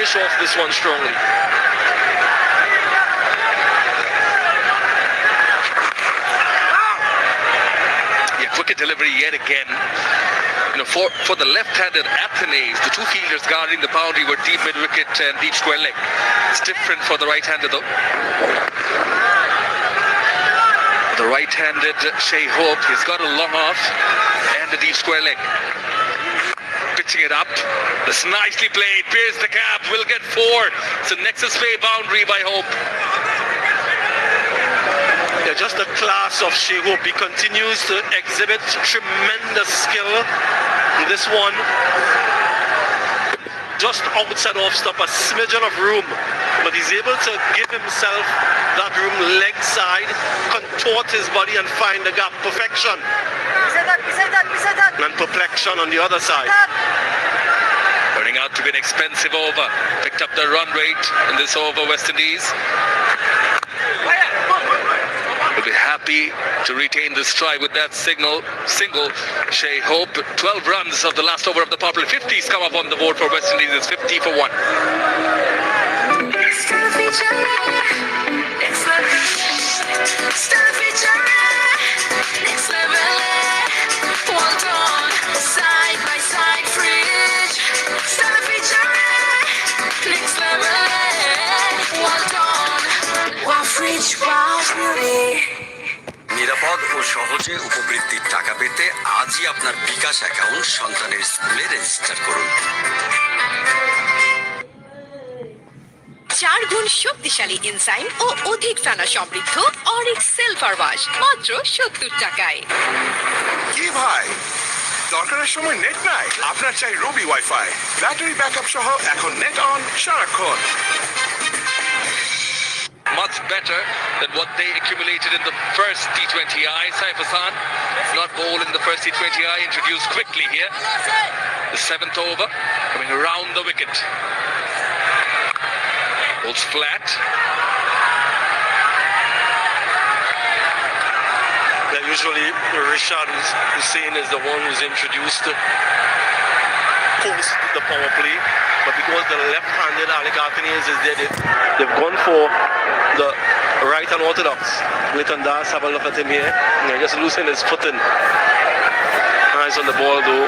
finish off this one strongly. Yeah, wicket delivery yet again. You know, for the left-handed Athenaeus, the two fielders guarding the boundary were deep mid-wicket and deep square leg. It's different for the right-handed though. The right-handed Shea Hope, he's got a long off and a deep square leg. Pitching it up. This nicely played. Pierce the cap. Will get 4. It's a nexus play boundary by Hope. Yeah, just the class of Shea Hope. He continues to exhibit tremendous skill. This one, just outside off stop, a smidgen of room, but he's able to give himself that room leg side, contort his body and find the gap. Perfection. And perplexion on the other side. Turning out to be an expensive over. Picked up the run rate in this over, West Indies. Will be happy to retain this try with that single. Shea Hope, 12 runs of the last over of the powerplay. 50s come up on the board for West Indies. It's 50 for 1. নিরাপদ ও সহজে উপবৃত্তির টাকা পেতে আজই আপনার বিকাশ account সন্তানের স্কুলে register করুন। 4 গুণ শক্তিশালী এনজাইম ও অধিক ফেনা সমৃদ্ধ অরিক সিলভার ওয়াশ মাত্র 70 টাকায়। কি ভাই, দরকারের সময় নেট নাই? আপনার চাই রবি ওয়াইফাই, ব্যাটারি ব্যাকআপ সহ এখন নেট অন সারাক্ষণ। Much better than what they accumulated in the first T20I. Saif Hassan, not bowl in the first T20I, introduced quickly here. The 7th over, coming around the wicket. Bowls flat. Usually Rishad Hussain is the one who's introduced post the power play, but because the left-handed Alec Athenaeus is there, they've gone for the right unorthodox. Leighton Das, have a look at him here. Yeah, just loosening his foot in. Nice on the ball though.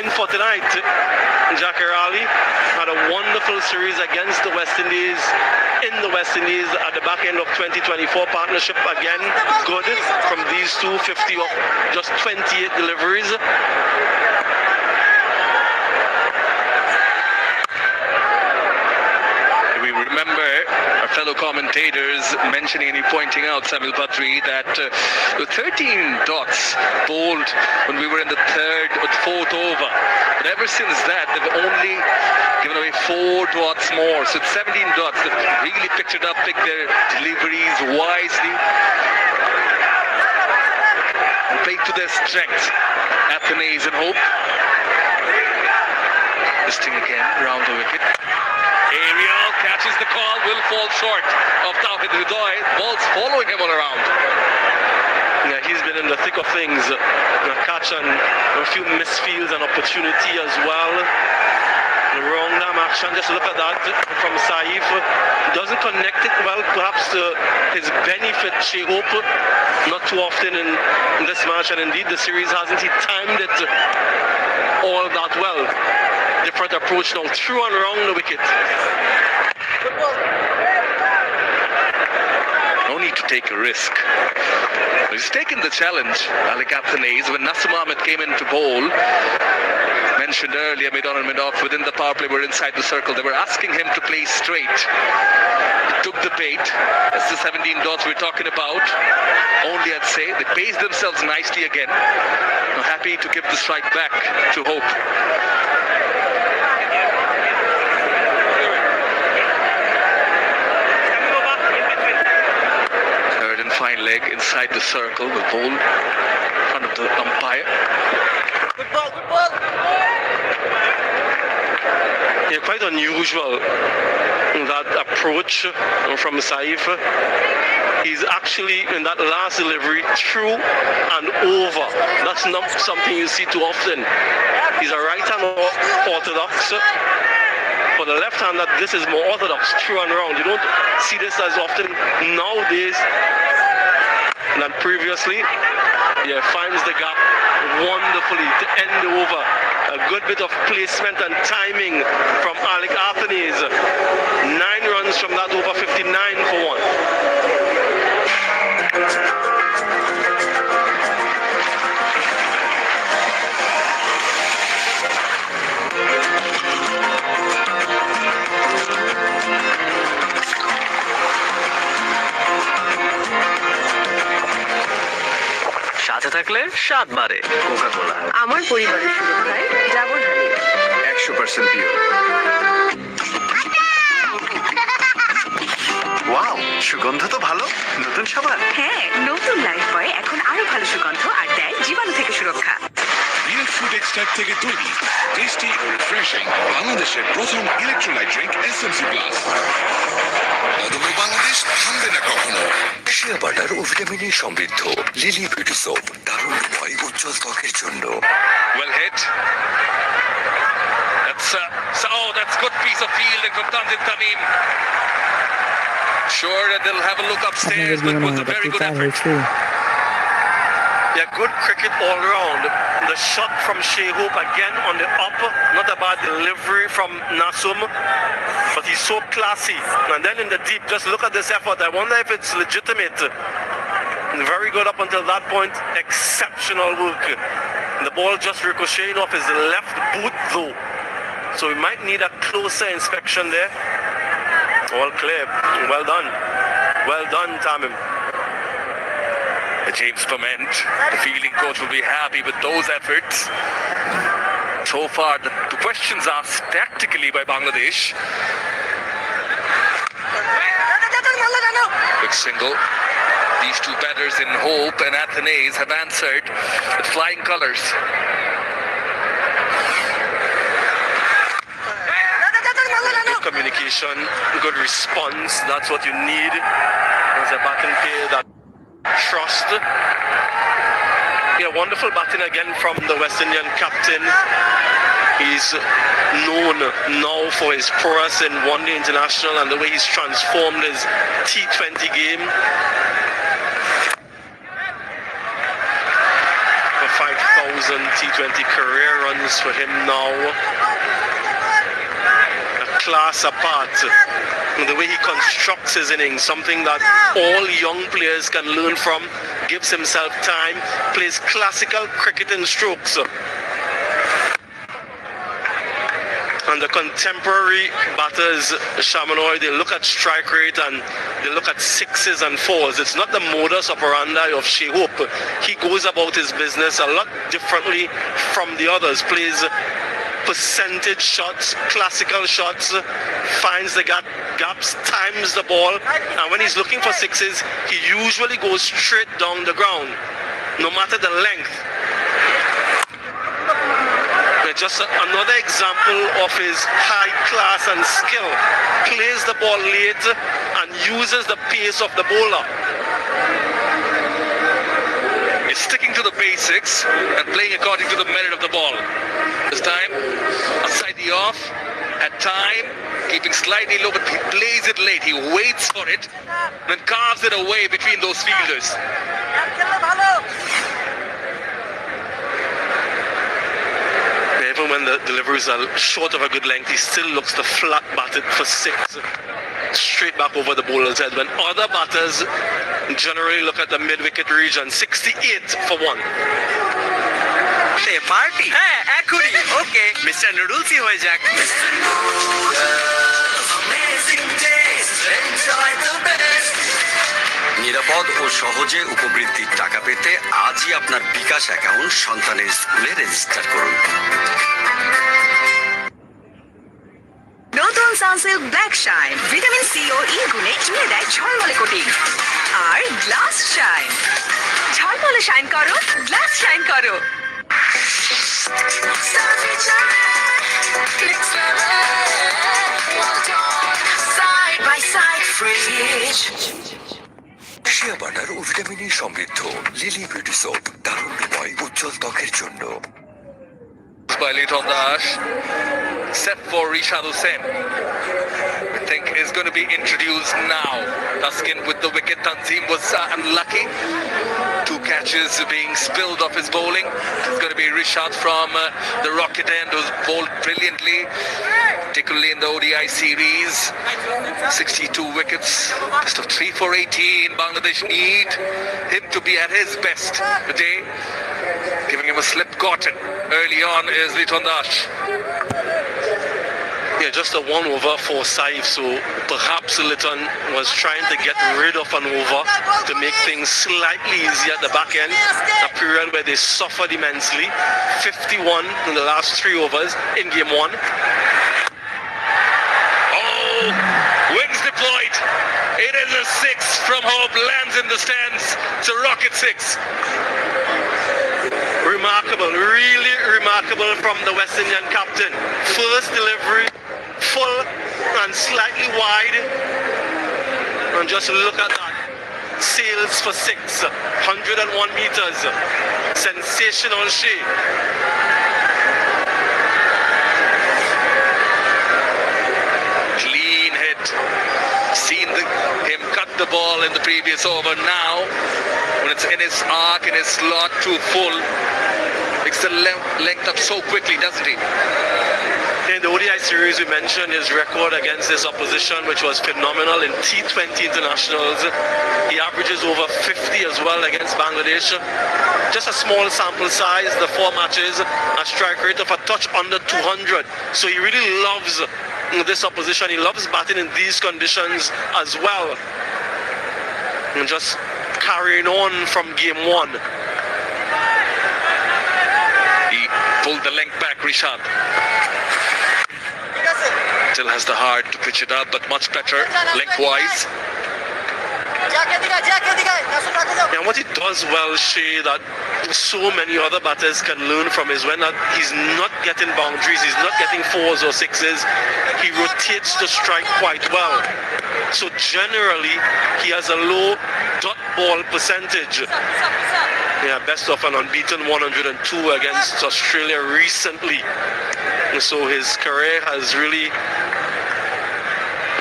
In for tonight, Jackie Raleigh had a wonderful series against the West Indies in the West Indies at the back end of 2024. Partnership again good from these two, 50 of just 28 deliveries. We remember our fellow commentators mentioning and pointing out, Samuel Patri, that the 13 dots bowled when we were in the 3rd or 4th over. But ever since that, they've only given away 4 dots more. So it's 17 dots. They've really picked it up, picked their deliveries wisely, and played to their strengths. Athenaeus and Hope. Listing again round the wicket. Ariel catches the call, will fall short of Tawhid Hudoy. Ball's following him all around. Yeah, he's been in the thick of things. Catch and a few misfields and opportunity as well. The wrong arm action, just look at that from Saif. Doesn't connect it well, perhaps to his benefit, Shea Hope. Not too often in this match, and indeed the series hasn't he timed it all that well. Different approach now, through and around the wicket. No need to take a risk. He's taken the challenge, Alec Athenaeus, when Nasim Ahmed came in to bowl. Mentioned earlier, mid-on and mid-off, within the power play, were inside the circle. They were asking him to play straight. He took the bait. That's the 17 dots we're talking about. Only, I'd say, they paced themselves nicely again. I'm happy to give the strike back to Hope. Third and fine leg inside the circle. The ball in front of the umpire. Good ball, good ball. Yeah, quite unusual, that approach from Saif. He's actually, in that last delivery, through and over. That's not something you see too often. He's a right-hand orthodox. For the left-hander, this is more orthodox, through and round. You don't see this as often nowadays than previously. Yeah, finds the gap wonderfully to end the over. A good bit of placement and timing from Alec Athanaze. 9 runs from that over, 59 for 1. সাথে থাকলে স্বাদ বাড়ে Coca কোলা। আমার পরিবারের সুরক্ষায় double হানি। 100% pure. Wow, সুগন্ধ তো ভালো। নতুন সাবান। হ্যাঁ, নতুন লাইফ বয় এখন আরো ভালো সুগন্ধ আর দেয় জীবাণু থেকে সুরক্ষা। রিয়েল ফুড এক্সট্রাক্ট থেকে তৈরি টেস্টি ও রিফ্রেশিং বাংলাদেশের প্রথম ইলেকট্রোলাইট ড্রিঙ্ক এসএমসি প্লাস। অদম্য বাংলাদেশ থামবে না কখনো। শিয়া বাটার ও ভিটামিনে সমৃদ্ধ লিলি বিউটি সোপ, তারুণ্যময় উজ্জ্বল ত্বকের জন্য। Well hit. That's good piece of fielding from Tanzil Tamim. Sure that they'll have a look upstairs, but with a very good effort. Yeah, good cricket all round. The shot from Shea Hope again on the up. Not a bad delivery from Nasum, but he's so classy. And then in the deep, just look at this effort. I wonder if it's legitimate. Very good up until that point. Exceptional work. The ball just ricocheting off his left boot though. So we might need a closer inspection there. All clear. Well done. Well done, Tamim. James Pement, the fielding coach, will be happy with those efforts. So far, the questions asked tactically by Bangladesh. Quick single. These two batters in Hope and Athanaze have answered with flying colours. Good communication, good response. That's what you need as a batting player. That trust. Yeah, wonderful batting again from the West Indian captain. He's known now for his prowess in one-day international and the way he's transformed his T20 game. For 5,000 T20 career runs for him now. A class apart. The way he constructs his innings, something that all young players can learn from, gives himself time, plays classical cricket in strokes. And the contemporary batters, Shamanoy, they look at strike rate and they look at 6s and 4s. It's not the modus operandi of Shea Hope. He goes about his business a lot differently from the others, plays percentage shots, classical shots, finds the gaps, times the ball, and when he's looking for 6s, he usually goes straight down the ground, no matter the length. Just another example of his high class and skill. Plays the ball late and uses the pace of the bowler. He's sticking to the basics and playing according to the merit of the ball. This time, outside the off, at time, keeping slightly low, but he plays it late. He waits for it, then carves it away between those fielders. Even when the deliveries are short of a good length, he still looks to flat bat it for 6, straight back over the bowler's head. When other batters generally look at the mid-wicket region, 68 for 1. Party হ্যাঁ এখনই okay mister নুডলসই হয়ে যাক। নিরাপদ ও সহজে উপবৃত্তির টাকা পেতে আজই আপনার বিকাশ অ্যাকাউন্ট সন্তানের স্কুলে রেজিস্টার করুন। নতুন Sunsilk black shine vitamin C ও ই গুণে চুলে দেয় ঝলমলে কোটিং। আর গ্লাস শাইন, ঝলমলে শাইন করো, গ্লাস শাইন করো। Side by side fridge. Shea butter ও ভিটামিনে সমৃদ্ধ লিলি বিউটি সোপ, তারুণ্যময় উজ্জ্বল ত্বকের জন্য। By Leighton Dash. set for Rishad Hussain. I think is going to be introduced now. Taskin with the wicket. Tanzim was unlucky. 2 catches being spilled off his bowling. It's going to be Rishad from the Rocket end, who's bowled brilliantly, particularly in the ODI series. 62 wickets, best of 3 for 18. Bangladesh need him to be at his best today. Giving him a slip cotton early on is Liton Dash. Yeah, just a 1 over for Saif, so perhaps Litton was trying to get rid of an over to make things slightly easier at the back end, a period where they suffered immensely. 51 in the last 3 overs in game 1. Oh, wings deployed. It is a 6 from Hope, lands in the stands. It's a rocket 6. Remarkable, really remarkable from the West Indian captain. First delivery, full and slightly wide. And just look at that. Sails for 6, 101 meters. Sensational shea. Clean hit. Seen him cut the ball in the previous over. Now, when it's in his arc, in his slot, too full, picks the length up so quickly, doesn't he? In the ODI series, we mentioned his record against this opposition, which was phenomenal in T20 internationals. He averages over 50 as well against Bangladesh. Just a small sample size, the 4 matches, a strike rate of a touch under 200. So he really loves this opposition. He loves batting in these conditions as well. And just carrying on from game 1. He pulled the length back, Rishad. Still has the heart to pitch it up, but much better lengthwise. And what he does well, Shay, that so many other batters can learn from is when he's not getting boundaries, he's not getting 4s or 6s, he rotates the strike quite well. So generally, he has a low dot ball percentage. Yeah, best of an unbeaten 102 against Australia recently. And so his career has really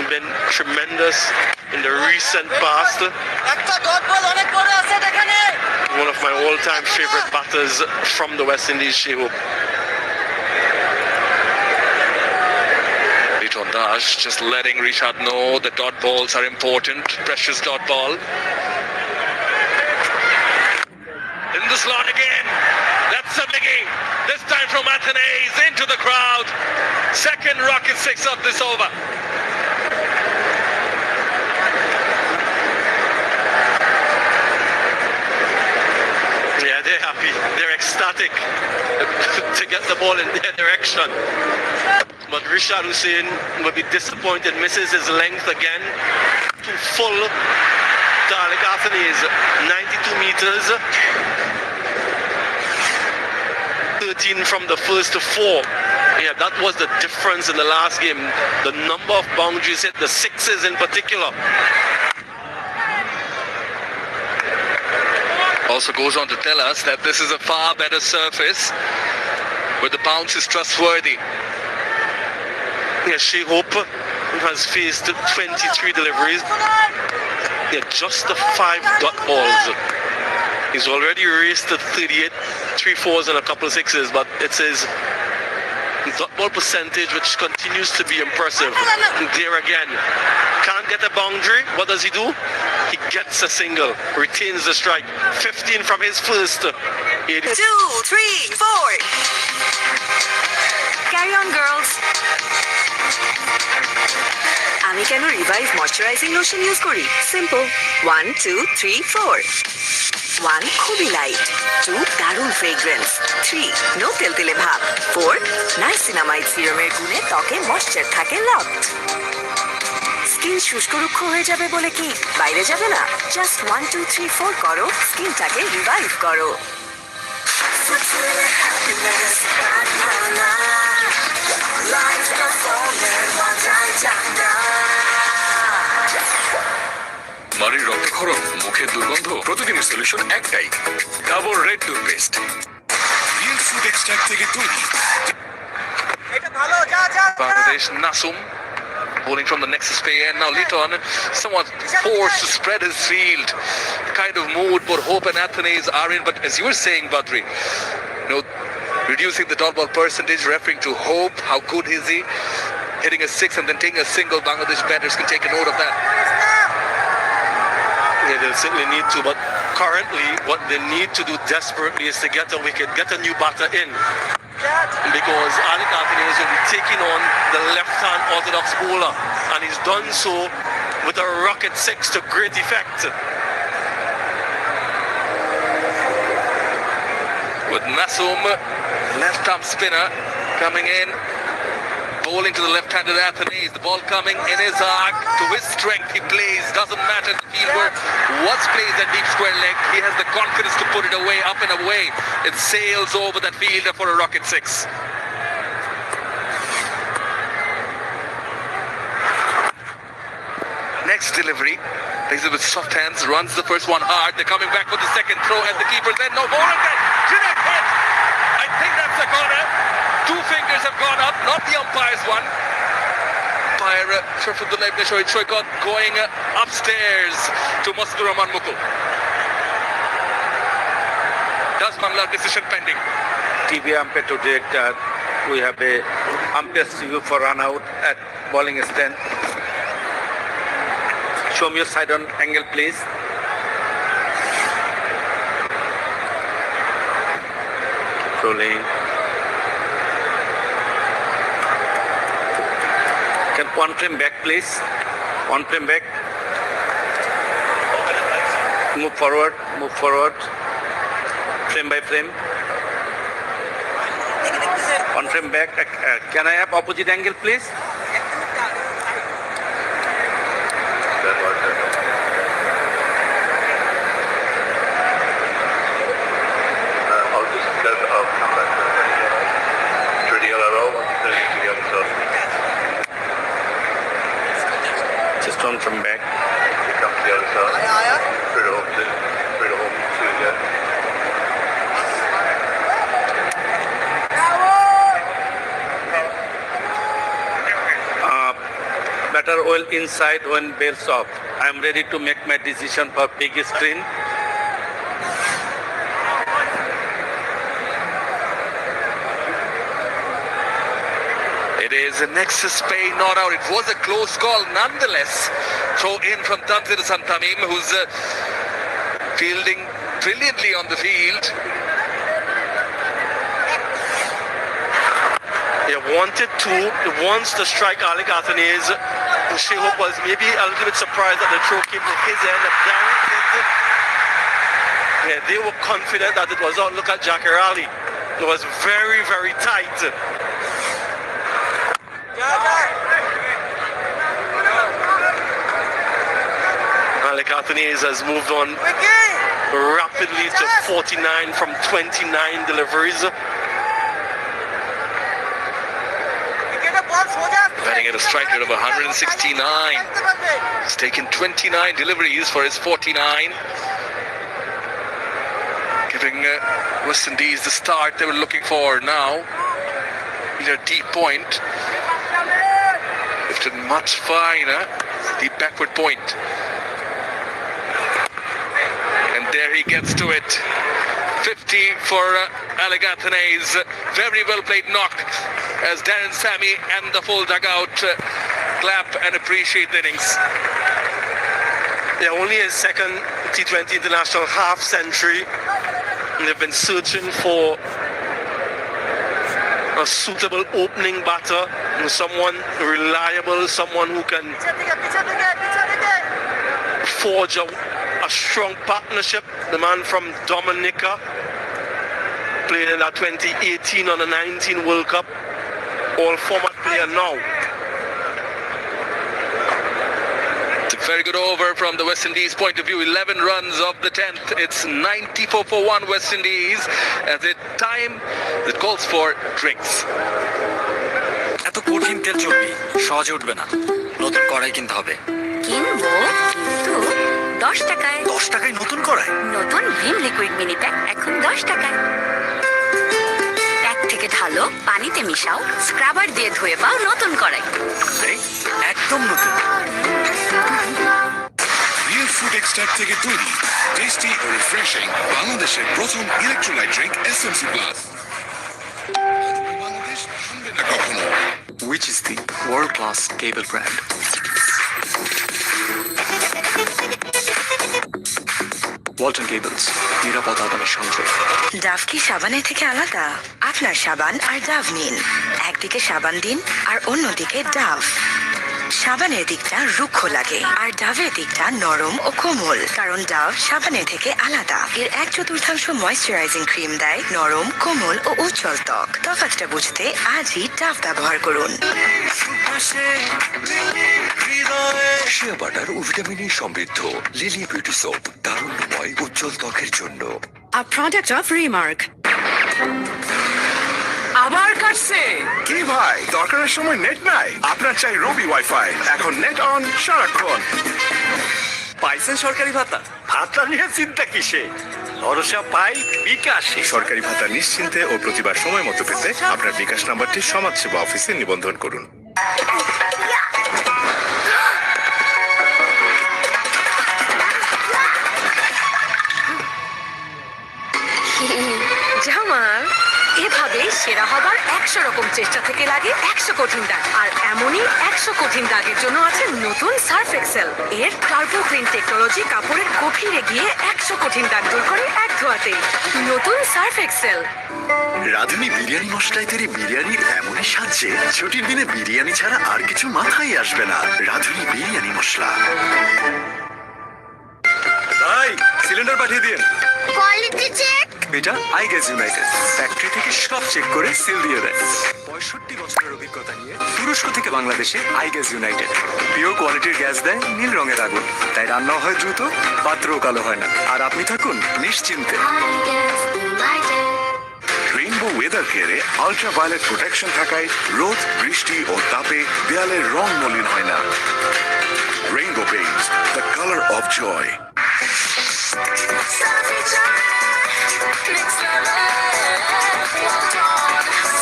been tremendous in the recent past. One of my all-time favorite batters from the West Indies, Shehu. Liton Dash just letting Rishad know that dot balls are important. Precious dot ball. In the slot again. That's a biggie. This time from Athenaeus into the crowd. Second rocket 6 of this over. Yeah, they're happy. They're ecstatic to get the ball in their direction. But Rishad Hussain will be disappointed, misses his length again. Too full to Alec Athenaeus, 92 meters. 13 from the first to 4. Yeah, that was the difference in the last game. The number of boundaries hit, the 6s in particular. Also goes on to tell us that this is a far better surface where the bounce is trustworthy. Yeah, Shea Hope has faced 23 deliveries. Yeah, just the 5 dot balls. He's already raced to 38, 3 4s and a couple of 6s, but it's his dot ball percentage which continues to be impressive. There again, can't get a boundary. What does he do? He gets a single, retains the strike. 15 from his first. 2, 3, 4. Carry on, girls. আমি কেন revive moisturising lotion use করি? Simple. 1, 2, 3, 4. 1 খুবই light, 2 দারুণ fragrance, 3 no তেলতেলে ভাব, 4 niacinamide সিরামের গুণে ত্বকে moisture থাকে locked. Skin শুষ্ক রুক্ষ হয়ে যাবে বলে কি বাইরে যাবে না? জাস্ট 1, 2, 3, 4 করো, স্কিনটাকে রিভাইভ করো। মাড়ির রক্তক্ষরণ, মুখের দুর্গন্ধ, প্রতিদিনের সলিউশন একটাই, double red toothpaste. Real fruit extract থেকে তৈরি। এটা ভালো, যা যা Bangladesh. Nasum bowling from the nexus pay, and now Liton somewhat forced to spread his field. Kind of mood both Hope and Athenaeus are in, but as you were saying, Badri, reducing the dot ball percentage, referring to Hope, how good is he? Hitting a six and then taking a single. Bangladesh batters can take a note of that. Yeah, they'll certainly need to, but currently what they need to do desperately is to get a wicket, get a new batter in. Because Alec Athenaeus will be taking on the left-hand orthodox bowler, and he's done so with a rocket six to great effect. With Nasum, left-arm spinner coming in, bowling to the left-handed Athenaeus. The ball coming in his arc. To his strength, he plays. Doesn't matter the field work. Was plays that deep square leg. He has the confidence to put it away, up and away. It sails over that fielder for a rocket six. Next delivery. Plays it with soft hands. Runs the first one hard. They're coming back for the second throw, and the keeper then no ball again. Direct hit. I think that's a corner. Two fingers have gone up, not the umpire's one. Umpire Sharafuddin Ibn Shoykot going upstairs to Masdur Rahman Mukul. Does Bangla decision pending? TV umpire to director. We have a umpire's review for run out at bowling stand. Show me your side on angle, please. Rolling. Can one frame back, please? One frame back. Move forward. Move forward. Frame by frame. One frame back. Can I have opposite angle, please? Just one from back. Come to the other side. Through the home to Better oil inside when bears off. I am ready to make my decision for big screen. It is a nexus pay, not out. It was a close call nonetheless. Throw in from Tanzir Santamim, who's fielding brilliantly on the field. He wants to strike Alec Athenaeus. She was maybe a little bit surprised that the throw came to his end. Yeah, they were confident that it was out. Look at Jackie Raleigh. It was very, very tight. Alec Athenaeus has moved on rapidly to 49 from 29 deliveries. Batting at a strike rate of 169. He's taken 29 deliveries for his 49. Giving West Indies the start they were looking for now. Their deep point. Lifted much finer. Deep backward point. And there he gets to it. 50 for Alec Athenaeus. Very well played knock as Darren Sammy and the full dugout clap and appreciate the innings. Yeah, only his second T20 international half century. They've been searching for a suitable opening batter, someone reliable, someone who can forge a strong partnership. The man from Dominica played in that 2018 on the 19 World Cup, all format player now. It's a very good over from the West Indies point of view. 11 runs of the 10th. It's 94 for 1 West Indies as a time that calls for drinks. এত কঠিন তেল চর্বি সহজে উঠবে না, নতুন কড়াই কিনতে হবে। কিনবো কিন্তু 10 টাকায়। 10 টাকায় নতুন কড়াই? নতুন ভিম লিকুইড মিনি প্যাক এখন 10 টাকায়। প্যাক থেকে ঢাল ভালো পানিতে মিশাও, স্ক্রাবার দিয়ে ধুয়ে পাও নতুন কড়াই। একদম নতুন। রিয়েল ফ্রুট এক্সট্রাক্ট থেকে তৈরি টেস্টি ও রিফ্রেশিং বাংলাদেশের প্রথম electrolyte drink SMC plus. Bangladesh থামবে না কখনো। Which is the world-class cable brand? Walton Cables, নিরাপদ আগামী সংযোগ। ডাভ কি সাবানের থেকে আলাদা? আপনার সাবান আর ডাভ নিন, একদিকে সাবান দিন আর অন্যদিকে ডাভ। সাবানের দিকটা রুক্ষ লাগে আর ডাভের দিকটা নরম ও কোমল, কারণ ডাভ সাবানের থেকে আলাদা। এর 1/4 ময়েশ্চারাইজিং ক্রিম দেয় নরম, কোমল ও উজ্জ্বল ত্বক। তফাৎটা বুঝতে আজই ডাভ ব্যবহার করুন। শিয়া বাটার ও ভিটামিনে সমৃদ্ধ লিলি বিউটি সোপ, তারুণ্যময় উজ্জ্বল ত্বকের জন্য। A product of Remark. আবার কাটছে। কি ভাই, দরকারের সময় নেট নাই? আপনার চাই রবি ওয়াইফাই। এখন নেট অন সারাক্ষণ। পাইছেন সরকারি ভাতা? ভাতা নিয়ে চিন্তা কিসে, ভরসা পাই বিকাশে। সরকারি ভাতা নিশ্চিন্তে ও প্রতিবার সময় মতো পেতে আপনার বিকাশ নাম্বারটি সমাজসেবা অফিসে নিবন্ধন করুন। জামাল, এভাবে সেরা হবার 100 রকম চেষ্টা থেকে লাগে 100 কঠিন দাগ। আর এমনই 100 কঠিন দাগের জন্য আছে নতুন সার্ফ এক্সেল। এর টার্বো ক্লিন টেকনোলজি কাপড়ের গভীরে গিয়ে 100 কঠিন দাগ দূর করে এক ধোয়াতেই। নতুন সার্ফ এক্সেল। রাঁধুনি বিরিয়ানি মশলায় তৈরি বিরিয়ানির এমনই সাজছে, ছুটির দিনে বিরিয়ানি ছাড়া আর কিছু মাথায় আসবে না। রাঁধুনি বিরিয়ানি মশলা। ভাই, সিলিন্ডার পাঠিয়ে দিন। Quality check. এটা আই গ্যাস ইউনাইটেড, ফ্যাক্টরি থেকে সব চেক করে সিল দিয়ে দেয়। 65 বছরের অভিজ্ঞতা নিয়ে তুরস্ক থেকে বাংলাদেশে আই গ্যাস ইউনাইটেড পিওর কোয়ালিটির গ্যাস দেয়, নীল রঙের আগুন, তাই রান্নাও হয় দ্রুত, পাত্রও কালো হয় না, আর আপনি থাকুন নিশ্চিন্তে। রেইনবো ওয়েদার কেয়ারে আল্ট্রাভায়োলেট প্রোটেকশন থাকায় রোদ, বৃষ্টি ও তাপে দেয়ালের রং মলিন হয় না। Rainbow paints, the colour of joy.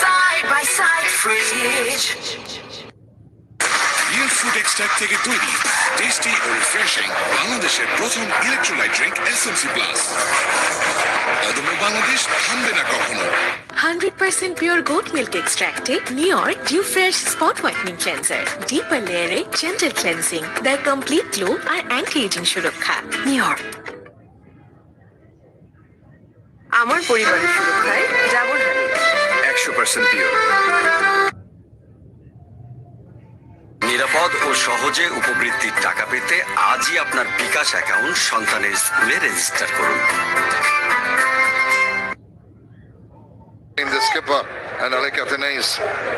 Side by side fridge. Real fruit extract থেকে তৈরি টেস্টি ও রিফ্রেশিং বাংলাদেশের প্রথম ইলেকট্রোলাইট ড্রিঙ্ক এসএমসি প্লাস। অদম্য বাংলাদেশ থামবে না কখনো। 100% pure goat milk extracted New York Dew Fresh Spot Whitening Cleanser. Deeper layer gentle cleansing, their complete glow R anti-aging সুরক্ষা। New York. আমার পরিবারের সুরক্ষায় ডাবল হানি। 100% পিওর। নিরাপদ ও সহজে উপবৃত্তির টাকা পেতে আজই আপনার বিকাশ অ্যাকাউন্ট সন্তানের স্কুলে রেজিস্টার করুন। The skipper and Alec Athanasis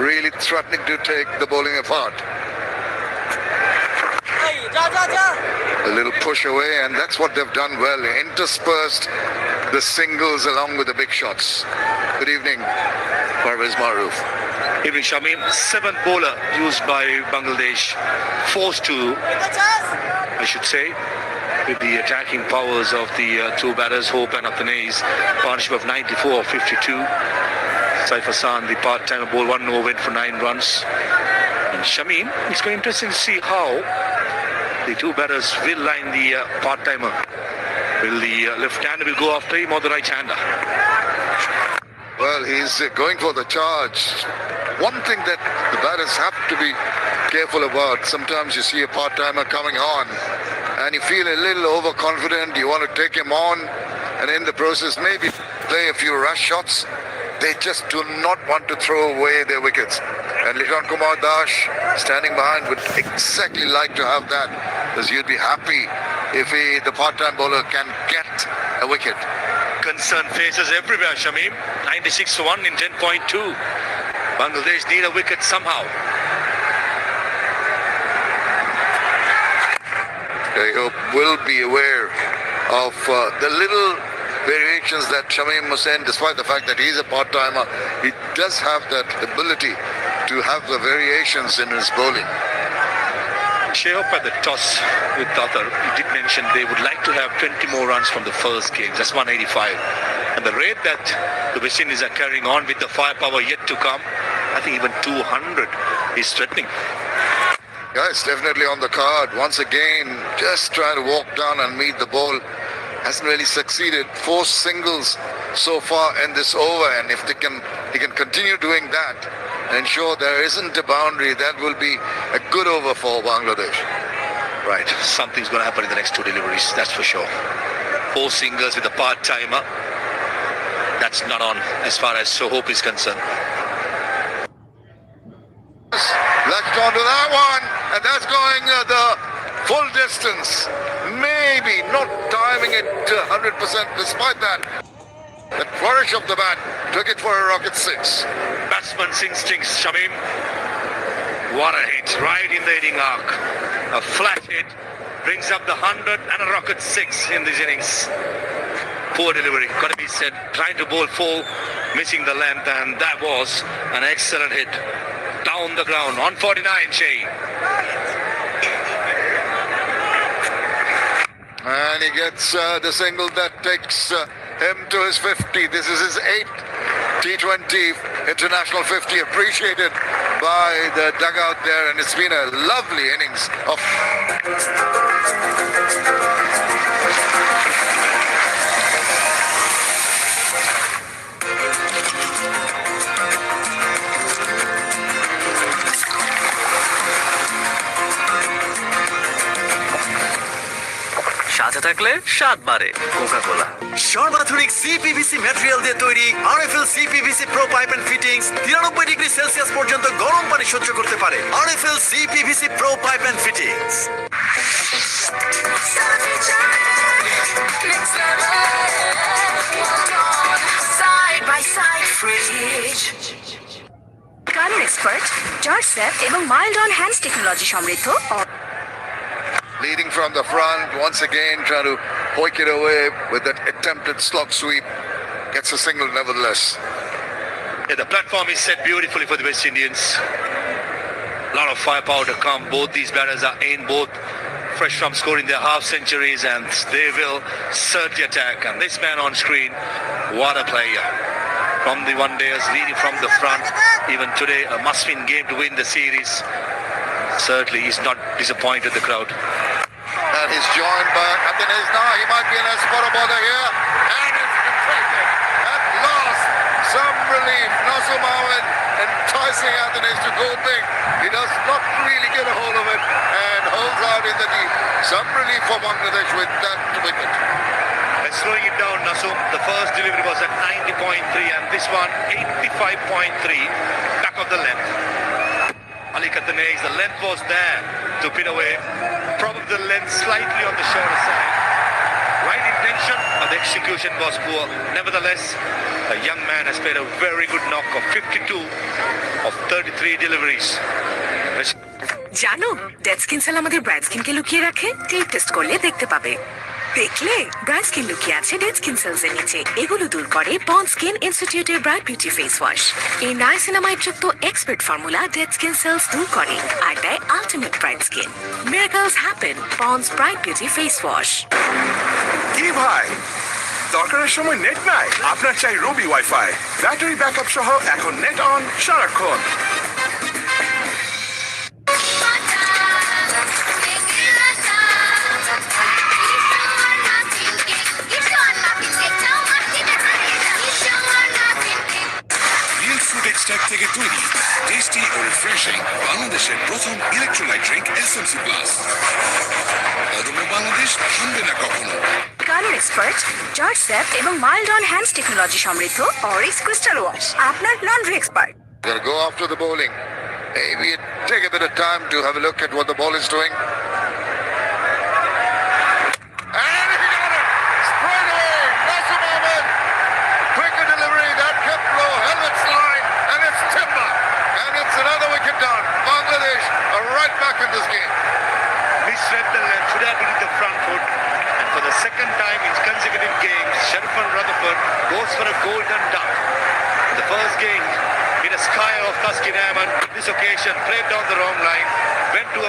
really threatening to take the bowling apart. A little push away, and that's what they've done well, interspersed the singles along with the big shots. Good evening, Parvez Maroof. Evening, Shamim. 7th bowler used by Bangladesh, forced to, I should say, with the attacking powers of the two batters, Hope and Athanasis, partnership of 94-52. Saif Hassan, the part-timer, bowled 1 over win for 9 runs. And Shamim, it's going to be interesting to see how the two batters will line the part-timer. Will the left-hander will go after him or the right-hander? Well, he's going for the charge. One thing that the batters have to be careful about, sometimes you see a part-timer coming on and you feel a little overconfident, you want to take him on, and in the process maybe play a few rush shots. They just do not want to throw away their wickets. And Lishan Kumar Dash, standing behind, would exactly like to have that, because you'd be happy if the part-time bowler can get a wicket. Concerned faces everywhere, Shamim. 96-1 in 10.2. Bangladesh need a wicket somehow. They will be aware of the little variations that Shamim Hussain, despite the fact that he's a part-timer, he does have that ability to have the variations in his bowling. Shayop at the toss with Tatar, he did mention they would like to have 20 more runs from the first game, just 185. And the rate that the West Indies are carrying on with the firepower yet to come, I think even 200 is threatening. Yeah, it's definitely on the card. Once again, just trying to walk down and meet the ball. Hasn't really succeeded. 4 singles so far in this over, and if he can continue doing that, ensure there isn't a boundary, that will be a good over for Bangladesh. Right, something's going to happen in the next 2 deliveries, that's for sure. 4 singles with a part-timer. That's not on as far as hope is concerned. Latched onto that one, and that's going the full distance. Maybe not timing it to 100%. Despite that, the flourish of the bat took it for a rocket 6. Batsman's instincts, Shamim. What a hit, right in the hitting arc. A flat hit brings up the 100 and a rocket 6 in these innings. Poor delivery, got to be said. Trying to bowl 4, missing the length, and that was an excellent hit. Down the ground on 49, Shay. And he gets the single that takes him to his 50. This is his 8th T20 international 50, appreciated by the dugout there, and it's been a lovely innings of... সাথে থাকলে স্বাদ বাড়ে Coca Cola. সর্বাধুনিক CPVC material দিয়ে তৈরি RFL CPVC pro pipe and fittings 93 degree Celsius পর্যন্ত গরম পানি সহ্য করতে পারে। RFL CPVC pro pipe and fittings. Side by side fridge, colour expert, জর্জ স্যাপ এবং মাইল্ড অন হ্যান্ডস টেকনোলজি সমৃদ্ধ Leading from the front, once again trying to hoik it away with that attempted slog sweep. Gets a single nevertheless. Yeah, the platform is set beautifully for the West Indians. A lot of firepower to come. Both these batters are in, both fresh from scoring their half centuries, and they will certainly attack. And this man on screen, what a player. From the one-dayers, leading from the front. Even today, a must-win game to win the series. Certainly, he's not disappointed the crowd. And he's joined by Athenaeus now. He might be an spot bowler here. And it's deflected. At last, some relief. Nasum Ahmed enticing Athenaeus to go big. He does not really get a hold of it and holds out in the deep. Some relief for Bangladesh with that wicket. And slowing it down, Nasum. The first delivery was at 90.3 and this one 85.3. Back of the length. Ali Athenaeus, the length was there to pin away. Probably the length slightly on the shorter side. Right intention, but the execution was poor. Nevertheless, a young man has played a very good knock of 52 of 33 deliveries. জানো, dead skin cell আমাদের bright স্কিনকে লুকিয়ে রাখে। Clip test করলে দেখতে পাবে। দেখলে bright skin লুকিয়ে আছে ডেড স্কিন সেলস এর নিচে। এগুলো দূর করে পন্ড স্কিন ইনস্টিটিউটের ব্রাইট বিউটি ফেস ওয়াশ। এই নাইসিনামাইড যুক্ত expert formula dead skin cells দূর করে আর দেয় ultimate bright skin. Miracles happen ponds bright beauty face wash. কি ভাই, দরকারের সময় নেট নাই? আপনার চাই রবি ওয়াইফাই, ব্যাটারি ব্যাকআপ সহ এখন নেট অন সারাক্ষণ। থেকে তৈরি টেস্টি ও রিফ্রেশিং বাংলাদেশের প্রথম ইলেকট্রোলাইট ড্রিঙ্ক এসএমসি প্লাস। অদম্য বাংলাদেশ থামবে না কখনো। কালার এক্সপার্ট, জর্জ স্যাপ এবং মাইল্ড অন হ্যান্ডস টেকনোলজি সমৃদ্ধ অরিক্স ক্রিস্টাল ওয়াশ আপনার laundry expert. Gonna go after the bowling. Maybe take a bit of time to have a look at what the ball is doing. And he got it! Straight away! Nasum Ahmed! Quicker delivery, that kept low, helmet slide, and it's timber. And it's another wicket down. Bangladesh are right back in this game. Misread the length, should have been the front foot. And for the second time in consecutive games, Sharifan Rutherford goes for a golden duck. The first game, hit a sky of Taskin Ahmed. This occasion, played down the wrong line, went to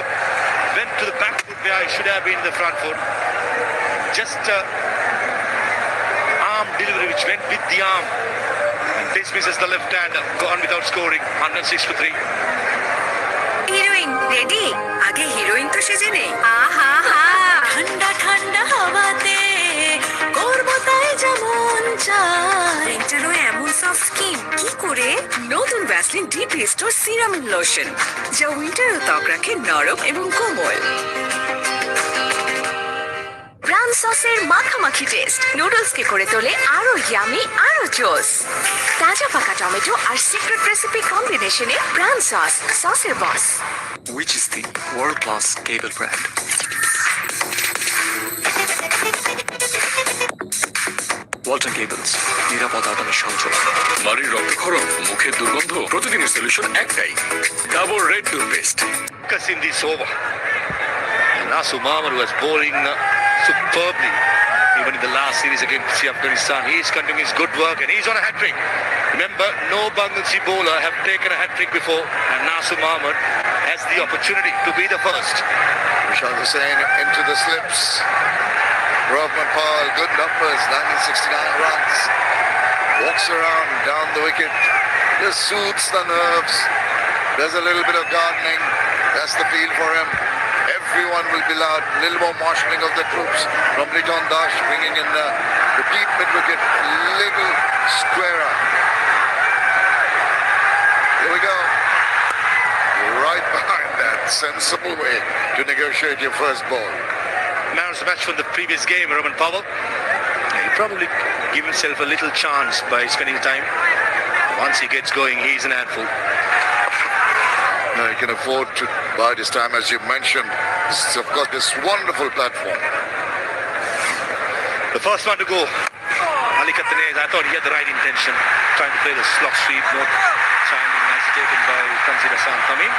the back foot where it should have been the front foot. Just arm delivery which went with the arm. And dismisses the left hand, gone without scoring. 106 for 3. Heroine ready? আগে heroine তো সেজে নেই। আহা হা ঠান্ডা ঠান্ডা হাওয়াতে করবো তাই যেমন চাই। এটারও এমন সফট স্কিন কি করে? নতুন Vaseline deep restore serum lotion, যা উইন্টার ও ত্বক রাখে নরম এবং কোমল। ব্রাউন সসের মাখামাখি টেস্ট নুডলসকে করে তোলে আরো ইয়ামি, আরো জোস। তাজা পাকা টমেটো আর সিক্রেট রেসিপি কম্বিনেশনে ব্রাউন সস, সসের বস। Which is the world-class cable brand? Walton Cables, নিরাপদ আটামের সংযোগ। বাড়ির রক্তক্ষরণ, মুখের দুর্গন্ধ, প্রতিদিনের সলিউশন একটাই, double red toothpaste. In this over. And Nasu Mahmood was bowling superbly. Even in the last series against Afghanistan, he is continuing his good work and he's on a hat-trick. Remember, no Bangladeshi bowler have taken a hat-trick before, and Nasu Mahmood has the opportunity to be the first. Rashad Hussain into the slips. Rahman Paul, good numbers, 1969 runs. Walks around down the wicket, just soothes the nerves. Does a little bit of gardening. That's the feel for him. Everyone will be loud. A little more marshalling of the troops from Liton Dash, bringing in the deep mid-wicket, little squarer. Here we go. Right behind that sensible way to negotiate your first ball. Man of the match from the previous game, Roman Powell. He probably give himself a little chance by spending time. Once he gets going, he's an handful. Now he can afford to bide his time, as you mentioned. They've got this wonderful platform. The first one to go, Ali Kattanez. I thought he had the right intention, trying to play the slot sweep, no timing, nicely taken by Tanzil Hassan Tamim.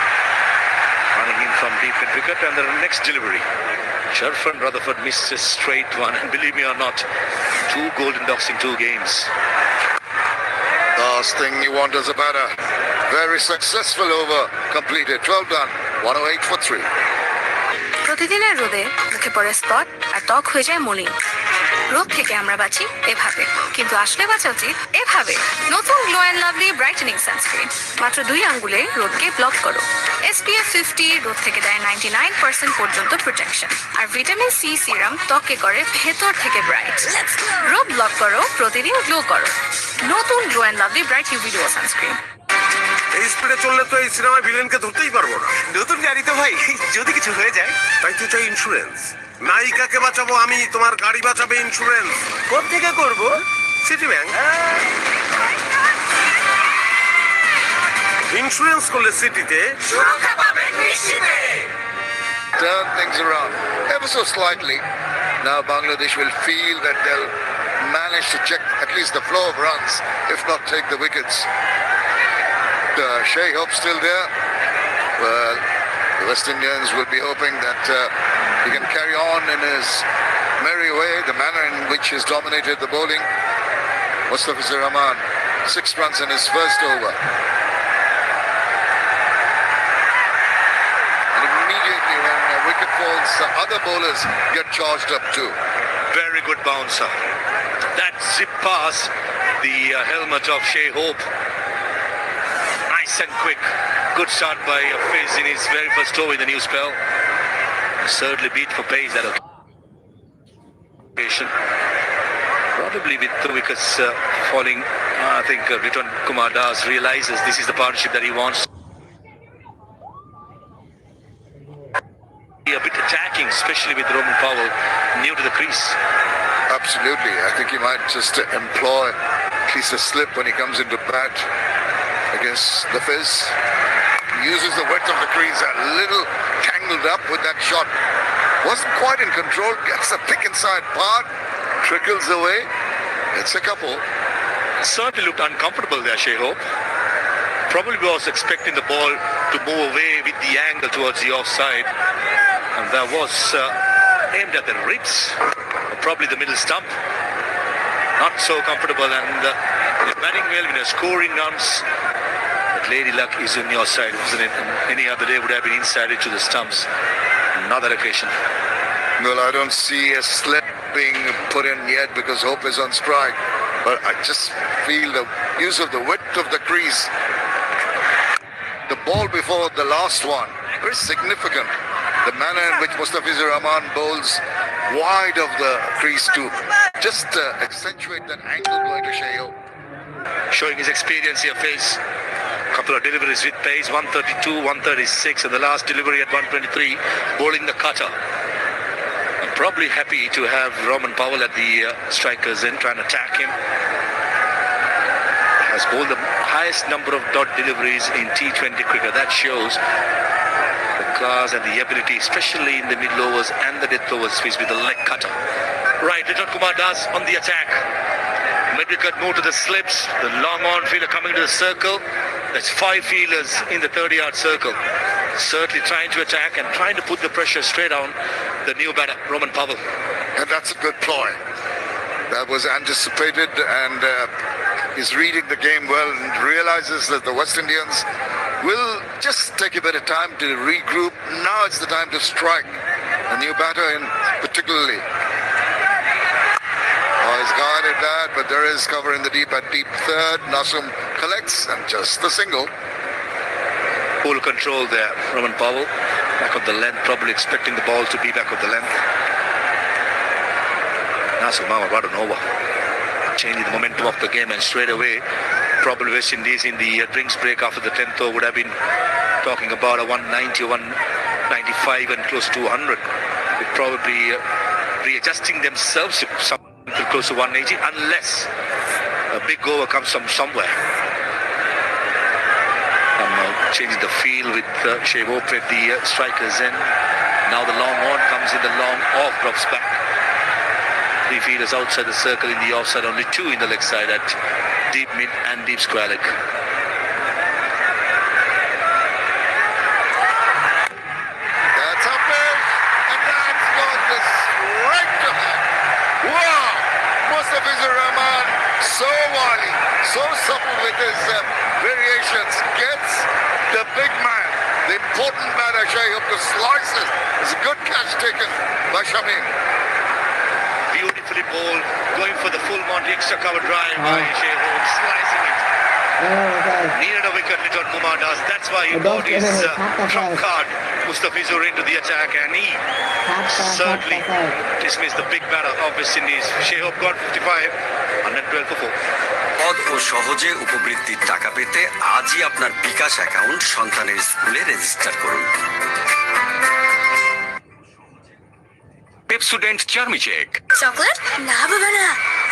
Running in from deep mid wicket, and the next delivery. Sharfan Rutherford missed a straight one, and believe me or not, 2 golden ducks in 2 games. Last thing you want as a batter. Very successful over completed. 12 done. 108 for 3. প্রতিদিনের রোদে মুখে পড়ে spot আর ত্বক হয়ে যায় মলিন। রোদ থেকে আমরা বাঁচি এভাবে, কিন্তু আসলে বাঁচা উচিত এভাবে। নতুন glow and lovely brightening sunscreen, মাত্র 2 আঙ্গুলে রোদকে ব্লক করো। SPF 50 রোদ থেকে দেয় 99% পর্যন্ত প্রোটেকশন, আর ভিটামিন সি সিরাম ত্বককে করে ভেতর থেকে ব্রাইট। রোদ ব্লক করো, প্রতিদিন গ্লো করো। নতুন glow and lovely bright UV duo sunscreen. এই স্পিডে চললে তো এই সিনেমায় ভিলেনকে ধরতেই পারবো না। নতুন গাড়ি তো ভাই, যদি কিছু হয়ে যায়। তাই তো চাই ইন্স্যুরেন্স। নায়িকাকে বাঁচাবো আমি, তোমার গাড়ি বাঁচাবে ইন্স্যুরেন্স। কোত্থেকে করবো? City bank. ইন্স্যুরেন্স করলে সিটিতে সুরক্ষা পাবেন নিশ্চিতে। Turn things around ever so slightly. Now Bangladesh will feel that they'll manage to check at least the flow of runs, if not take the wickets. Shea Hope still there. Well, the West Indians will be hoping that he can carry on in his merry way, the manner in which he's dominated the bowling. Mustafizur Rahman, 6 runs in his first over. And immediately when a wicket falls, the other bowlers get charged up too. Very good bouncer. That zip past the helmet of Shea Hope. Nice and quick. Good shot by Fiz in his very first over in the new spell. Certainly beat for pace that occasion. Probably with 2 wickets falling, I think Riton Kumar Das realizes this is the partnership that he wants. A bit attacking, especially with Roman Powell new to the crease. Absolutely. I think he might just employ at least a slip when he comes into bat against the Fizz. He uses the width of the crease, a little tangled up with that shot. Wasn't quite in control, gets a thick inside part, trickles away. It's a couple. Certainly looked uncomfortable there, Shea Hope. Probably was expecting the ball to move away with the angle towards the offside. And that was aimed at the ribs, or probably the middle stump. Not so comfortable, and batting well when you're scoring runs. But Lady Luck is on your side, isn't it? Any other day would have been inside it to the stumps. Another occasion. Well, I don't see a slip being put in yet because Hope is on strike. but I just feel the use of the width of the crease. The ball before the last one, very significant. The manner in which Mustafizur Rahman bowls wide of the crease to just accentuate that angle going to Sheo. Showing his experience here, face. Couple of deliveries with pace, 132, 136, and the last delivery at 123, bowling the cutter. I'm probably happy to have Roman Powell at the strikers in, trying to attack him. Has bowled the highest number of dot deliveries in T20 cricket. That shows the class and the ability, especially in the middle overs and the death overs, with the leg cutter. Right, Liton Kumar Das on the attack. Mid-wicket move to the slips. The long on fielder coming to the circle. That's 5 fielders in the 30-yard circle. Certainly trying to attack and trying to put the pressure straight on the new batter, Roman Powell. And that's a good ploy. That was anticipated, and he's reading the game well and realizes that the West Indians will just take a bit of time to regroup. Now it's the time to strike. A new batter in particularly. Oh, he's guarded that, but there is cover in the deep at deep third. Nasum collects and just the single. Full control there, Roman Powell. Back of the length, probably expecting the ball to be back of the length. Nasum Mama got an over. Changing the momentum of the game, and straight away, probably West Indies in the drinks break after the 10th over would have been talking about a 190, 195 and close to 100. They're probably readjusting themselves to something close to 180, unless a big over comes from somewhere. Changing the field with Shea Hope at the strikers in. Now the long on comes in, the long off drops back. 3 fielders outside the circle in the offside, only 2 in the leg side at deep mid and deep square leg. That's a fish, and that's gone this right to him. Wow! Mustafizur Rahman, so wily, so supple with his variations, gets the big man, the important batter Shai up to slice it. It's a good catch taken by Shamim. Beautifully bowled, going for the full Monty extra cover drive by Shea Hope, slicing it. Needed a wicket, Liton Kumar Das. That's why he brought his trump card, Mustafizur, into the attack, and he certainly dismissed the big batter of West Indies. Shea Hope got 55, 112 for 4. পদ ও সহজে উপবৃত্তির টাকা পেতে আজই আপনার বিকাশ account সন্তানের স্কুলে register করুন। Pepsodent চার্মি check. Chocolate না বাবা না,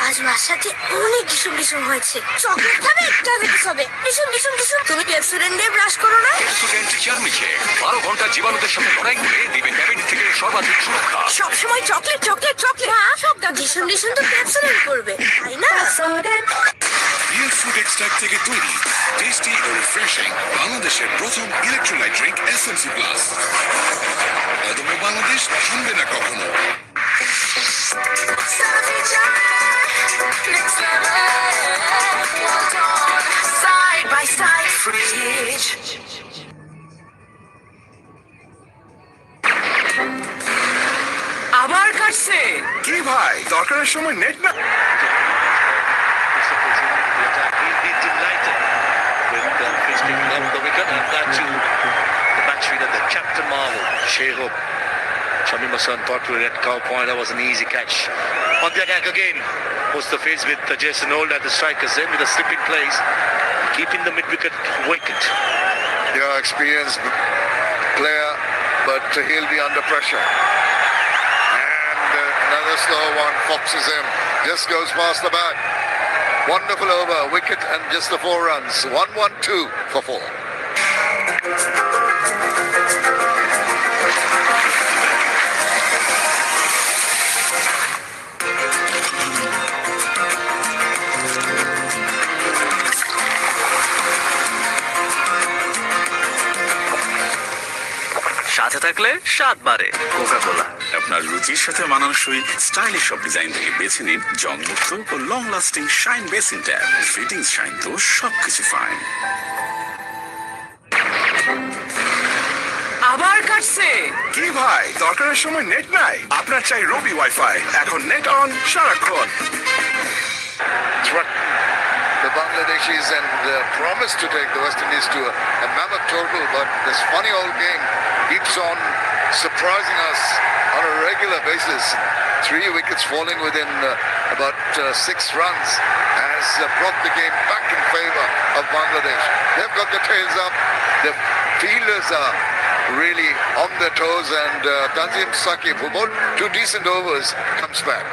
আজ মার সাথে অনেক কিসুম কিসুম হয়েছে। চকলেট খাবে, ডায়াবেটিস হবে। কিসুম কিসুম কিসুম। তুমি পেপসুডেন্ট দিয়ে ব্রাশ করো না? পেপসুডেন্ট চার্মি চেক 12 ঘন্টা জীবাণুদের সাথে লড়াই করে দিবে ডায়াবেটিস থেকে সর্বাধিক সুরক্ষা। সব সময় চকলেট চকলেট চকলেট। হ্যাঁ, সব কিসুম কিসুম তো পেপসুডেন্ট করবে, তাই না? রিয়েল ফুড এক্সট্রাক্ট থেকে তৈরি টেস্টি ও রিফ্রেশিং বাংলাদেশের প্রথম ইলেকট্রোলাইট ড্রিঙ্ক এসএমসি প্লাস। অদম্য বাংলাদেশ থামবে না কখনো। Side by side fridge. আবার কাটছে। কি ভাই, দরকারের সময় নেট না। He'll be delighted with Chris picking up the wicket, and that too, the match leader, the Captain Marvel, Shea Hope. Shamim Hassan pot to a red cow point. That was an easy catch. On the attack again, Mustafiz with Jason Old at the strikers in with a slip in place, keeping the mid-wicket vacant. Yeah, experienced player, but he'll be under pressure. And another slow one foxes him, just goes past the bat. Wonderful over, wicket and just the 4 runs. 1-1-2 for 4. সাথে থাকলে স্বাদ বাড়ে Coca কোলা। আপনার রুচির সাথে মানানসই stylish সব design থেকে বেছে নিন জংমুক্ত ও long lasting shine basin tap. Fittings shine তো সবকিছু ফাইন। আবার কাটছে। কি ভাই, দরকারের সময় নেট নাই? আপনার চাই রবি ওয়াইফাই। এখন নেট অন সারাক্ষণ। Threat Bangladeshis and promised to take the West Indies to a mammoth total, but this funny old game keeps on surprising us on a regular basis. 3 wickets falling within about 6 runs has brought the game back in favor of Bangladesh. They've got their tails up. The fielders are really on their toes, and Tanzim Saqib, who bowled 2 decent overs, comes back.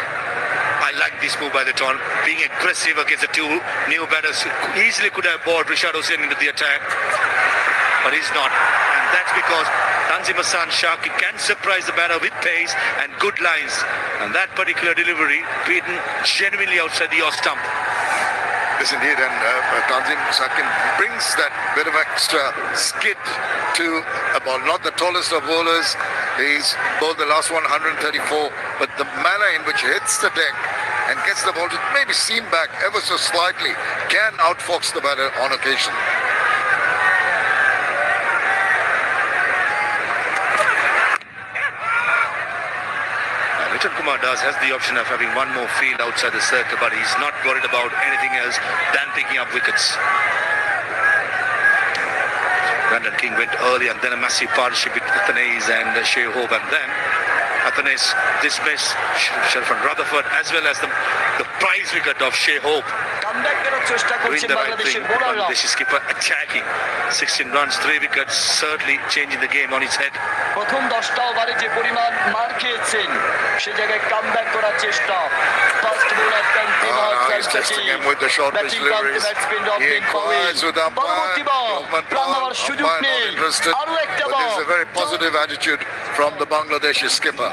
I like this move by the Ton, being aggressive against the 2 new batters. Easily could have bowled Rishad Hussain into the attack, but he's not. And that's because Tanzim Hassan Shaki can surprise the batter with pace and good lines. And that particular delivery beaten genuinely outside the off stump. Yes, indeed, and Tanzim Saqib brings that bit of extra skid to a ball. Not the tallest of bowlers. He's bowled the last 134, but the manner in which he hits the deck and gets the ball to maybe seam back ever so slightly can outfox the batter on occasion. Richard Kumar has the option of having one more field outside the circle, but he's not worried about anything else than picking up wickets. Brandon King went early, and then a massive partnership with Athanaze and Shea Hope, and then Athanaze dismissed Sharfan Rutherford as well as the prize wicket of Shea Hope. Doing the right thing, Bangladeshi skipper attacking. 16 runs, 3 wickets, certainly changing the game on its head. প্রথম 10টা ওভারে যে পরিমাণ মার খেয়েছেন সে জায়গায় comeback করার চেষ্টা first bowler He's testing him with the short pitch deliveries. He inquires with umpire. Umpire not interested, but there's a very positive attitude from the Bangladeshi skipper.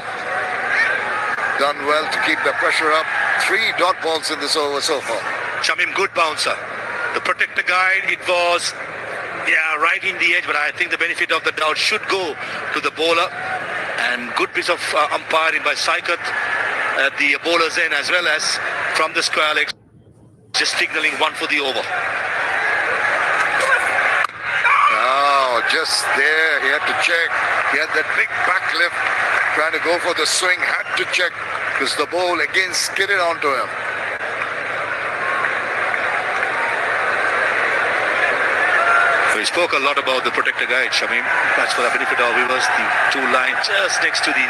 Done well to keep the pressure up. 3 dot balls in this over so far. Shamim, good bouncer. The protector guide, it was right in the edge, but I think the benefit of the doubt should go to the bowler. And good piece of umpiring by Saikat at the bowler's end, as well as from the square legs, just signaling 1 for the over. Now, just there, he had to check. He had that big back lift, trying to go for the swing, had to check, because the ball again skidded onto him. We spoke a lot about the protector guide, Shamim. That's for the benefit of viewers. The 2 lines just next to the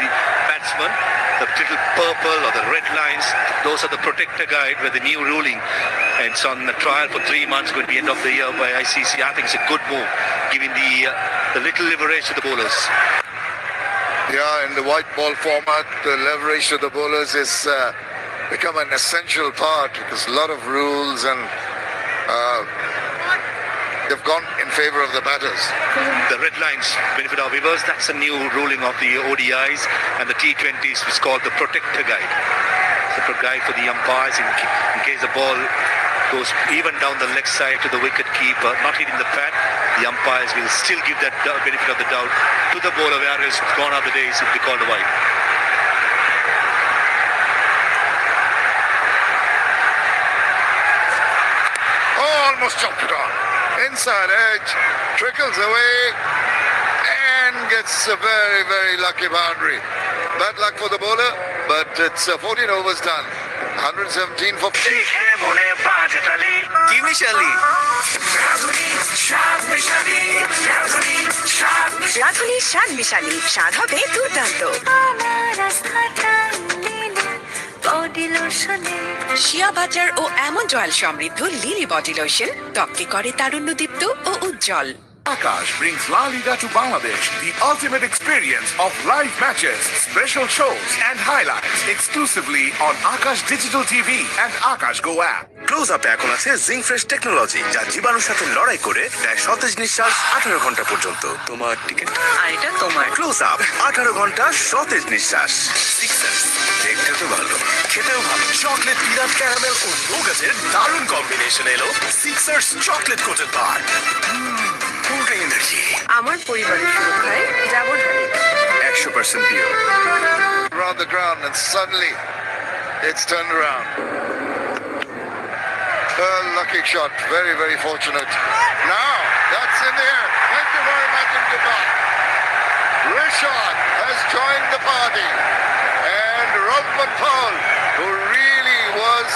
batsman, the little purple or the red lines, those are the protector guide with the new ruling. And it's on the trial for 3 months, going to be end of the year by ICC. I think it's a good move, giving the little leverage to the bowlers. Yeah, in the white ball format, the leverage to the bowlers is become an essential part, because a lot of rules and they've gone in favor of the batters. The red lines, benefit of viewers, that's a new ruling of the ODIs and the T20s. It's called the protector guide. Separate guide for the umpires in case the ball goes even down the leg side to the wicket keeper, not hitting the pad. The umpires will still give that benefit of the doubt to the bowler, whereas gone are the days it will be called a wide. Oh, almost jumped it on. Inside edge, trickles away, and gets a very, very lucky boundary. Bad luck for the bowler, but it's 14 overs done. 117 for... কি মিশালি রাধুনী স্বাদ মিশালি, স্বাদ হবে দুর্দান্ত। শিয়া butter ও almond oil সমৃদ্ধ Lily body lotion ত্বককে করে তারুণ্যদীপ্ত ও উজ্জ্বল। Akash brings La Liga to Bangladesh, the ultimate experience of live matches, special shows and highlights exclusively on Akash Digital TV and Akash Go app. Close আপে এখন আছে zinc fresh technology, যা জীবাণুর সাথে লড়াই করে দেয় সতেজ নিঃশ্বাস 18 ঘন্টা পর্যন্ত। তোমার টিকিট আর এটা তোমার। ক্লোজ আপ 18 ঘন্টা সতেজ নিঃশ্বাস। সিক্সার্স, দেখতে তো ভালো, খেতেও ভালো। চকলেট পিনাট ক্যারামেল ও নোগাটের দারুণ কম্বিনেশন এলো সিক্সার্স চকলেট কোটেড বার। ফুল এনার্জি আমার পরিবারের সুরক্ষায় যেমন 100% pure. Around the ground, and suddenly it's turned around. A lucky shot, very, very fortunate. Now, that's in the air. Thank you very much and goodbye. Rishad has joined the party. And Rodman Paul, who really was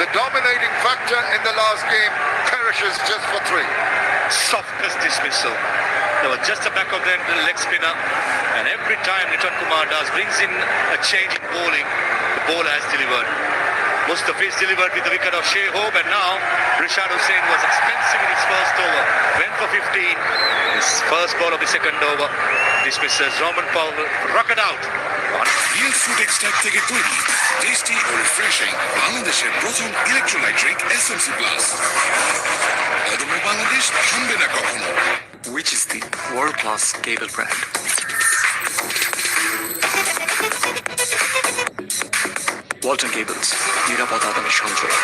the dominating factor in the last game, perishes just for 3. Softest dismissal. There was just the back of them, the leg spinner. And every time Nitin Kumar brings in a change in bowling, the bowler has delivered. Mustafiz delivered with the wicket of Shea Hope, and now Rishad Hussain was expensive in his first over. Went for 15. His first ball of the second over. Dismisses Roman Powell, rocket out. Real fruit extract থেকে তৈরি tasty ও refreshing বাংলাদেশের প্রথম electrolyte drink SMC plus. অদম্য বাংলাদেশ থামবে না কখনো। Which is the world-class cable brand. Walton cables, নিরাপদ আগামীর সঞ্চয়।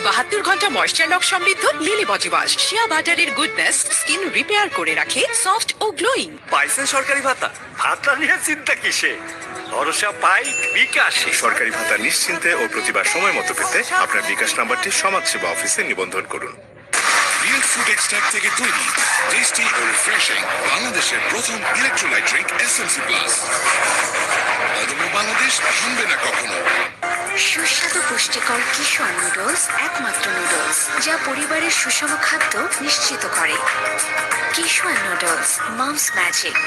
72 ঘন্টা ময়েশ্চার লক সমৃদ্ধ লিলি বডি ওয়াশ শিয়া বাটারের গুডনেস স্কিন রিপেয়ার করে রাখে সফট ও গ্লোয়িং। পাইছেন সরকারি ভাতা? ভাতা নিয়ে চিন্তা কিসে? ভরসা পাই বিকাশে। সরকারি ভাতা নিশ্চিন্তে ও প্রতিবার সময় মতো পেতে আপনার বিকাশ নাম্বারটি সমাজসেবা অফিসে নিবন্ধন করুন। রিয়েল ফ্রুট এক্সট্রাক্ট থেকে তৈরি টেস্টি ও রিফ্রেশিং বাংলাদেশের প্রথম ইলেকট্রোলাইট ড্রিঙ্ক এসএমসি প্লাস। অদম্য বাংলাদেশ থামবে না কখনো। সুস্বাদু পুষ্টিকর কিশোর নুডলস, একমাত্র নুডলস যা পরিবারের সুষম খাদ্য নিশ্চিত করে। Kishor noodles, mom's magic.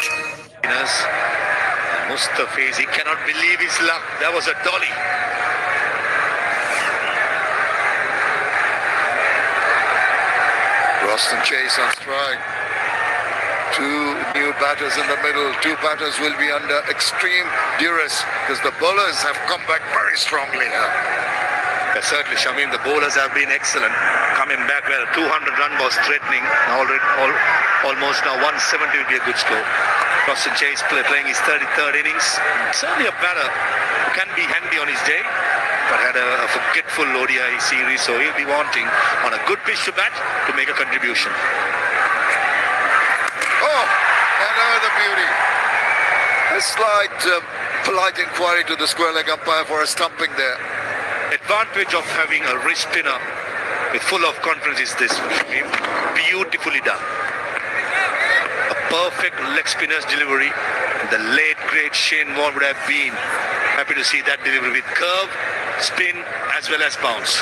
Mustafiz, he cannot believe his luck. That was a dolly. Roston Chase on strike. 2 new batters in the middle. 2 batters will be under extreme duress because the bowlers have come back very strongly here. Certainly, Shamim, the bowlers have been excellent. Coming back where a 200 run was threatening. Almost now 170 will be a good score. Roston Chase playing his 33rd innings. Certainly a batter who can be handy on his day, but had a forgetful ODI series, so he'll be wanting on a good pitch to bat to make a contribution. Oh, another beauty. A slight polite inquiry to the square leg umpire for a stumping there. Advantage of having a wrist spinner with full of confidence is this. Beautifully done. A perfect leg spinner's delivery. The late great Shane Warne would have been happy to see that delivery with curve, spin as well as bounce.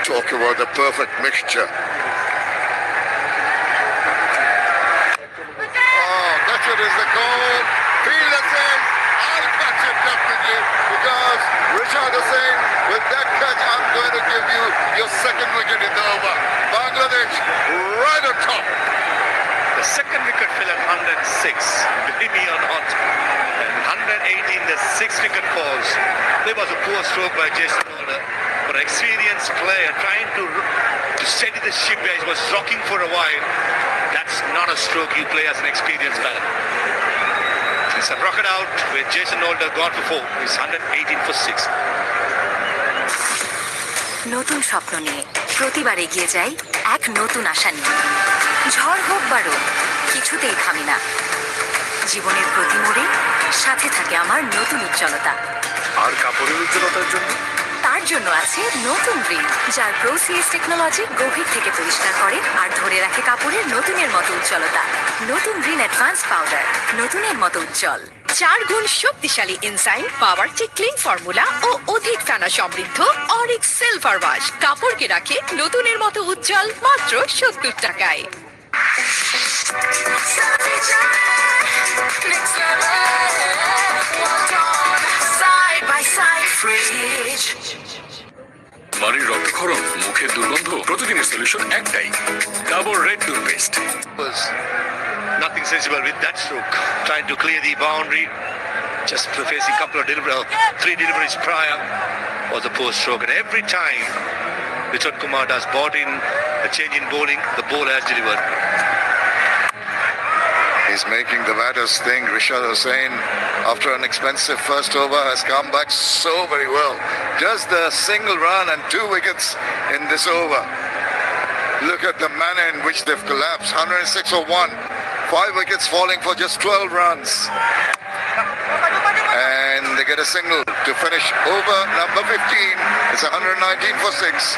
Talk about the perfect mixture. Oh, that's it, is the goal. Fielder says, I'll catch it definitely because Rishad Hussain, with that catch, I'm going to give you your second wicket in the over. Bangladesh right on top. The second wicket fell at 106, believe me or not. And 118, the 6th wicket falls. There was a poor stroke by Jason Holder, but an experienced player trying to steady the ship where he was rocking for a while. That's not a stroke you play as an experienced batter. It's a rocket out where Jason Holder got for 4. He's 118 for 6. নতুন স্বপ্ন নিয়ে প্রতিবার এগিয়ে যাই এক নতুন আশা নিয়ে। ঝড় হোক বারো, কিছুতেই থামি না। জীবনের প্রতি মোড়ে সাথে থাকে আমার নতুন উজ্জ্বলতা। আর কাপড়ের উজ্জ্বলতার জন্য? তার জন্য আছে নতুন রিন, যার প্রোসিএস টেকনোলজি গভীর থেকে পরিষ্কার করে আর ধরে রাখে কাপড়ের নতুনের মতো উজ্জ্বলতা। নতুন রিন অ্যাডভান্স পাউডার, নতুনের মতো উজ্জ্বল। 4 গুণ শক্তিশালী এনজাইম, পাওয়ার ক্লিন ফর্মুলা ও অধিক ফেনা সমৃদ্ধ অরিক্স সিলভার ওয়াশ কাপড়কে রাখে নতুনের মতো উজ্জ্বল মাত্র 70 টাকায়। বাড়ির রক্তক্ষরণ, মুখের দুর্গন্ধ, প্রতিদিনের সলিউশন একটাই, double red toothpaste. Nothing sensible with that stroke. Trying to clear the boundary. Just facing a couple of 3 deliveries prior was a poor stroke. And every time Nitin Kumar has brought in a change in bowling, the bowler has delivered. He's making the batters think. Rishad Hussain, after an expensive first over, has come back so very well. Just the single run and 2 wickets in this over. Look at the manner in which they've collapsed. 106 for 1. 5 wickets falling for just 12 runs. And they get a single to finish over number 15. It's 119 for 6.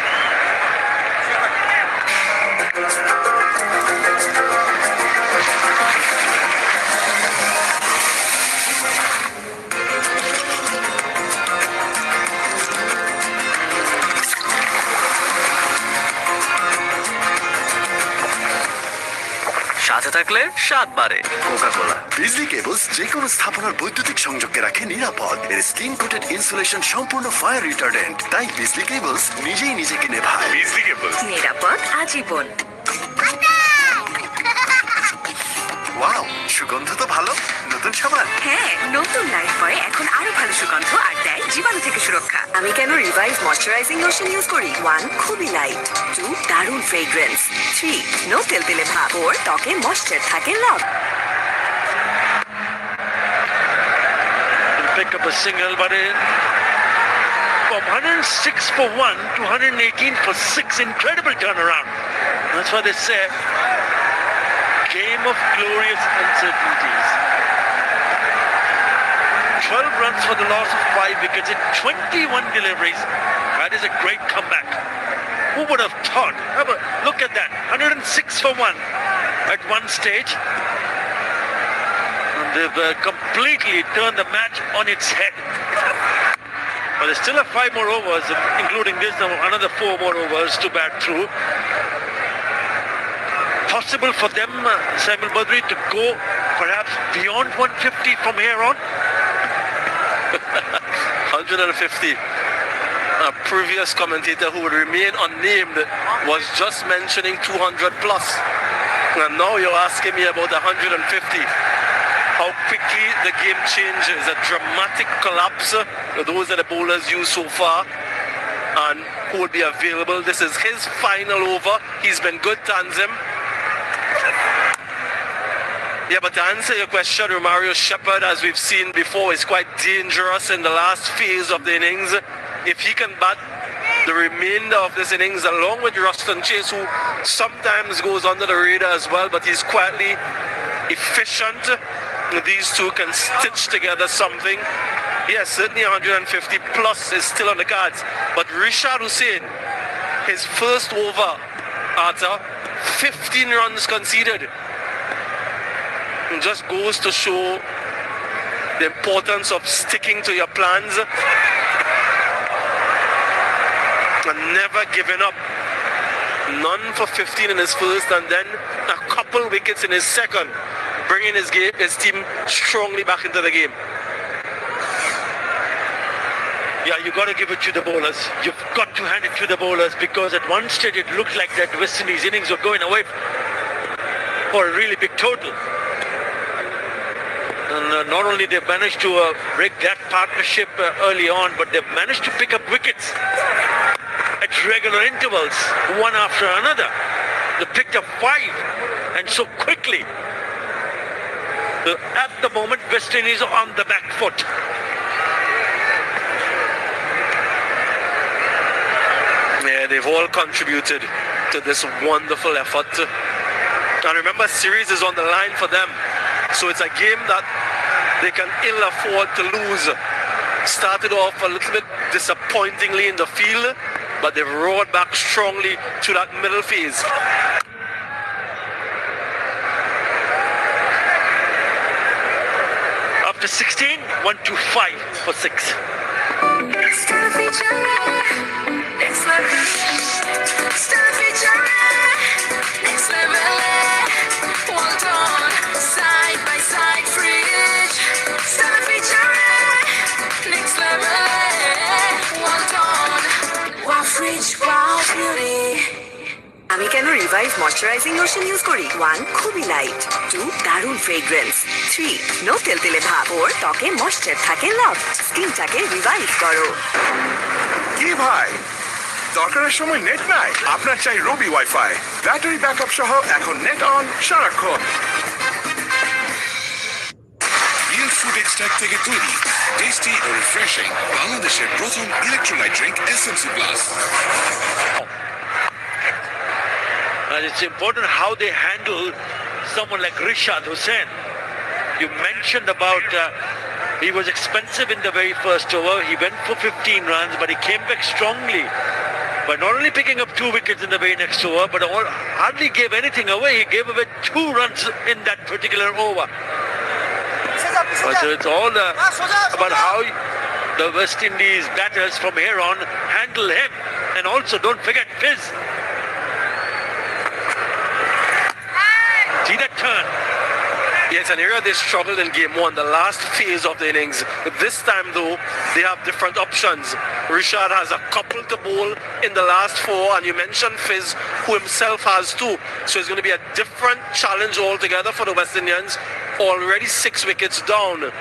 সাথে থাকলে স্বাদ বাড়ে Coca কোলা। বিজলি cables যে কোনো স্থাপনার বৈদ্যুতিক সংযোগকে রাখে নিরাপদ। এর স্কিন কোটেড ইনসুলেশন সম্পূর্ণ ফায়ার রিটার্ডেন্ট, তাই বিজলি কেবলস নিজেই নিজেকে নেভায়। বিজলি কেবলস, নিরাপদ আজীবন। ওয়াও, সুগন্ধ তো ভালো। নতুন সাবান? হ্যাঁ, নতুন লাইফ বয় এখন আরো ভালো সুগন্ধ আর দেয় জীবাণু থেকে সুরক্ষা। আমি কেন রিভাইভ ময়শ্চারাইজিং লোশন ইউজ করি? 1 খুবই লাইট, 2 দারুণ ফ্রেগ্রেন্স, 3 নো তেলতেলে ভাব, 4 ত্বকে ময়শ্চার থাকে লাভ। Pick up a single, but from 106 for 1 to 118 for 6, incredible turnaround. That's why they say game of glorious uncertainties. 12 runs for the loss of 5 wickets in 21 deliveries. That is a great comeback. Who would have thought? Look at that, 106 for 1 at one stage. And they've completely turned the match on its head. But they still have 5 more overs, including this, another 4 more overs to bat through. Possible for them, Samuel Badri, to go perhaps beyond 150 from here on? 150. A previous commentator who would remain unnamed was just mentioning 200 plus. And now you're asking me about 150. How quickly the game changes. A dramatic collapse. Those are the bowlers used so far. And who will be available. This is his final over. He's been good, Tanzim. Yeah, but to answer your question, Romario Shepherd, as we've seen before, is quite dangerous in the last phase of the innings. If he can bat the remainder of this innings, along with Ruston Chase, who sometimes goes under the radar as well, but he's quietly efficient. These two can stitch together something. Yes, certainly 150 plus is still on the cards. But Rishad Hussain, his first over, Arthur, 15 runs conceded. It just goes to show the importance of sticking to your plans and never giving up. None for 15 in his first, and then a couple wickets in his second, bringing his team strongly back into the game. Yeah, you got to give it to the bowlers. You've got to hand it to the bowlers, because at one stage it looked like that West Indies innings were going away for a really big total. And not only they've managed to break that partnership early on, but they've managed to pick up wickets at regular intervals, one after another. They picked up 5, and so quickly. So at the moment, West Indies are on the back foot. Yeah, they've all contributed to this wonderful effort. And remember, series is on the line for them. So it's a game that they can ill afford to lose. Started off a little bit disappointingly in the field, but they've roared back strongly to that middle phase. After 16, 1-5 for 6. আমি কেন revive moisturising lotion use করি? 1 খুবই light, 2 দারুণ fragrance, 3 no তেলতেলে ভাব, 4 ত্বকে moisture থাকে লাভ। স্কিনটাকে revive করো। কি ভাই, দরকারের সময় নেট নাই? আপনার চাই রবি ওয়াইফাই, ব্যাটারি ব্যাকআপ সহ এখন নেট অন সারাক্ষণ। রিয়েল ফুড এক্সট্রাক্ট থেকে তৈরি টেস্টি ও রিফ্রেশিং বাংলাদেশের প্রথম electrolyte drink SMC plus. And it's important how they handle someone like Rishad Hussain. You mentioned about he was expensive in the very first over. He went for 15 runs, but he came back strongly by not only picking up 2 wickets in the very next over, but hardly gave anything away. He gave away 2 runs in that particular over. But so it's all about how the West Indies batters from here on handle him. And also don't forget Fizz. See that turn? Yes, an area they struggled in game one, the last phase of the innings. This time, though, they have different options. Richard has a couple to bowl in the last four, and you mentioned Fizz, who himself has two. So it's going to be a different challenge altogether for the West Indians. Already 6 wickets down.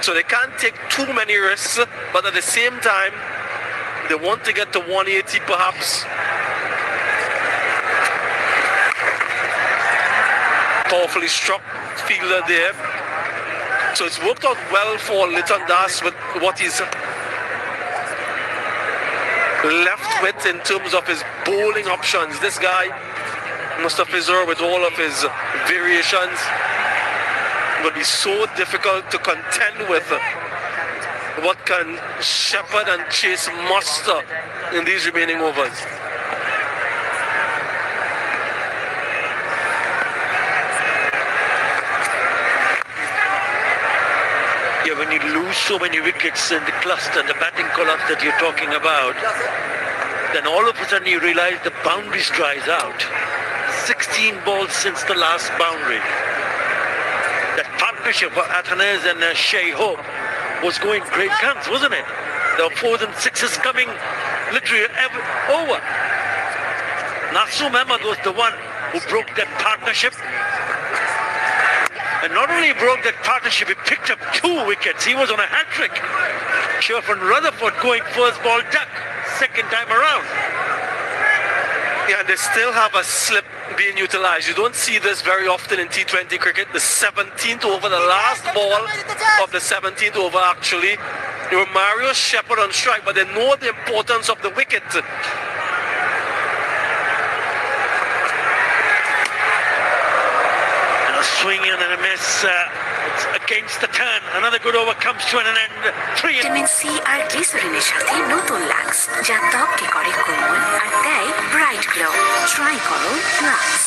So they can't take too many risks, but at the same time, they want to get to 180 perhaps. Powerfully struck fielder there. So it's worked out well for Liton Das with what he's left with in terms of his bowling options. This guy, Mustafizur, with all of his variations, will be so difficult to contend with. What can Shepherd and Chase muster in these remaining overs? When you lose so many wickets in the cluster, the batting collapse that you're talking about, then all of a sudden you realize the boundaries dries out. 16 balls since the last boundary. That partnership of Athanase and Shea Hope was going great guns, wasn't it? There were 4s and 6s coming literally over. Nasum Ahmed was the one who broke that partnership. And not only broke that partnership, he picked up 2 wickets. He was on a hat-trick. Sherford Rutherford going first ball duck, second time around. Yeah, and they still have a slip being utilized. You don't see this very often in T20 cricket. The 17th over, the last ball of the 17th over actually. There were Mario Shepherd on strike, but they know the importance of the wicket. Swinging and a miss against the turn. Another good over comes to an end. 3. Vitamin C আর গ্লিসারিনের সাথে নতুন Lux যা ত্বককে করে কোমল আর দেয় ব্রাইট গ্লো। ট্রাই করো লাক্স।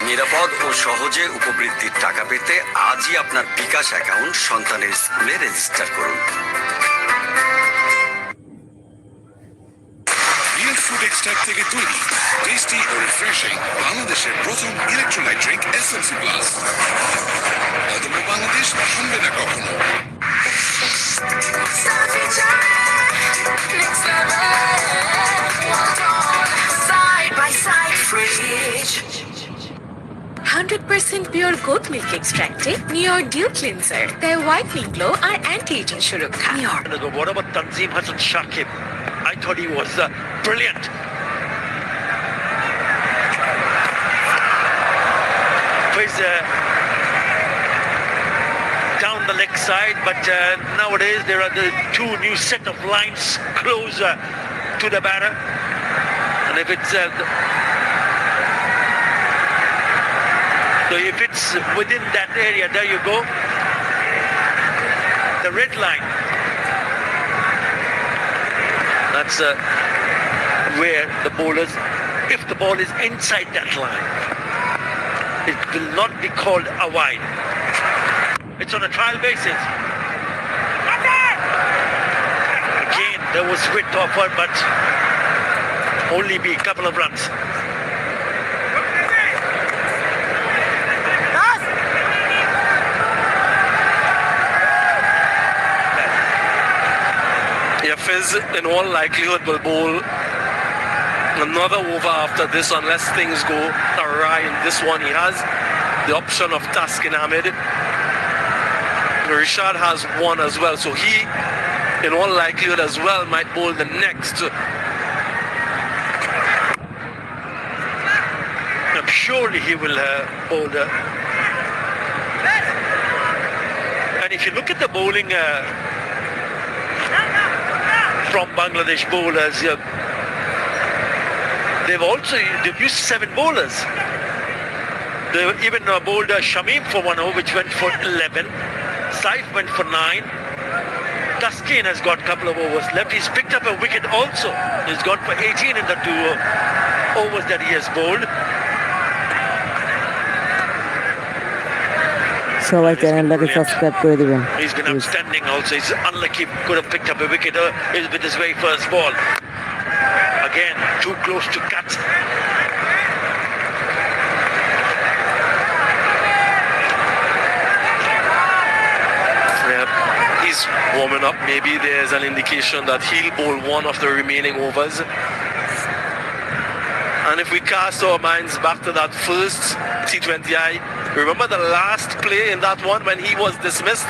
নিরাপদ ও সহজে উপবৃত্তির টাকা পেতে আজই আপনার বিকাশ অ্যাকাউন্ট সন্তানের স্কুলে রেজিস্টার করুন। রিয়েল ফুড এক্সট্রাক্ট থেকে তৈরি টেস্টি ও রিফ্রেশিং বাংলাদেশের প্রথম ইলেকট্রোলাইট ড্রিঙ্ক এসএমসি প্লাস। অদম্য বাংলাদেশ থামবে না কখনো। Side by side fridge. 100% pure goat milk extracted Near Dew Cleanser. Their whitening glow are anti-aging সুরক্ষা। What about Tanzim Hassan Shakib? I thought he was brilliant. Plays down the leg side, but nowadays there are the 2 new set of lines closer to the batter. And if it's so if it's within that area, there you go. The red line. That's where the bowlers, if the ball is inside that line, it will not be called a wide. It's on a trial basis. Again, there was width offered, but only be a couple of runs. Fizz in all likelihood will bowl another over after this unless things go awry in this one. He has the option of Taskin Ahmed. Richard has one as well, so he in all likelihood as well might bowl the next. I'm surely he will bowl the... And if you look at the bowling from Bangladesh bowlers, they've used 7 bowlers. They even bowled Shamim for 1 over, which went for 11. Saif went for 9. Taskin has got a couple of overs left. He's picked up a wicket also. He's gone for 18 in the 2 overs that he has bowled. সবাই চ্যানেলটাকে subscribe করে দিবেন। He's been outstanding also. He's unlucky, could have picked up a wicket with his very first ball. Again, too close to cut. He's warming up. Maybe there's an indication that he'll bowl one of the remaining overs. And if we cast our minds back to that first T20I, remember the last play in that one when he was dismissed?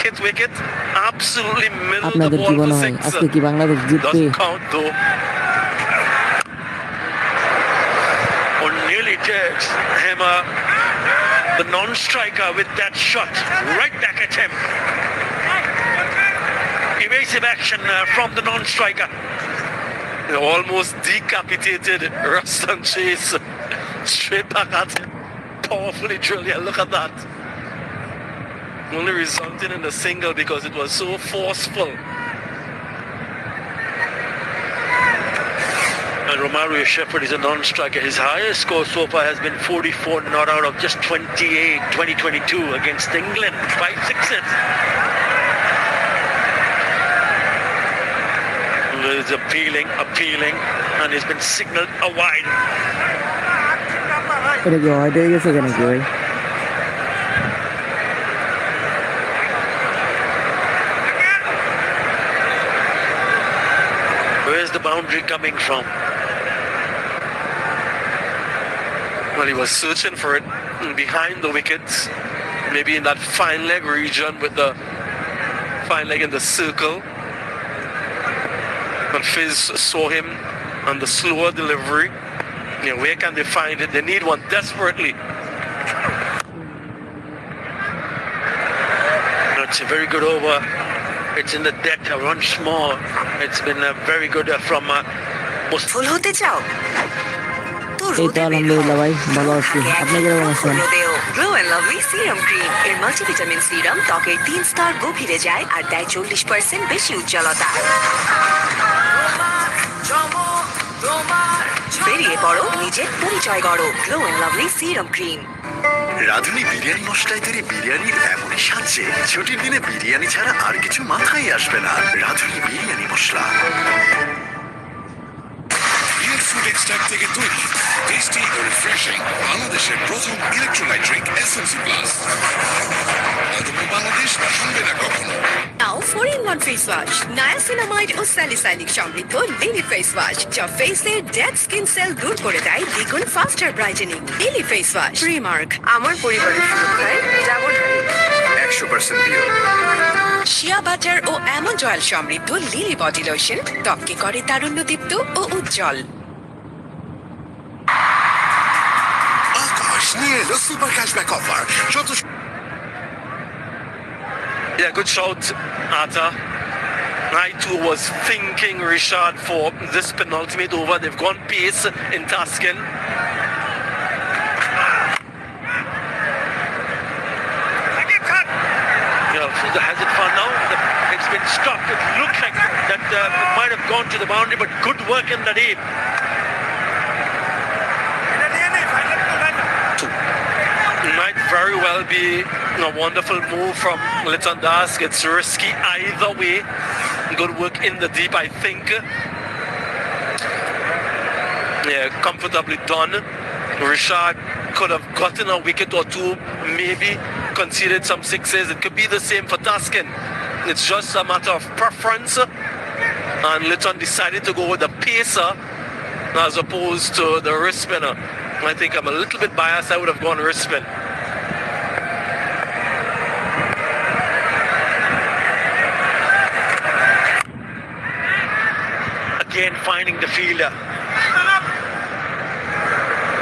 Hit wicket, absolutely middle the ball for six. Doesn't count though. Or nearly did. Hammer, the non-striker, with that shot right back at him. Evasive action from the non-striker. Almost decapitated Ruston Chase. Straight back at him. Powerfully drilled. Yeah, look at that. Only resulting in a single because it was so forceful. And Romario Shepherd is a non-striker. His highest score so far has been 44 not out of just 28, 2022 against England. 5 sixes. It's appealing, and he's been signalled a wide. Where's the boundary coming from? Well, he was searching for it behind the wickets, maybe in that fine leg region with the fine leg in the circle. But Fizz saw him on the slower delivery. Where can they find it? They need one desperately. It's a very good over. It's in the deck, a run small. It's been very good from ফুল হতে চাও তো রোদে আলহামদুলিল্লাহ ভাই ভালো আছি আপনি কেমন আছেন glow and lovely serum cream এর মাল্টিভিটামিন সিরাম ত্বকের 3 স্তর গভীরে যায় আর দেয় 40% বেশি উজ্জ্বলতা বেরিয়ে পড়ো নিজের পরিচয় গড়ো Glow and lovely serum cream Radhuni biryani মশলায় তৈরি বিরিয়ানির এমনই সাজছে ছুটির দিনে বিরিয়ানি ছাড়া আর কিছু মাথায় আসবে না রাঁধুনি বিরিয়ানি মশলা রিয়েল ফুড এক্সট্রাক্ট থেকে তৈরি টেস্টি ও রিফ্রেশিং বাংলাদেশের প্রথম electrolyte drink SMC plus Bangladesh শুনবে না কখনো নাও 4-in-1 ফেস ওয়াশ নায়াসিনামাইড ও স্যালিসাইলিক সমৃদ্ধ লিলি ফেস ওয়াশ যা ফেসের ডেড স্কিন সেল দূর করে দেয় দ্বিগুণ ফাস্টার brightening lily face wash remark আমার পরিবারের সুরক্ষায় ডাবল 100% পিওর শিয়া বাটার ও অ্যালমন্ড অয়েল সমৃদ্ধ লিলি বডি লোশন ত্বককে করে তারুণ্যদীপ্ত ও উজ্জ্বল আকাশ নিয়ে এলো super cashback offer Yeah, good shot, Atta. I too was thinking Rishad for this penultimate over. They've gone pace in Taskin. Has it fun now? It's been struck. It looked like that it might have gone to the boundary, but good work in the deep. It might very well be a wonderful move from Liton Das. It's risky either way. Good work in the deep, I think. Yeah, comfortably done. Rishad could have gotten a wicket or two, maybe conceded some sixes. It could be the same for Taskin. It's just a matter of preference. And Liton decided to go with the pacer as opposed to the wrist spinner. I think I'm a little bit biased. I would have gone wrist spin. Again, finding the fielder.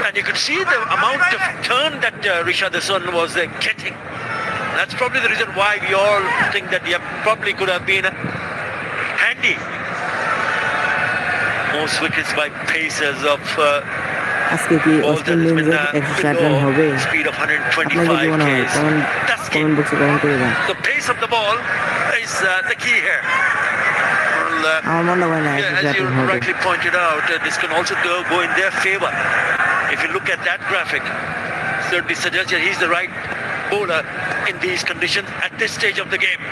And you could see the amount of turn that Rishad Hassan was getting. That's probably the reason why we all think that he probably could have been handy. Most wickets by pacers of আজকে কি অস্ট্রেলিয়ানদের 160 run হবে speed of 125 আপনাদের কি মনে হয় comment বক্সে comment করে দেন The pace of the ball is the key here. আমার মনে হয় না As you rightly pointed out, this can also go in their favor. If you look at that graphic, certainly suggests that he's the right bowler in these conditions at this stage of the game.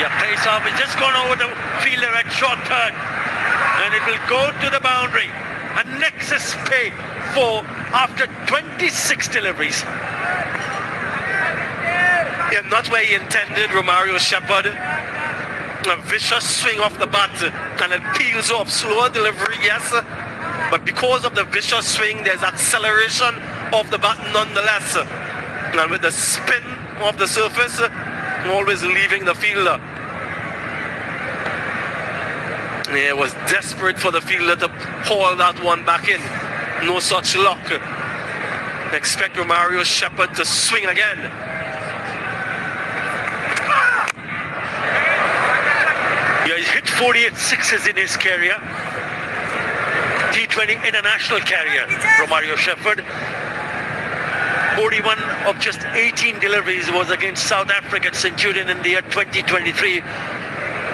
Yeah, pace off. It's just gone over the fielder at short third. And it will go to the boundary. And Nexus pay for after 26 deliveries. Yeah, not where he intended, Romario Shepherd. A vicious swing off the bat and it peels off. Slower delivery, yes. But because of the vicious swing, there's acceleration of the bat nonetheless. And with the spin of the surface, always leaving the fielder. It was desperate for the fielder to haul that one back in. No such luck. Expect Romario Shepherd to swing again. Yeah, he's hit 48 sixes in his career. T20 international career, Romario Shepherd. 41 of just 18 deliveries was against South Africa at Centurion in the year 2023.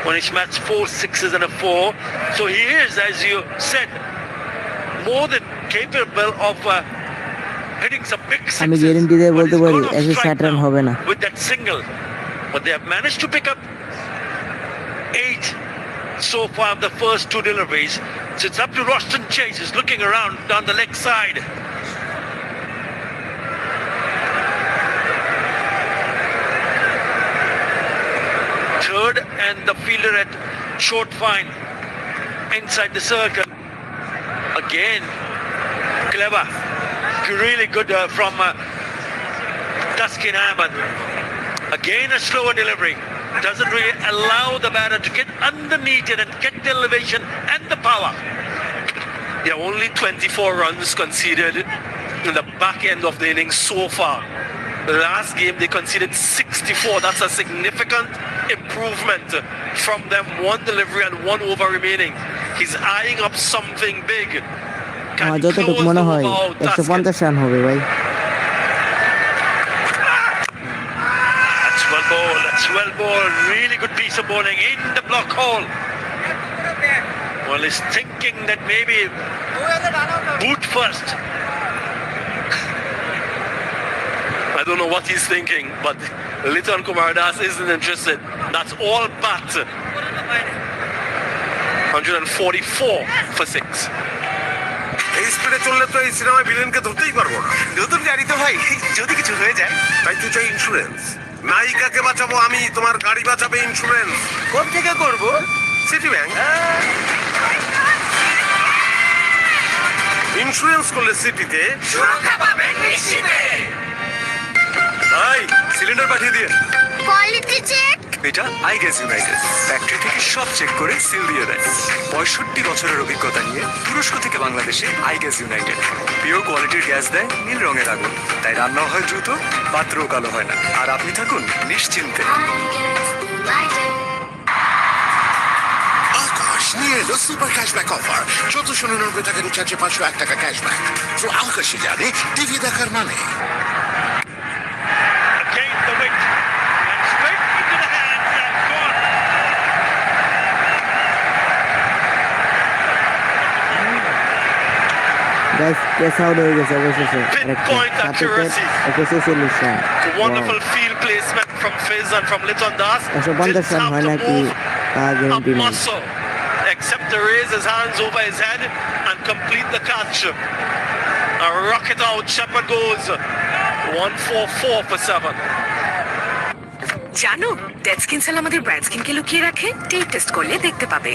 When he smashed 4 sixes and a 4. So he is, as you said, more than capable of hitting some big sixes. আমি guarantee দিয়ে But বলতে he's পারি gone off 160 strike run now হবে না। with that single. But they have managed to pick up 8 so far of the first 2 deliveries. So it's up to Roston Chase, who's looking around down the leg side. Third and the fielder at short fine inside the circle. Again, clever, really good from Taskin Ahmed. Again a slower delivery. Doesn't really allow the batter to get underneath it and get the elevation and the power. Yeah, only 24 runs conceded in the back end of the innings so far. Last game they conceded 64. That's a significant improvement from them. 1 delivery and 1 over remaining. He's eyeing up something big. Can he যতটুকু close মনে the হয় over out? 150 run হবে ভাই। That's well bowled. That's well bowled. Really good piece of bowling in the block hole. Well, he's thinking that maybe boot first. I don't know what he's thinking, but Liton Kumar Das isn't interested. That's all bat. 144 for 6. এই স্পিডে চললে তো এই সিনেমায় ভিলেনকে ধরতেই পারবো না। নতুন গাড়ি তো ভাই, যদি কিছু হয়ে যায়। তাই তো চাই ইন্স্যুরেন্স। নায়িকাকে বাঁচাবো আমি, তোমার গাড়ি বাঁচাবে ইন্স্যুরেন্স। কোন থেকে করব? City bank. ইন্স্যুরেন্স করলে সিটিতে সুরক্ষা পাবেন নিশ্চিতে। ভাই, সিলিন্ডার পাঠিয়ে দিন। Quality check. এটা আইগেস ইউনাইটেড ফ্যাক্টরি থেকে সব চেক করে সিল দিয়ে দেয়। 65 বছরের অভিজ্ঞতা নিয়ে তুরস্ক থেকে বাংলাদেশে আইগেস ইউনাইটেড পিওর কোয়ালিটির গ্যাস দেয় নীল রঙের আগুন, তাই রান্না হয় দ্রুত, পাত্রও কালো হয় না, আর আপনি থাকুন নিশ্চিন্তে। আকাশ নিয়ে এলো সুপার ক্যাশব্যাক অফার। 1499 টাকা রিচার্জে 501 টাকা ক্যাশব্যাক। তো আকাশে জানে টিভি দেখার মানে। Again the wicket and straight into the hands and gone. Guys case out হয়ে গেছে অবশেষে। Pinpoint accuracy. 146 run. Wonderful field placement from Fizz and from Liton Das. 150 run হয় নাকি তা গ্যারান্টি A নেই। muscle, except to raise his hands over his head and complete the catch. A rocket out, Shepherd goes 144 for 7. জানো dead skin cell আমাদের bright স্কিনকে লুকিয়ে রাখে। Tape test করলে দেখতে পাবে।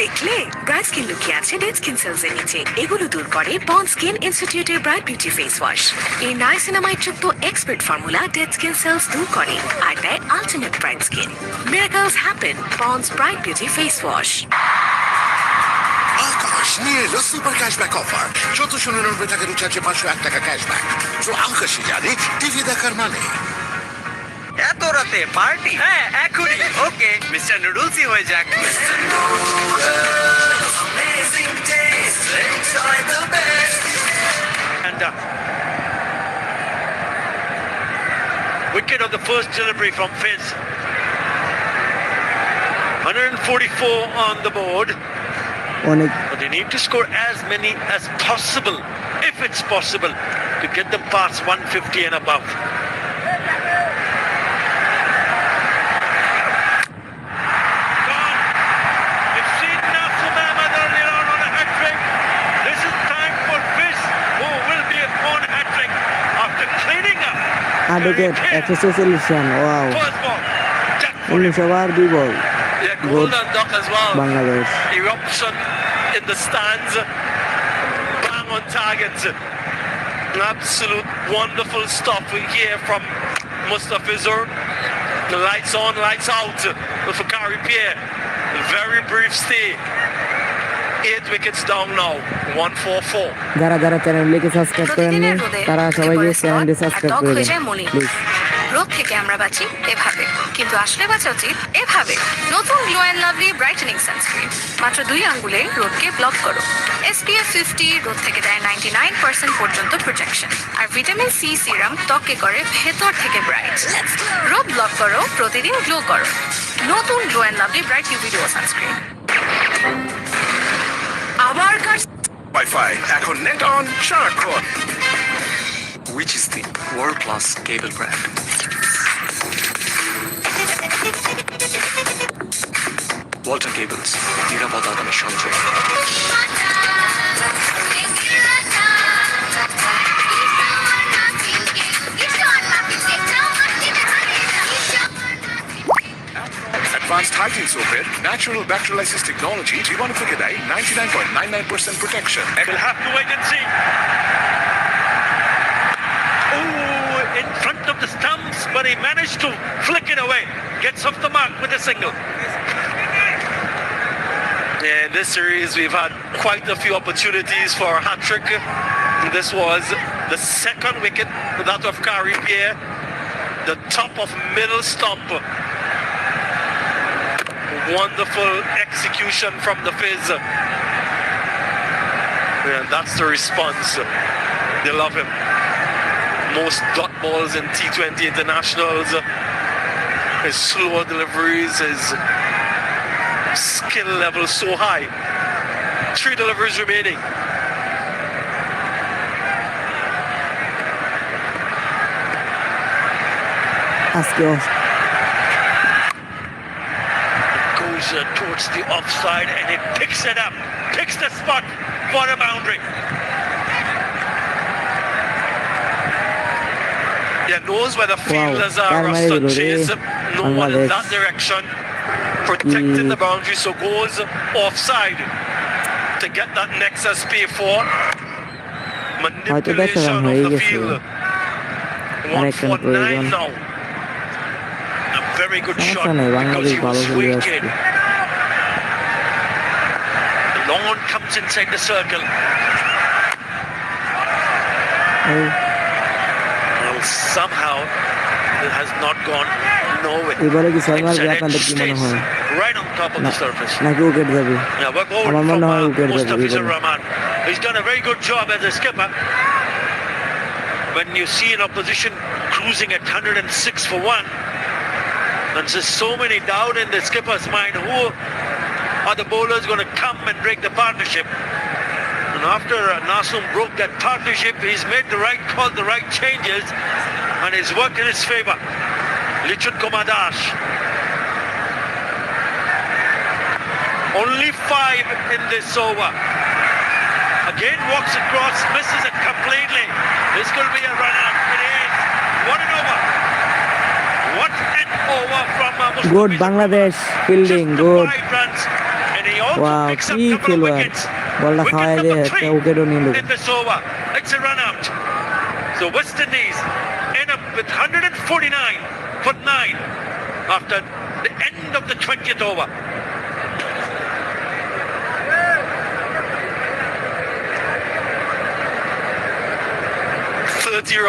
দেখলে ব্রাইট স্কিন লুকিয়ে আছে ডেড স্কিন সেলস এর নিচে। এগুলো দূর করে বন্ড স্কিন ইনস্টিটিউটের ব্রাইট বিউটি ফেস ওয়াশ। এই নাইসিনামাইড যুক্ত expert formula dead skin cells দূর করে আর দেয় ultimate bright skin. Miracles happen bonds bright beauty face wash. Akash নিয়ে এলো সুপার ক্যাশব্যাক অফার। 1499 টাকা রিচার্জে 501 টাকা ক্যাশব্যাক। তো আকাশে জানে টিভি দেখার মানে। এত রাতে পার্টি? হ্যাঁ, এখনই। ওকে, মিস্টার নুডলসই হয়ে যাক। And wicket of the first delivery from Fizz. 144 on the board. অনেক But they need to score as many as possible, if it's possible, to get them past 150 and above. Adequate 146 run, wow 19 over 2 ball. Golden duck as well. Bangladesh Eruption in the stands. Bang on target. An absolute wonderful stop here from Mustafizur. The lights on, lights out for Fakari Pierre. A very brief stay. 8 wickets down now. 144. যারা যারা চ্যানেলটিকে subscribe করেননি তারা সবাইকে চ্যানেলটি subscribe করে দিন please. রোদ থেকে আমরা বাঁচি এভাবে, কিন্তু আসলে বাঁচা উচিত এভাবে। নতুন glow and lovely brightening sunscreen, মাত্র 2 আঙ্গুলে রোদকে ব্লক করো। SPF 50 রোদ থেকে দেয় 99% পর্যন্ত প্রোটেকশন, আর ভিটামিন সি সিরাম ত্বককে করে ভেতর থেকে ব্রাইট। রোদ ব্লক করো, প্রতিদিন গ্লো করো। নতুন glow and lovely bright UV duo sunscreen. আবার কার Wi-Fi এখন নেট অন সারাক্ষণ। Which is the world-class cable brand? Walton Cables, নিরাপদ আগামী সঞ্চয়। Advanced hygiene soapের natural bacteriolysis technology জীবাণু থেকে দেয় 99.99% protection. We'll have to wait and see. Oh, in front of the stumps, but he managed to flick it away. Gets off the mark with a single. In this series, we've had quite a few opportunities for a hat-trick. This was the second wicket, that of Kari Pierre, the top of middle stump. Wonderful execution from the Fizz. And that's the response. They love him. Most dot balls in T20 internationals. His slower deliveries, his skill level so high. 3 deliveries remaining. আজকে Goes towards the offside and he picks it up. Picks the spot for a boundary. Yeah, knows where the fielders are. Ruston chase no one in that direction. Protecting the boundary, so goes offside to get that Nexus P4. Manipulation of the field. 149 now. A very good shot because he was wicked. The long one comes inside the circle. Well, somehow it has not gone nowhere. এবারে কি ছয় মারবে আপনাদের কি মনে হয়? Right on top of the surface. নাকি wicket যাবে? Yeah, we're going আমার মনে হয় উইকেট যাবে। Mustafizur Rahman. He's done a very good job as a skipper. When you see an opposition cruising at 106 for 1, and there's so many doubt in the skipper's mind, who are the bowlers going to come and break the partnership? And after Nasum broke that partnership, he's made the right call, the right changes, and it's worked in his favour. Lichut Kumar Das. Only 5 in this over. Again walks across, misses it completely. This could be a run-out. It is. What an over. What an over from Mustafizur. Good Bangladesh fielding, good. 5 runs. And he also Wow, picks up key a couple of killer. wickets. বলটা খাওয়াই দিয়ে একটা উইকেটও নিল। In this over. It's a run-out. So West Indies end up with 149 for 9 after the end of the 20th over.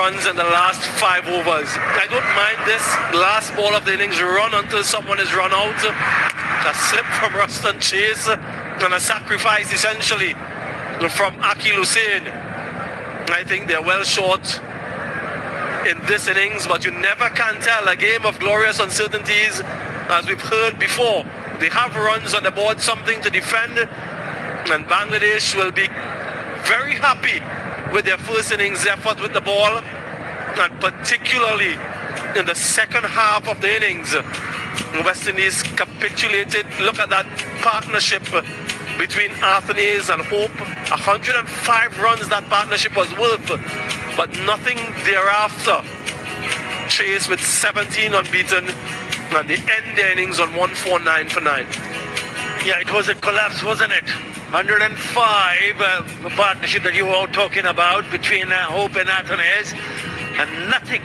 Runs in the last 5 overs. I don't mind this last ball of the innings run until someone is run out. A slip from Ruston Chase and a sacrifice essentially from Akil Hussain. I think they're well short in this innings, but you never can tell. A game of glorious uncertainties, as we've heard before. They have runs on the board, something to defend, And Bangladesh will be very happy with their first innings effort with the ball, and particularly in the second half of the innings. West Indies capitulated. Look at that partnership between Athanaze and Hope. 105 runs that partnership was worth, but nothing thereafter. Chase with 17 unbeaten, and they end the innings on 149 for 9. Yeah, it was a collapse, wasn't it? 105, the partnership that you were all talking about between Hope and Athanaze, and nothing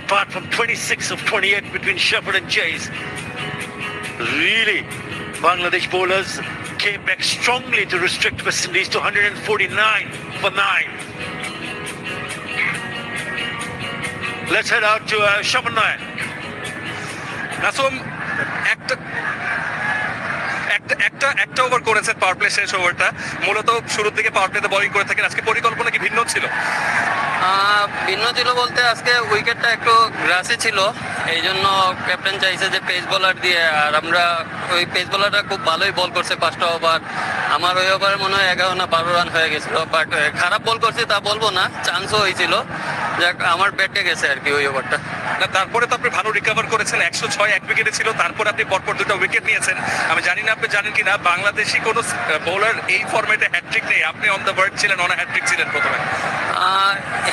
apart from 26 of 28 between Shepherd and Chase. Really, Bangladesh bowlers came back strongly to restrict West Indies to 149 for 9. Let's head out to Shepherd Nair. Nasum একটা over করেছেন power play শেষ ওভারটা, মূলত শুরুর দিকে পাওয়ার প্লেতে bowling করে থাকেন। আজকে পরিকল্পনা কি ভিন্ন ছিল? ভিন্ন ছিল বলতে আজকে উইকেটটা একটু গ্রাসি ছিল, এই জন্য ক্যাপ্টেন চাইছে যে পেস বোলার দিয়ে, আর আমরা ওই পেস বোলারটা খুব ভালোই বল করছে 5টা ওভার। আমার ওই ওভারে মনে হয় 11 না 12 রান হয়ে গেছিল, বাট খারাপ বল করছি তা বলবো না, চান্সও হয়েছিল। যাক, আমার ব্যাটে গেছে আর কি ওই ওভারটা। না, তারপরে তো আপনি ভালো রিকভার করেছেন, 106 এক উইকেটে ছিল, তারপরে আপনি পরপর 2টা উইকেট নিয়েছেন। আমি জানি না আপনি জানেন কিনা, বাংলাদেশি কোনো বোলার এই ফরম্যাটে হ্যাটট্রিক নেই। আপনি অন দ্য ভার্জ ছিলেন, অন হ্যাটট্রিক ছিলেন প্রথমে।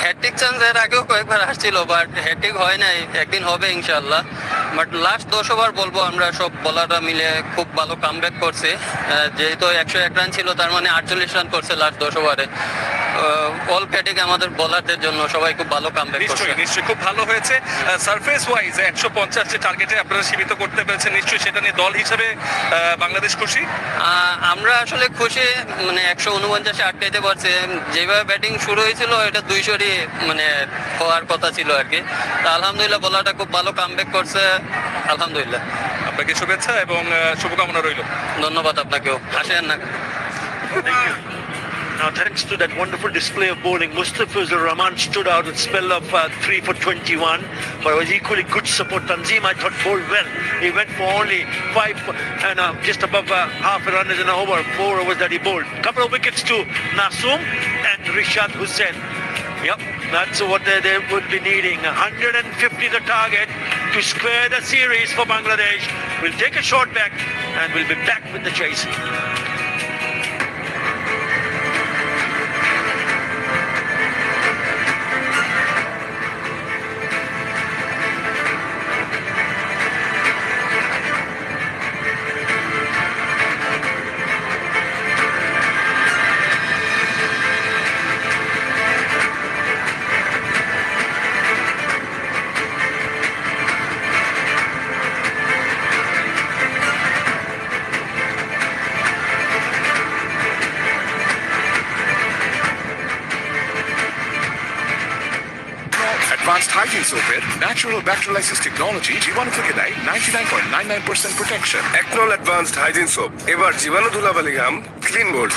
হ্যাটট্রিক চান্স এর আগেও কয়েকবার আসছিল, বাট হ্যাটট্রিক হয় নাই, একদিন হবে ইনশাল্লাহ। বাট লাস্ট 10 ওভার বলবো আমরা সব বোলাররা মিলে খুব ভালো কামব্যাক করছে। যেহেতু 101 রান ছিল, তার মানে 48 রান করছে লাস্ট 10 ওভারে। অল ফ্যাটিক আমাদের বোলারদের জন্য, সবাই খুব ভালো কামব্যাক করছে। নিশ্চয়ই খুব ভালো হয়েছে। সারফেস ওয়াইজ 150 যে টার্গেটে আপনারা সীমিত করতে পেরেছেন, নিশ্চয়ই সেটা নিয়ে দল হিসেবে বাংলাদেশ খুশি। আমরা আসলে খুশি, মানে 149 আটকাইতে পারছে। যেভাবে ব্যাটিং শুরু হয়েছিল এটা 200 মানে হওয়ার কথা ছিল আর কি। তা আলহামদুলিল্লাহ বোলারটা খুব ভালো কামব্যাক করছে, আলহামদুলিল্লাহ। আপনাকে শুভেচ্ছা এবং শুভকামনা রইল। ধন্যবাদ আপনাকেও, আসেন না। Now, thanks to that wonderful display of bowling, Mustafizur Rahman stood out with spell of 3 for 21, but it was equally good support. Tanzim, I thought, bowled well. He went for only 5 and just above half a run in an over, 4 overs that he bowled. Couple of wickets to Nasum and Rishad Hussain. Yep, that's what they would be needing. 150 the target to square the series for Bangladesh. We'll take a short back and we'll be back with the chase. Advanced hygiene সোপের natural bacteriolysis technology জীবাণু থেকে দেয় 99.99% protection. একনল advanced hygiene soap, এবার জীবাণু ধুলাবালি ঘাম clean board.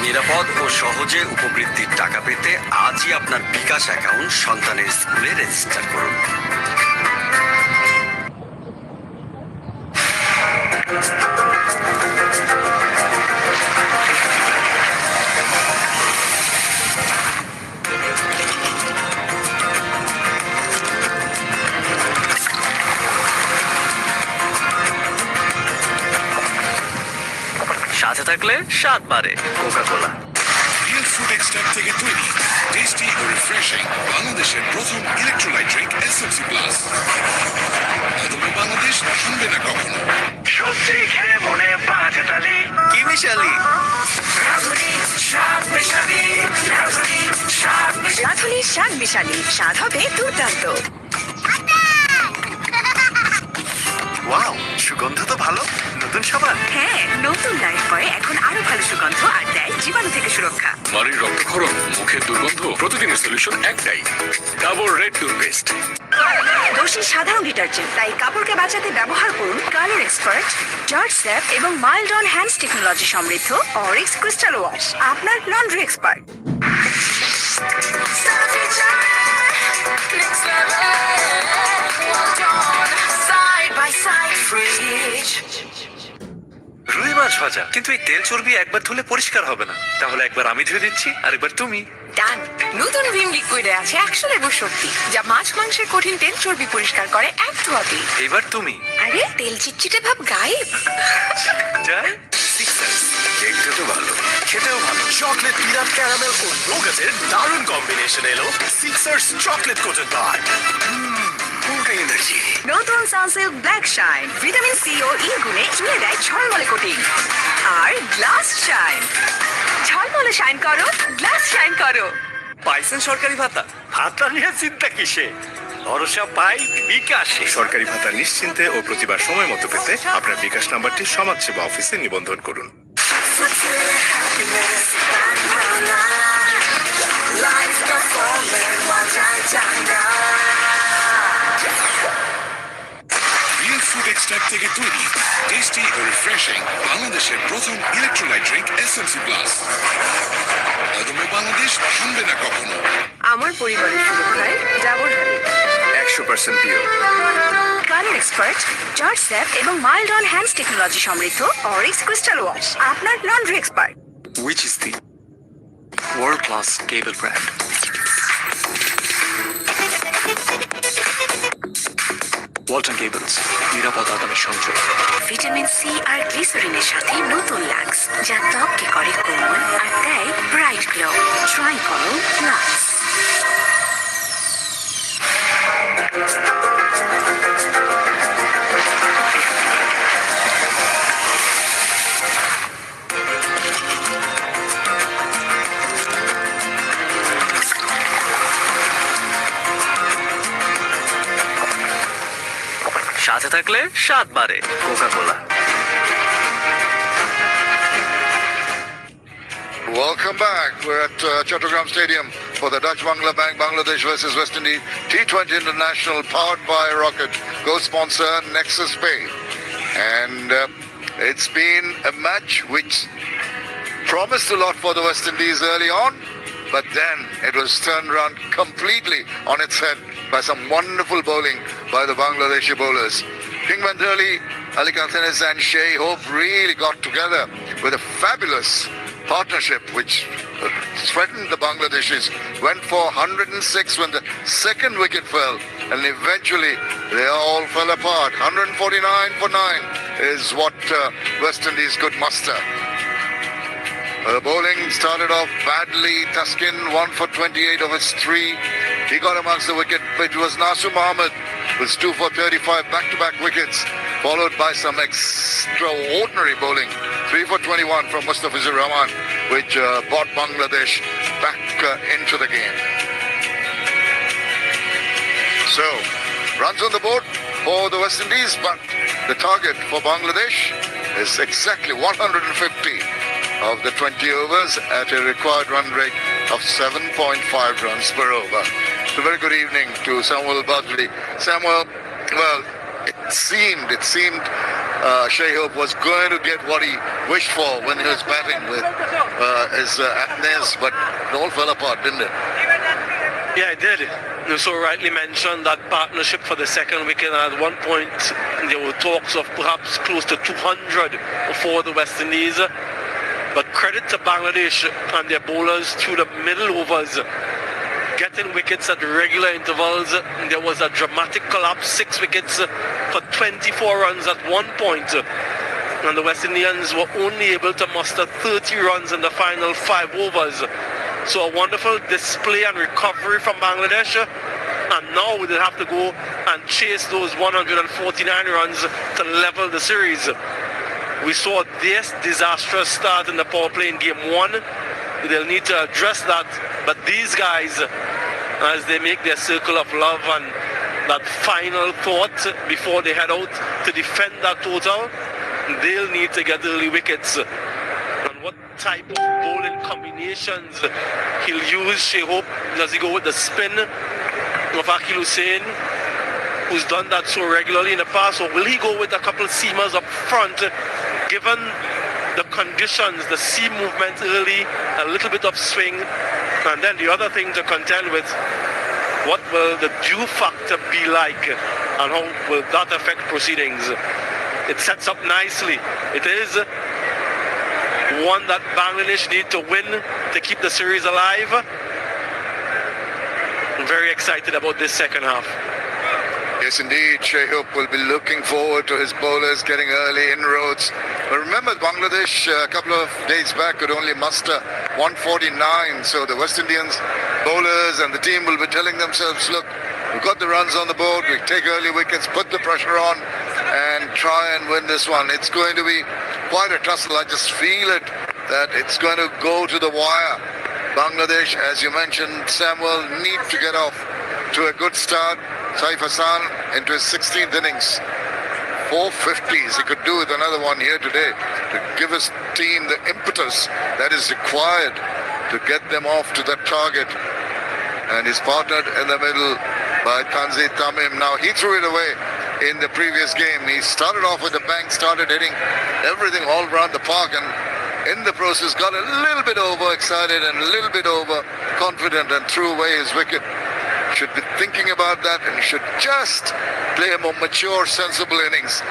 নিরাপদ ও সহজে উপবৃত্তির টাকা পেতে আজই আপনার বিকাশ অ্যাকাউন্ট সন্তানের স্কুলে রেজিস্টার করুন। সাথে থাকলে স্বাদ বাড়ে Coca Cola. Real food extract থেকে তৈরি, টেস্টি ও রিফ্রেশিং বাংলাদেশের প্রথম electrolyte drink SMC plus. Bangladesh থামবে না কখনো। সত্যি খেয়ে মনে বাজে তালি। কি মিশালি? রাধুনির শাক মিশালি, স্বাদ হবে দুর্দান্ত। ওয়াও, সুগন্ধ তো ভালো। নতুন সাবান? হ্যাঁ, নতুন লাইফ বয় এখন আরো ভালো সুগন্ধ আর দেয় জীবাণু থেকে সুরক্ষা। নারীর রক্তক্ষরণ, মুখের দুর্গন্ধ, প্রতিদিনের সলিউশন একটাই, ডাবল রেড টুথপেস্ট। দোষী সাধারণ ডিটারজেন্ট, তাই কাপড়কে বাঁচাতে ব্যবহার করুন কালার এক্সপার্ট, জর্জ স্যাপ এবং মাইল্ড অন হ্যান্ডস টেকনোলজি সমৃদ্ধ অরিক্স ক্রিস্টাল ওয়াশ, আপনার লন্ড্রি এক্সপার্ট। রুই মাছ মজা, কিন্তু এই তেল চর্বি একবার ধুলে পরিষ্কার হবে না। তাহলে একবার আমি ধুয়ে দিচ্ছি, আর একবার তুমি। ডান। নতুন ভিম লিকুইডে আছে 100 শক্তি, যা মাছ মাংসের কঠিন তেল চর্বি পরিষ্কার করে এক ধোয়াতেই। এবার তুমি। আরে তেল চিটচিটে ভাব গায়েব। যাই। সিক্সার্স, দেখতে তো ভালো, খেতেও ভালো। চকলেট পিনাট ক্যারামেল ও নোগাটের দারুণ কম্বিনেশন এলো সিক্সার্স চকলেট কোটেড বার। পুরো এনার্জি। নতুন Sunsilk black shine vitamin C ও ই গুণে চুলে দেয় ঝলমলে কোটিং। আর গ্লাস শাইন, ঝলমলে শাইন করো, গ্লাস শাইন করো। পাইছেন সরকারি ভাতা? ভাতা নিয়ে চিন্তা কিসে, ভরসা পাই বিকাশে। সরকারি ভাতা নিশ্চিন্তে ও প্রতিবার সময় মতো পেতে আপনার বিকাশ নাম্বারটি সমাজসেবা অফিসে নিবন্ধন করুন। রিয়েল ফ্রুট এক্সট্রাক্ট থেকে তৈরি টেস্টি ও রিফ্রেশিং বাংলাদেশের প্রথম ইলেকট্রোলাইট ড্রিঙ্ক এসএমসি প্লাস। অদম্য বাংলাদেশ থামবে না কখনো। আমার পরিবারের সুরক্ষায় ডাবর হানি 100% পিওর। কালার এক্সপার্ট, জর্জ স্যাপ এবং মাইল্ড অন হ্যান্ডস টেকনোলজি সমৃদ্ধ অরিক্স ক্রিস্টাল ওয়াশ আপনার laundry expert. Which is the world class cable brand? Walton cables, নিরাপদ আগামীর সংযোগ। ভিটামিন সি আর গ্লিসারিনের সাথে নতুন লাক্স, যা ত্বককে করে কোমল আর দেয় ব্রাইট গ্লো। ট্রাই করো লাক্স। সাথে থাকলে স্বাদ বাড়ে Coca Cola. Welcome back. We're at Chattogram Stadium for the Dutch Bangla Bank Bangladesh versus West Indies T20 International powered by Rocket. Co-sponsor Nexus Pay. And it's been a match which promised a lot for the West Indies early on, but then it was turned around completely on its head by some wonderful bowling by the Bangladeshi bowlers. King Mandali, Ali Khantanes and Shea Hope really got together with a fabulous partnership which threatened the Bangladeshis, went for 106 when the second wicket fell, and eventually they all fell apart. 149 for 9 is what West Indies could muster. The bowling started off badly. Taskin 1 for 28 of his 3. He got amongst the wicket. It was Nasir Mohammed with 2 for 35 back-to-back wickets, followed by some extraordinary bowling. 3 for 21 from Mustafizur Rahman, which brought Bangladesh back into the game. So, runs on the board for the West Indies, but the target for Bangladesh is exactly 150 of the 20 overs at a required run rate of 7.5 runs per over. So very good evening to Samuel Badri. Samuel, well, it seemed Shea Hope was going to get what he wished for when he was batting with his Apnes, but it all fell apart, didn't it? Yeah, it did. You so rightly mentioned that partnership for the second wicket, and at one point there were talks of perhaps close to 200 for the West Indies. But credit to Bangladesh and their bowlers through the middle overs, getting wickets at regular intervals. There was a dramatic collapse, 6 wickets for 24 runs at one point. And the West Indians were only able to muster 30 runs in the final 5 overs. So a wonderful display and recovery from Bangladesh. And now they'll have to go and chase those 149 runs to level the series. We saw this disastrous start in the power play in game 1. They'll need to address that. But these guys, as they make their circle of love and that final thought before they head out to defend that total, they'll need to get early wickets. And what type of bowling combinations he'll use, Shea Hope? Does he go with the spin of Akil Hussain, who's done that so regularly in the past, or will he go with a couple of seamers up front, given the conditions, the seam movement early, a little bit of swing, and then the other thing to contend with, what will the dew factor be like, and how will that affect proceedings? It sets up nicely. It is one that Bangladesh need to win to keep the series alive. I'm very excited about this second half. Yes, indeed. Shahub will be looking forward to his bowlers getting early inroads. But remember, Bangladesh a couple of days back could only muster 149. So the West Indians bowlers and the team will be telling themselves, look, we've got the runs on the board, we take early wickets, put the pressure on and try and win this one. It's going to be quite a tussle. I just feel it that it's going to go to the wire. Bangladesh, as you mentioned, Samuel, need to get off to a good start. Saif Hassan into his 16th innings. 450s. He could do with another one here today to give his team the impetus that is required to get them off to that target. And he's partnered in the middle by Tanzih Tamim. Now he threw it away in the previous game. He started off with a bang, started hitting everything all around the park, and in the process got a little bit overexcited and a little bit overconfident and threw away his wicket. Should be thinking about that and should just play a more mature, sensible innings.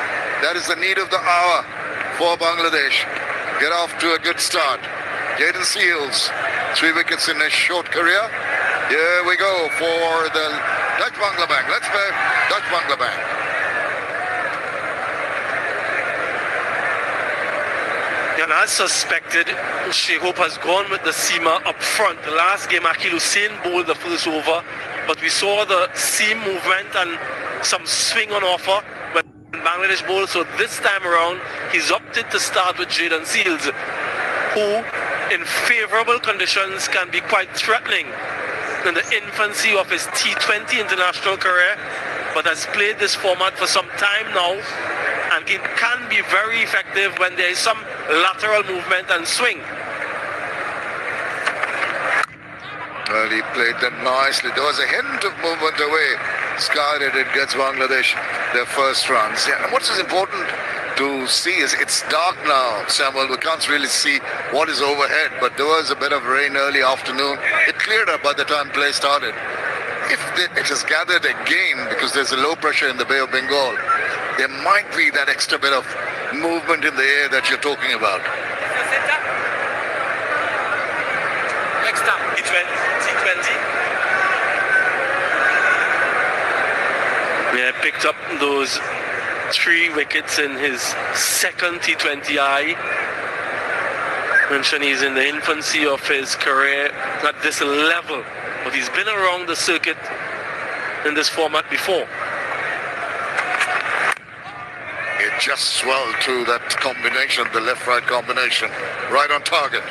That is the need of the hour for Bangladesh. Get off to a good start. Jayden Seals, 3 wickets in his short career. Here we go for the Dutch Bangla Bank. Let's play Dutch Bangla Bank. And as suspected, Shahub has gone with the seamer up front. The last game, Akil Hussain bowled the first over, but we saw the seam movement and some swing on offer when Bangladesh bowled. So this time around, he's opted to start with Jayden Seals, who in favourable conditions can be quite threatening in the infancy of his T20 international career, but has played this format for some time now, and it can be very effective when there is some lateral movement and swing. Well, he played them nicely. There was a hint of movement away. Skied it gets Bangladesh their first runs. Yeah, and what's important to see is it's dark now, Samuel. We can't really see what is overhead, but there was a bit of rain early afternoon. It cleared up by the time play started. If it has gathered again, because there's a low pressure in the Bay of Bengal, there might be that extra bit of movement in the air that you're talking about. Next up, T20. Yeah, picked up those 3 wickets in his second T20I. Mentioned he's in the infancy of his career at this level, but he's been around the circuit in this format before. It just swelled through that combination, the left-right combination, right on target.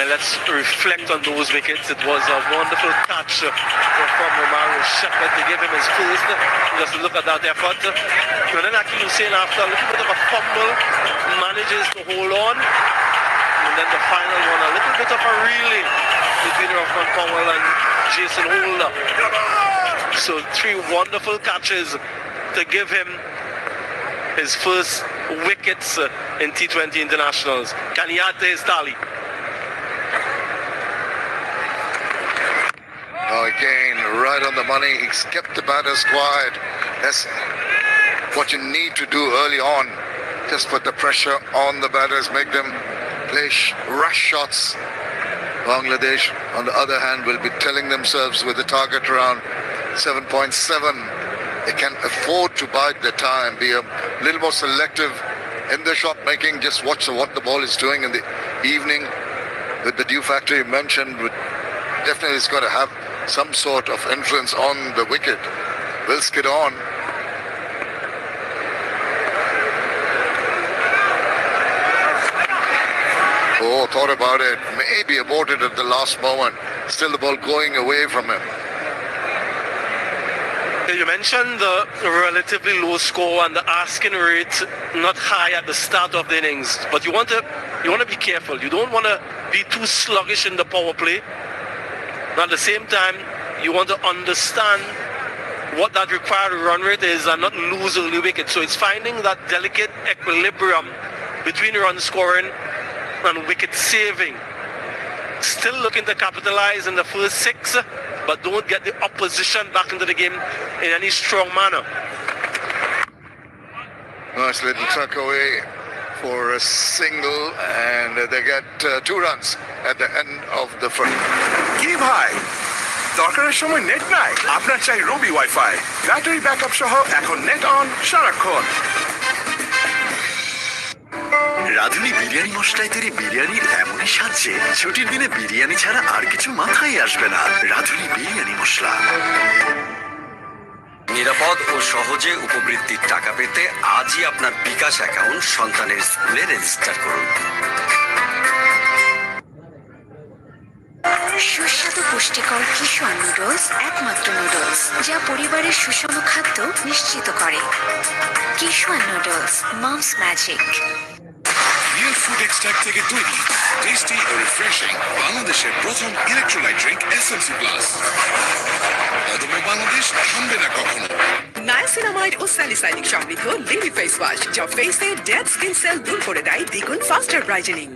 Let's reflect on those wickets. It was a wonderful catch from Romario Shepherd to give him his first. Just look at that effort. And then Akil Hussain, after a little bit of a fumble, manages to hold on. And then the final one, a little bit of a relay between Rahman Powell and Jason Holder. So 3 wonderful catches to give him his first wickets in T20 internationals. Can he add to his tally? Again, right on the money. He's kept the batters quiet. That's what you need to do early on. Just put the pressure on the batters, make them play rush shots. Bangladesh, on the other hand, will be telling themselves with the target around 7.7, they can afford to bide their time, be a little more selective in their shot making. Just watch what the ball is doing in the evening. With the dew factor you mentioned, definitely it's going to have some sort of influence on the wicket. Will skid on. Oh, thought about it. Maybe aborted at the last moment. Still the ball going away from him. You mentioned the relatively low score and the asking rate not high at the start of the innings, but you want to be careful. You don't want to be too sluggish in the power play. And at the same time, you want to understand what that required run rate is and not lose early wicket. So it's finding that delicate equilibrium between run scoring and wicket saving. Still looking to capitalize in the first 6, but don't get the opposition back into the game in any strong manner. Nice little tuck away for a single, and they get 2 runs at the end of the first. কি ভাই, দরকারের সময় net নাই? আপনার চাই রবি wifi, battery backup সহ এখন net on সারাক্ষণ। রাঁধুনি বিরিয়ানি মশলায় তৈরি বিরিয়ানির এমনই সাজছে ছুটির দিনে বিরিয়ানি ছাড়া আর কিছু মাথায় আসবে না। রাঁধুনি বিরিয়ানি মশলা। নিরাপদ ও সহজে উপবৃত্তির টাকা পেতে আজই আপনার বিকাশ অ্যাকাউন্ট সন্তানের স্কুলে রেজিস্টার করুন। সুস্বাদু পুষ্টিকর কিশোর নুডলস, একমাত্র নুডলস যা পরিবারের সুষম খাদ্য নিশ্চিত করে। Kishor noodles, mom's magic. Real food extract থেকে তৈরি, টেস্টি ও রিফ্রেশিং বাংলাদেশের প্রথম ইলেকট্রোলাইট ড্রিঙ্ক এসএমসি প্লাস। অদম্য বাংলাদেশ থামবে না কখনো। নায়াসিনামাইড ও স্যালিসাইলিক সমৃদ্ধ লিলি ফেস ওয়াশ যা ফেসে ডেড স্কিন সেল দূর করে দেয় দ্বিগুণ ফাস্টার brightening.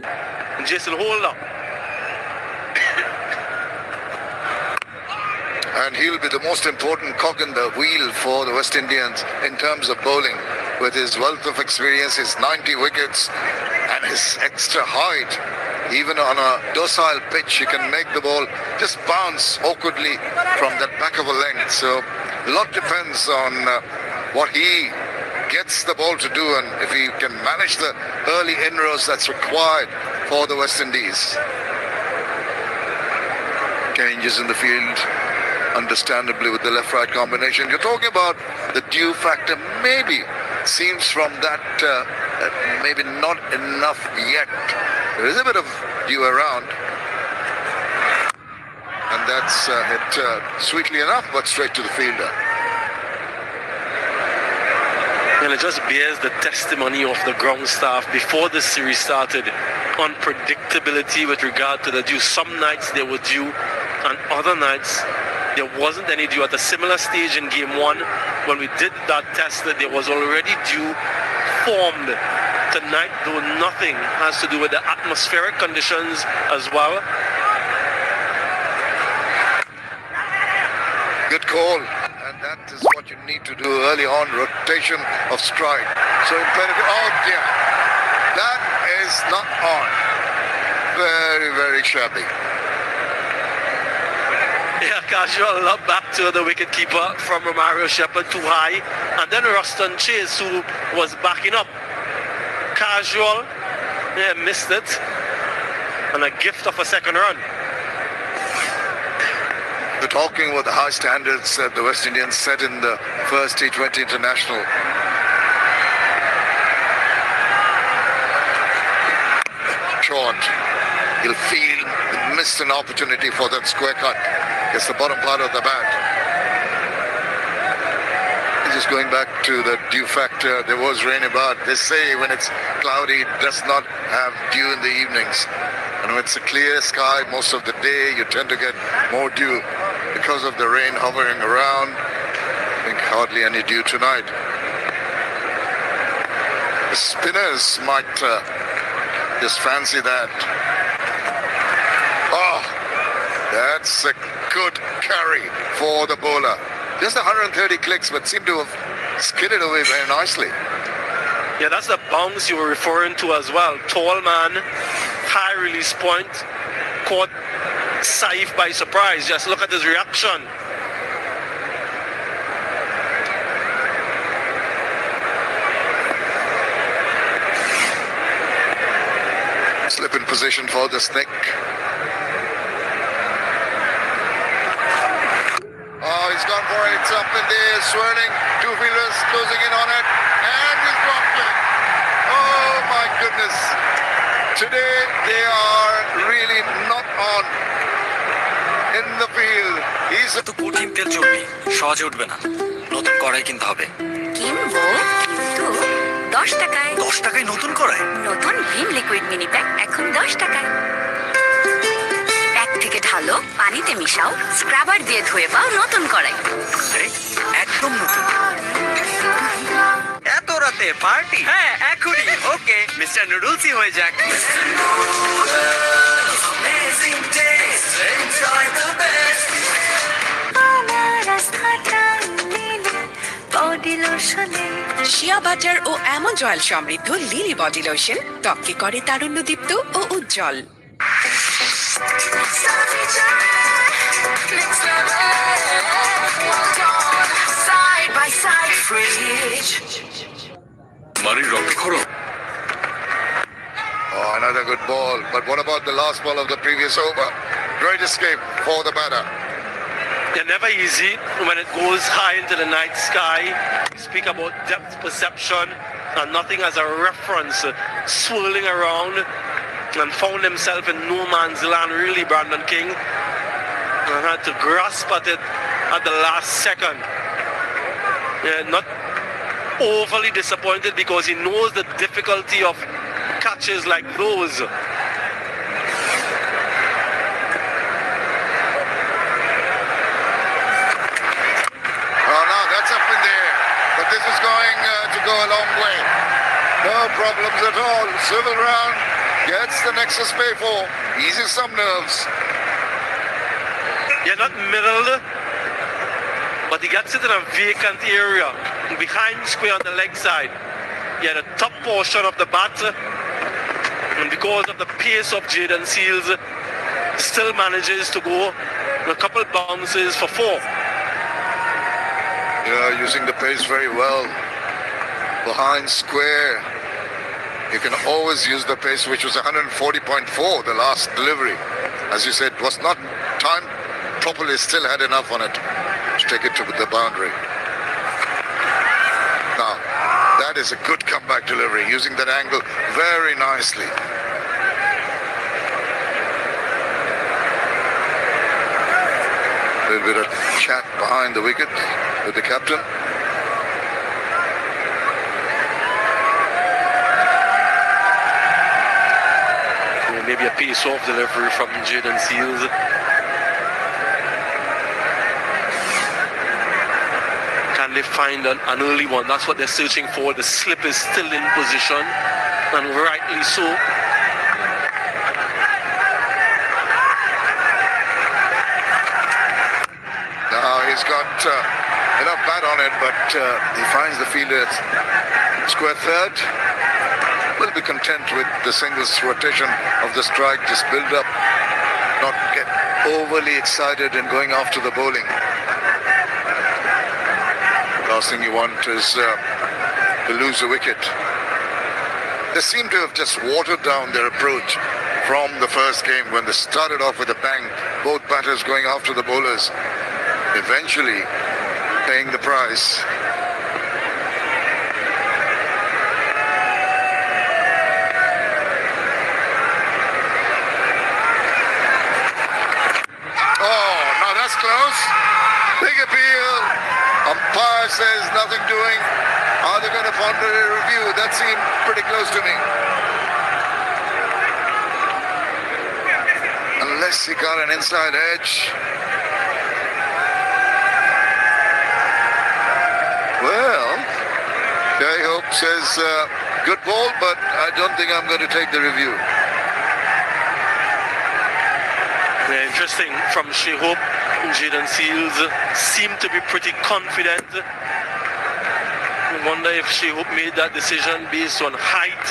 Jason, hold up. And he'll be the most important cog in the wheel for the West Indians in terms of bowling. With his wealth of experience, his 90 wickets and his extra height, even on a docile pitch, he can make the ball just bounce awkwardly from that back of a length. So a lot depends on what he gets the ball to do and if he can manage the early inroads that's required for the West Indies. Changes in the field, understandably, with the left-right combination. You're talking about the dew factor. Maybe seems from that maybe not enough yet. There is a bit of dew around, and that's hit sweetly enough, but straight to the fielder. And it just bears the testimony of the ground staff before the series started. Unpredictability with regard to the dew. Some nights there were dew, and other nights there wasn't any dew. At a similar stage in game 1, when we did that test, that there was already dew formed. Tonight, though, nothing has to do with the atmospheric conditions as well. Good call. And that is what you need to do early on, rotation of strike. So imperative. Oh dear, that is not on. Very, very shabby. Yeah, casual up back to the wicketkeeper from Romario Shepherd too high, and then Ruston Chase, who was backing up. Casual, yeah, missed it, and a gift of a second run. We're talking about the high standards that the West Indians set in the first T20 international. Short. He'll feel he missed an opportunity for that square cut. It's the bottom part of the bat. Just going back to the dew factor, there was rain about. They say when it's cloudy, it does not have dew in the evenings. And when it's a clear sky most of the day, you tend to get more dew because of the rain hovering around. I think hardly any dew tonight. The spinners might just fancy that. Oh, that's a good carry for the bowler. Just 130 clicks, but seemed to have skidded away very nicely. Yeah, that's the bounce you were referring to as well. Tall man, high release point, caught Saif by surprise. Just look at his reaction. Slip in position for the snake. Oh, he's gone for it. It's up in the air, swirling. 2 fielders closing in on it. And he's dropped it. Oh, my goodness. Today, they are really not on in the field. He's তো কঠিন তেল চর্বি সহজে উঠবে না, নতুন কড়াই কিনতে হবে। কিনবো, কিন্তু 10 টাকায়। 10 টাকায় নতুন কড়াই? নতুন ভিম লিকুইড মিনি প্যাক এখন 10 টাকায়। প্যাক থেকে ঢালো, পানিতে মিশাও, স্ক্রাবার দিয়ে ধুয়ে পাও নতুন কড়াই। একদম নতুন। এত রাতে পার্টি? হ্যাঁ, এখনই। ওকে, মিস্টার নুডলসই হয়ে যাক। বডি লোশনে শিয়া বাটার ও অ্যালমন্ড অয়েল সমৃদ্ধ লিলি বডি লোশন ত্বককে করে তারুণ্যদীপ্ত ও উজ্জ্বল। মারির রক্তক্ষরণ। Oh, another good ball. But what about the last ball of the previous over? Great escape for the batter. They're never easy when it goes high into the night sky. Speak about depth perception and nothing as a reference, swirling around and found himself in no man's land, really, Brandon King, and had to grasp at it at the last second. Not overly disappointed because he knows the difficulty of catches like those. Oh, no, that's up in the air. But this is going to go a long way. No problems at all. Swivel round, gets the Nexus pay for, eases some nerves. You're not middled, but he gets it in a vacant area, behind square on the leg side. Yeah, the top portion of the bat, and because of the pace of Jaden Seals, still manages to go a couple bounces for 4. Yeah, using the pace very well. Behind square, you can always use the pace, which was 140.4, the last delivery. As you said, was not timed properly, still had enough on it to take it to the boundary. Now, that is a good comeback delivery, using that angle very nicely. A little bit of chat behind the wicket with the captain. Maybe a piece-off delivery from Jaden Seals. Can they find an early one? That's what they're searching for. The slip is still in position, and rightly so. Now he's got enough bat on it, but he finds the fielder at square third. Will be content with the singles rotation of the strike, just build up, not get overly excited and going after the bowling. Last thing you want is to lose a wicket. They seem to have just watered down their approach from the first game when they started off with a bang, both batters going after the bowlers, eventually paying the price. Oh, now that's close. Big appeal. Umpire says nothing doing. Are they going to ponder a review? That seemed pretty close to me. Unless he got an inside edge. Well, Jai Hope says good ball, but I don't think I'm going to take the review. Yeah, interesting from She-Hope. Jaden Seals seemed to be pretty confident. I wonder if She-Hope made that decision based on height.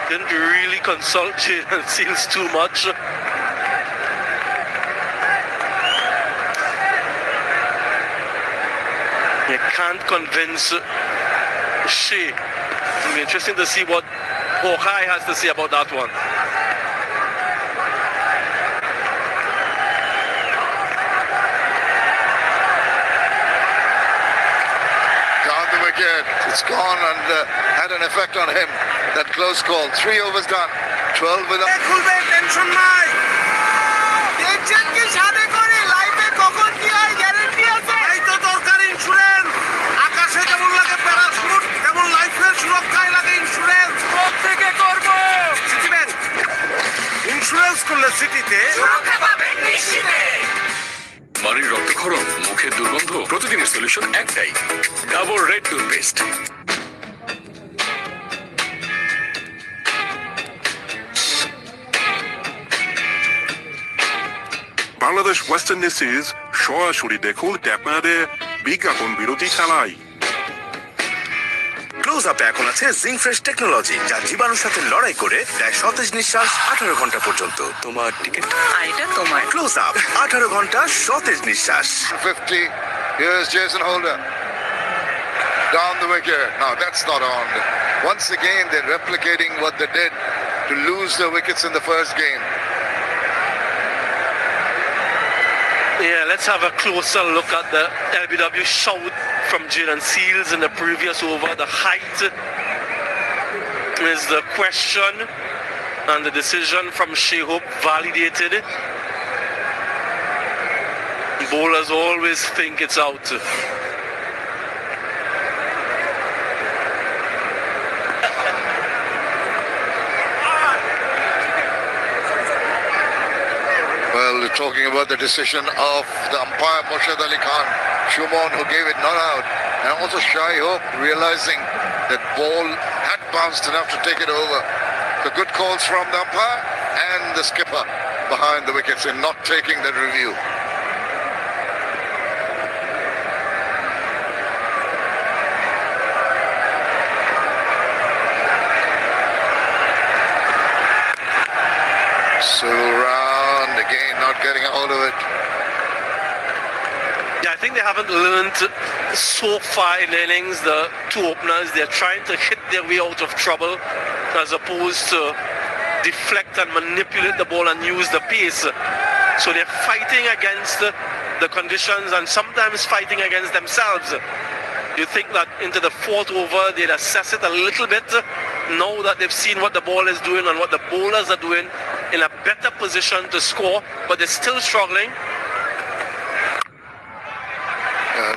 Didn't really consult Jaden Seals too much. You can't convince Shea. It'll be interesting to see what Hawkeye has to say about that one. It's gone and had an effect on him. That close call. 3 overs done. 12 without. Tension নাই দেখছেন কি সাথে করে লাইফে কখন কি হয় guarantee আছে এই তো দরকার ইন্স্যুরেন্স আকাশে যেমন লাগে প্যারাশুট তেমন লাইফের সুরক্ষায় লাগে ইন্স্যুরেন্স প্রত্যেকে করব সিটি ব্যাংক ইন্স্যুরেন্স করলে সিটিতে সুরক্ষা পাবেন নিশ্চিতে। মারির রক্তক্ষরণ, মুখের দুর্গন্ধ, প্রতিদিনের সলিউশন একটাই, double red toothpaste. Bangladesh West Indies series সরাসরি দেখুন ট্যাপনারে বিজ্ঞাপন বিরতি খেলায়। ক্লোজ আপে এখন আছে জিঙ্ক ফ্রেশ টেকনোলজি, যা জীবাণুর সাথে লড়াই করে দেয় সতেজ নিঃশ্বাস 18 ঘন্টা পর্যন্ত। তোমার টিকিট এটা তোমার। ক্লোজ আপ 18 ঘন্টা সতেজ নিঃশ্বাস। 50. Here's Jason Holder. Down the wicket. No, that's not on. Once again, they're replicating what they did to lose the wickets in the first game. Yeah, let's have a closer look at the LBW shout from Jaden Seals in the previous over. The height is the question, and the decision from Shehub validated. Bowlers always think it's out. Well, talking about the decision of the umpire Moshad Ali Khan, Shumon, who gave it not out, and also Shai Hope realizing that ball had bounced enough to take it over. The good calls from the umpire and the skipper behind the wickets in not taking that review. Civil round again, not getting a hold of it. Yeah, I think they haven't learned so far in the innings. The two openers, they're trying to hit their way out of trouble as opposed to deflect and manipulate the ball and use the pace. So they're fighting against the conditions and sometimes fighting against themselves. You think that into the fourth over they'd assess it a little bit now that they've seen what the ball is doing and what the bowlers are doing, in a better position to score, but they're still struggling.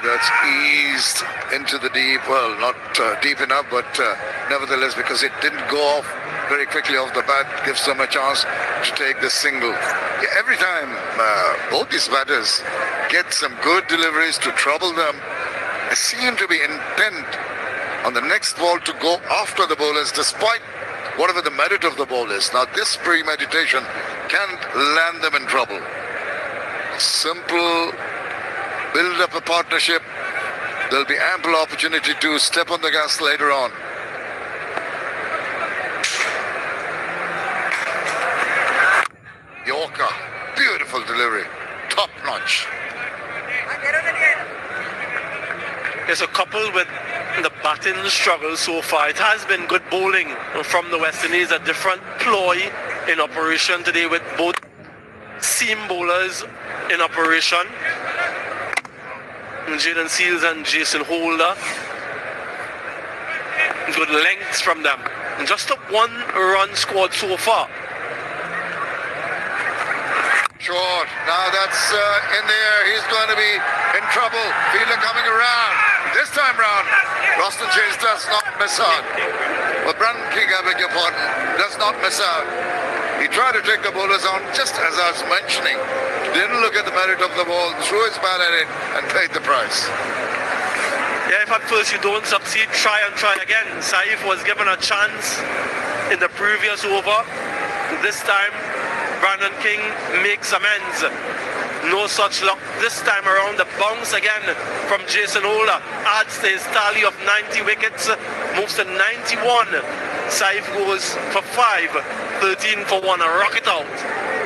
That's eased into the deep. Well, not deep enough, but nevertheless, because it didn't go off very quickly off the bat, gives them a chance to take the single. Yeah, every time both these batters get some good deliveries to trouble them, they seem to be intent on the next ball to go after the bowlers, despite whatever the merit of the ball is. Now, this premeditation can't land them in trouble. Simple, build up a partnership. There'll be ample opportunity to step on the gas later on. Yorker, beautiful delivery, top notch. Yes, so coupled with the batting struggle so far, it has been good bowling from the West Indies. A different ploy in operation today with both seam bowlers in operation. Jaden Seals and Jason Holder. Good lengths from them. And just a 1-run scored so far. Short. Now that's in the air. He's going to be in trouble. Fielder coming around. This time round, Roston Chase does not miss out. But Brandon King, I beg your pardon, does not miss out. He tried to take the bowlers on, just as I was mentioning. Didn't look at the merit of the ball, threw his bat at it, and paid the price. Yeah, if at first you don't succeed, try and try again. Saif was given a chance in the previous over. This time, Brandon King makes amends. No such luck this time around. The bounce again from Jason Holder adds to his tally of 90 wickets, moves to 91. Saif goes for 5, 13 for 1, a rocket out.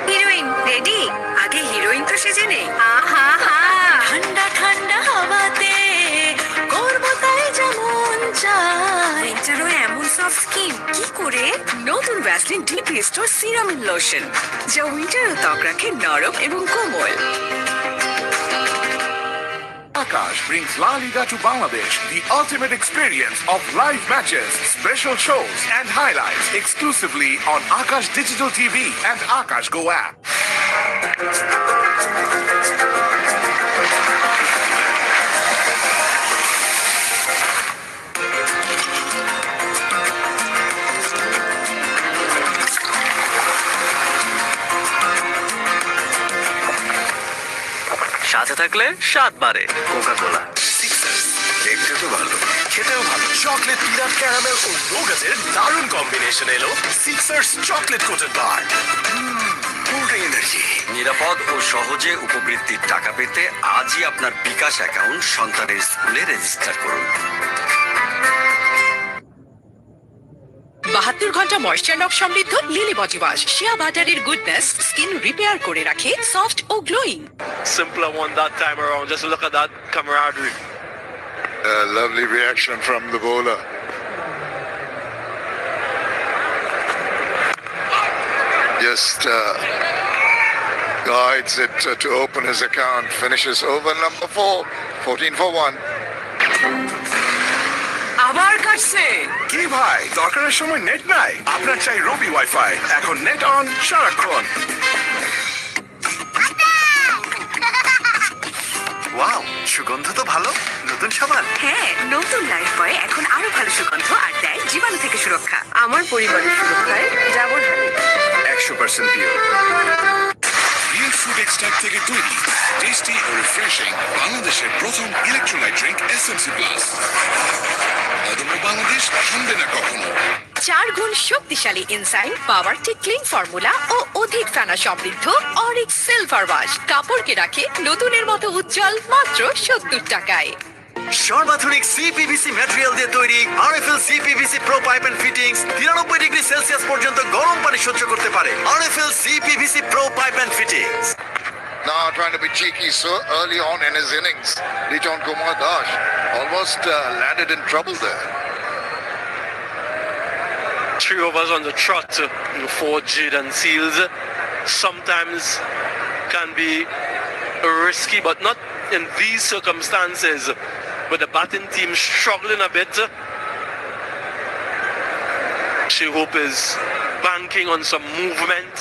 Heroine ready? আগে heroine তো সেজে নেই। আহা হা, ঠান্ডা ঠান্ডা হাওয়াতে করবো তাই যেমন চাই। উইন্টারও এমন সফট স্কিন কি করে? নতুন Vaseline deep restore serum lotion, যা উইন্টারও ত্বক রাখে নরম এবং কোমল। Akash brings La Liga to Bangladesh, the ultimate experience of live matches, special shows, and highlights exclusively on Akash Digital TV and Akash Go app. সাথে থাকলে স্বাদ বাড়ে কোকা কোলা। দেখতে তো ভালো, খেতেও ভালো। চকলেট পিনাট ক্যারামেল ও নোগাটের দারুণ কম্বিনেশন এলো সিক্সার্স চকলেট কোটেড বার। এনার্জি। নিরাপদ ও সহজে উপবৃত্তির টাকা পেতে আজই আপনার বিকাশ অ্যাকাউন্ট সন্তানের স্কুলে রেজিস্টার করুন। 72 ঘন্টা ময়েশ্চার লক সমৃদ্ধ লিলি বডি ওয়াশ শিয়া বাটারের গুডনেস স্কিন রিপেয়ার করে রাখে সফট ও glowing. Simpler one that time around. Just look at that camaraderie. Lovely reaction from the bowler. Just guides it to open his account. Finishes over number 4. 14 for 1. আবার কাটছে। কি ভাই দরকারের সময় net নাই? আপনার চাই রবি ওয়াইফাই। এখন নেট অন সারাক্ষণ। ওয়াও, সুগন্ধ তো ভালো। নতুন সাবান। হ্যাঁ, নতুন লাইফ বয় এখন আরো ভালো সুগন্ধ আর দেয় জীবাণু থেকে সুরক্ষা। আমার পরিবারের সুরক্ষায় ডাবল হানি। 100% পিওর। রিয়েল ফুড এক্সট্রাক্ট থেকে তৈরি টেস্টি ও রিফ্রেশিং বাংলাদেশের প্রথম ইলেকট্রোলাইট ড্রিঙ্ক এসএমসি প্লাস। অদম্য বাংলাদেশ থামবে না কখনো। 4 গুণ শক্তিশালী এনজাইম, পাওয়ারটি ক্লিন ফর্মুলা ও অধিক ফেনা সমৃদ্ধ অরিক্স সিলভার ওয়াশ কাপড়কে রাখে নতুনের মতো উজ্জ্বল মাত্র 70 টাকায়। সর্বাধুনিক সিপিভিসি ম্যাটেরিয়াল দিয়ে তৈরি RFL CPVC pro pipe and fittings 93 degree Celsius পর্যন্ত গরম পানি সহ্য করতে পারে। RFL CPVC pro pipe and fittings. Now trying to be cheeky so early on in his innings. Liton Kumar Das almost landed in trouble there. 3 overs on the trot for Jaden Seals. Sometimes can be risky, but not in these circumstances. With the batting team struggling a bit, She Hope is banking on some movement,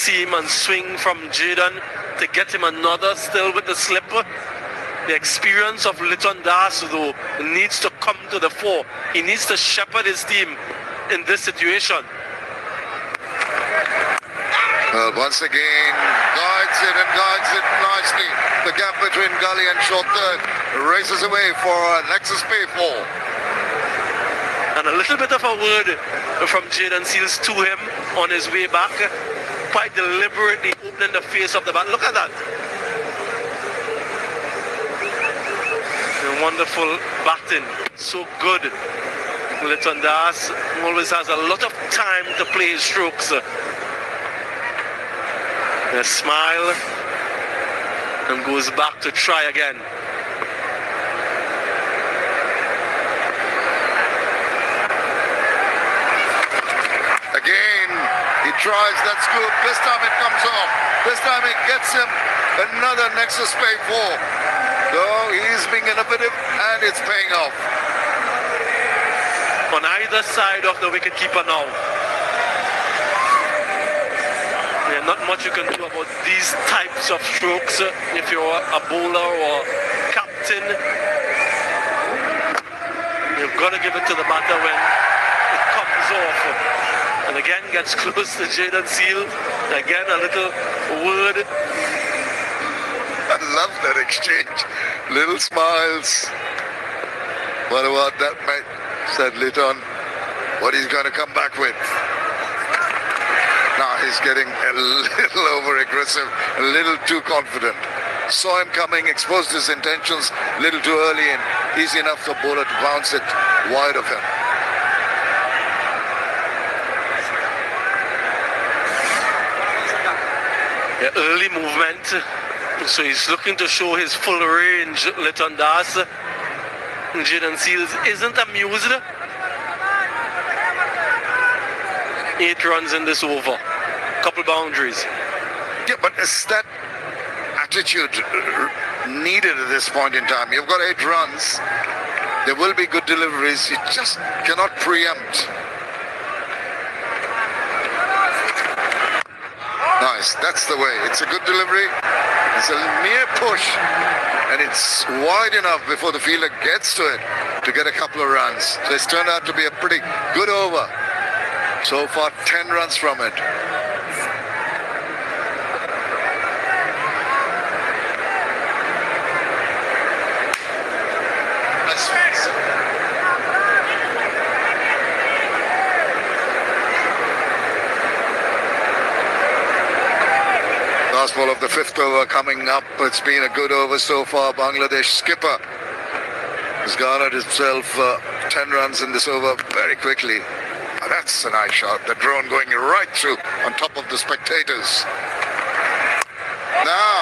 seam and swing from Jaden to get him another still with the slip. The experience of Liton Das though needs to come to the fore. He needs to shepherd his team in this situation. Once again, guides it nicely. The gap between gully and short third races away for Nexus Pay 4. And a little bit of a word from Jaden Seals to him on his way back. Quite deliberately opening the face of the bat. Look at that. Wonderful batting. So good. Liton Das always has a lot of time to play his strokes. A smile and goes back to try again. Again, he tries that scoop. This time it comes off. This time it gets him another Nexus Pay 4. So he's being innovative and it's paying off. On either side of the wicketkeeper now. Yeah, not much you can do about these types of strokes if you're a bowler or captain. You've got to give it to the batter when it comes off. And again gets close to Jaden Seal. Again a little word. I love that exchange. Little smiles. What about that, mate? Said Liton. What he's going to come back with. Now he's getting a little over-aggressive, a little too confident. Saw him coming, exposed his intentions a little too early and easy enough for bowler to bounce it wide of him. Yeah, early movement. So he's looking to show his full range, Liton Das. Jaden Seals isn't amused. 8 runs in this over. Couple boundaries. Yeah, but is that attitude needed at this point in time? You've got 8 runs. There will be good deliveries. You just cannot preempt. Nice, that's the way. It's a good delivery. It's a mere push. And it's wide enough before the fielder gets to it to get a couple of runs. So it's turned out to be a pretty good over. So far, 10 runs from it. Last ball of the 5th over coming up. It's been a good over so far. Bangladesh skipper has garnered himself 10 runs in this over very quickly. That's a nice shot. The drone going right through on top of the spectators. Now,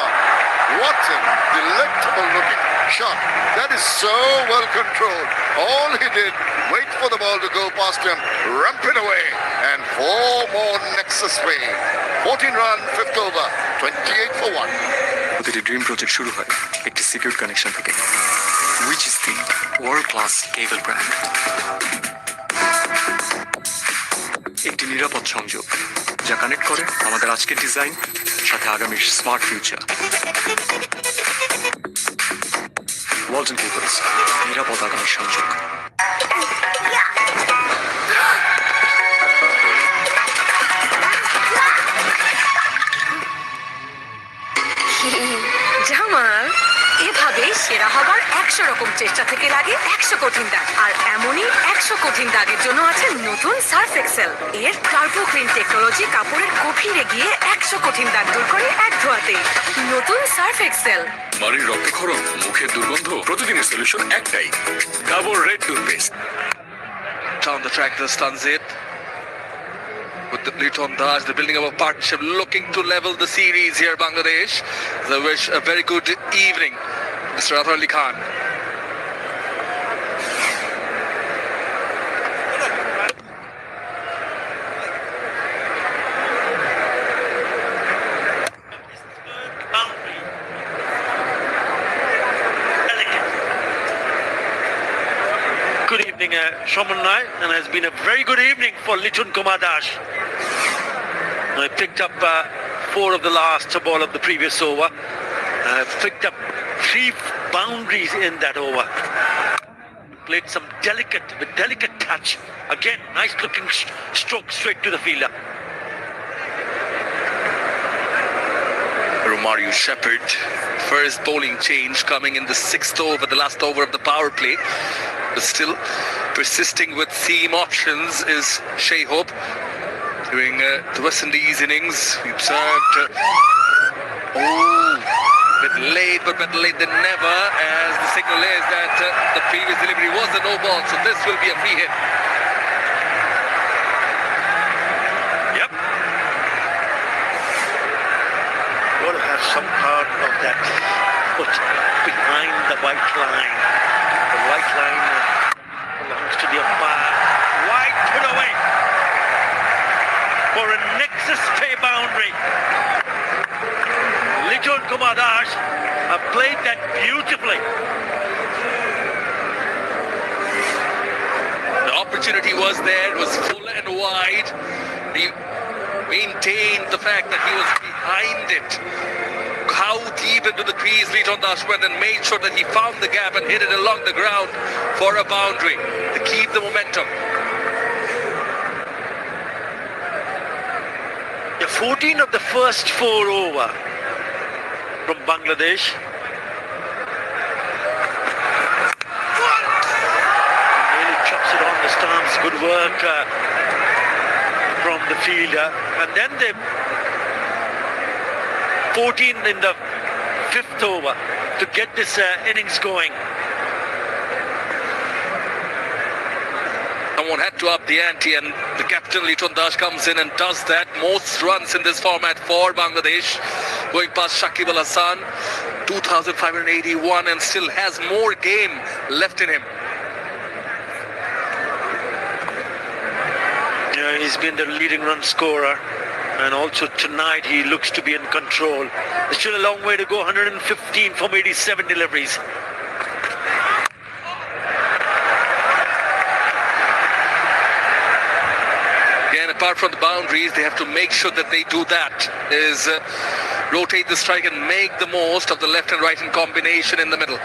what a delectable looking shot. That is so well controlled. All he did, wait for the ball to go past him, ramp it away, and 4 more Nexus way. 14 run, 5th over, 28 for 1. প্রতিটি dream project শুরু হয় একটি secure connection থেকে, which is the world class cable brand. একটি নিরাপদ সংযোগ যা connect করে আমাদের আজকের ডিজাইন সাথে আগামীর স্মার্ট ফিউচার। ওয়ালটন কেবলস, নিরাপদ আগামীর সংযোগ। জামাল, এভাবে সেরা হবার 100 রকম চেষ্টা থেকে লাগে 100 কঠিন দাগ। আর এমনই 100 কঠিন দাগের জন্য আছে নতুন সার্ফ এক্সেল। এর টার্বো ক্লিন টেকনোলজি কাপড়ের গভীরে গিয়ে 100 কঠিন দাগ দূর করে এক ধোয়াতেই। নতুন সার্ফ এক্সেল। বাড়ির রক্তক্ষরণ, মুখের দুর্গন্ধ, প্রতিদিনের সলিউশন একটাই, double red toothpaste. Down the track, this Tanzit with the Liton Daj, the building of a partnership, looking to level the series here, Bangladesh. They wish a very good evening, Mr. Athar Ali Khan. Good evening, Shamanai, and has been a very good evening for Litun Kumar Dash. I picked up 4 of the last ball of the previous over. Picked up 3 boundaries in that over. Played some delicate touch. Again, nice looking stroke straight to the fielder. Romario Shepherd, first bowling change coming in the 6th over, the last over of the power play. But still persisting with seam options is Shea Hope doing the West Indies innings. We observed bit late, but better late than never, as the signal is that the previous delivery was a no ball, so this will be a free hit. Yep. Got to have some part of that foot behind the white line. The white line belongs to the umpire. Wide put away for a Nexus pay boundary. Liton Kumar Dash played that beautifully. The opportunity was there, it was full and wide. He maintained the fact that he was behind it. How deep into the crease Liton Dash went and made sure that he found the gap and hit it along the ground for a boundary to keep the momentum. The 14 of the first 4 over from Bangladesh. Really chops it on the stumps. Good work from the fielder. And then they 14 in the 5th over to get this innings going. Someone had to up the ante, and the captain Liton Dash comes in and does that. Most runs in this format for Bangladesh, going past Shakib Al Hassan, 2,581, and still has more game left in him. Yeah, he's been the leading run scorer, and also tonight he looks to be in control. There's still a long way to go, 115 from 87 deliveries. Apart from the boundaries, they have to make sure that they do that, is rotate the strike and make the most of the left and right in combination in the middle.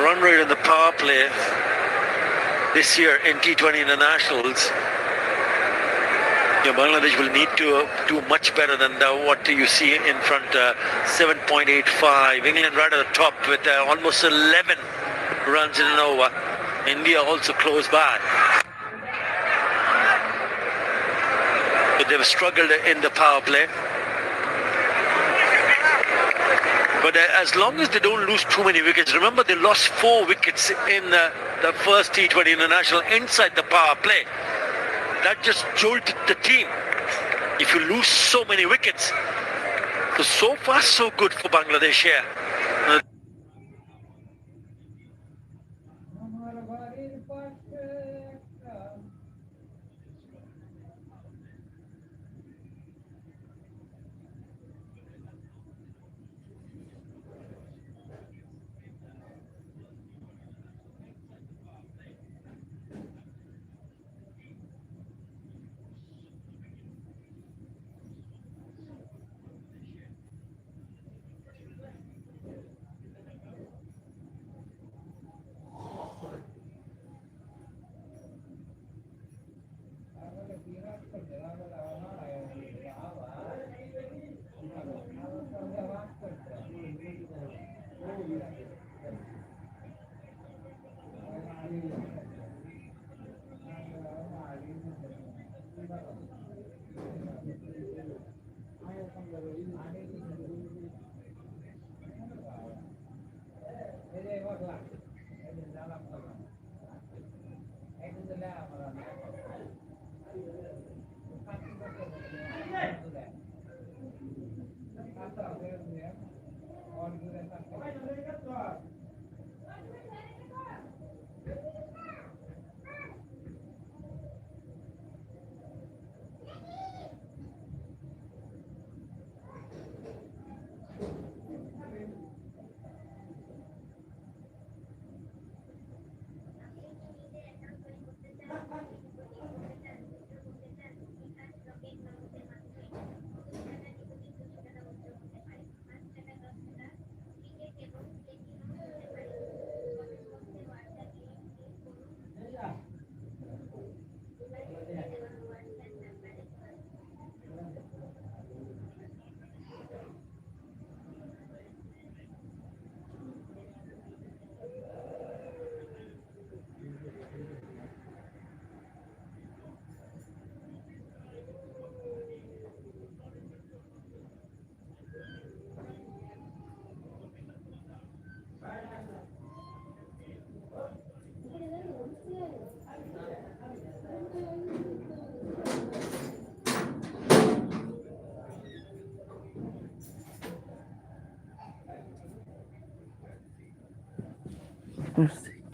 Run rate in the power play this year in T20 Internationals, Bangladesh will need to do much better than what you see in front, 7.85. England right at the top with almost 11 runs in an over. India also close by. But they've struggled in the power play. But as long as they don't lose too many wickets, remember they lost 4 wickets in the first T20 International inside the power play. That just jolted the team. If you lose so many wickets, so far so good for Bangladesh here.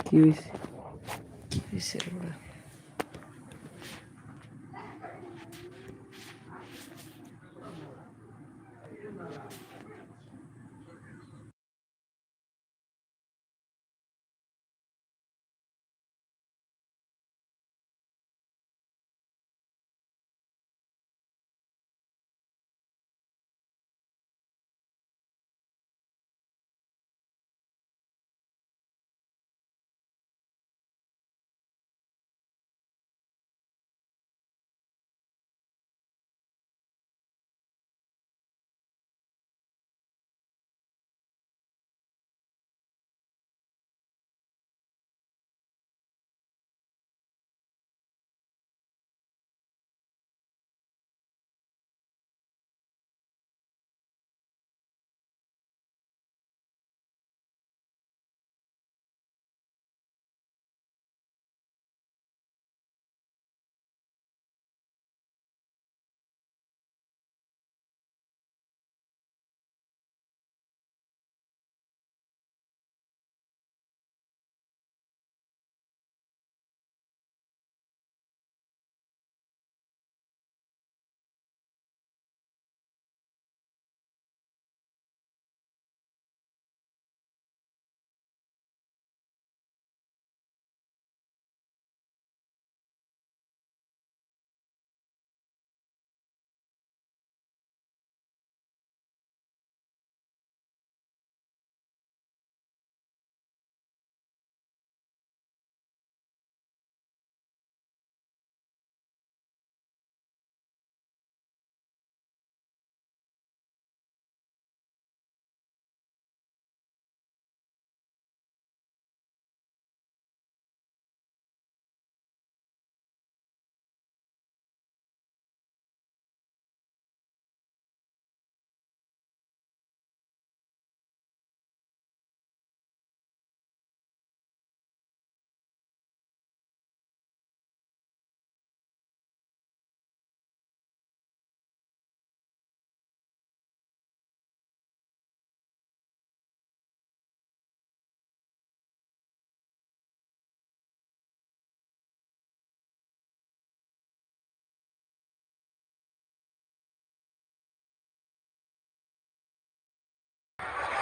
কি হয়েছে কিসের ওরা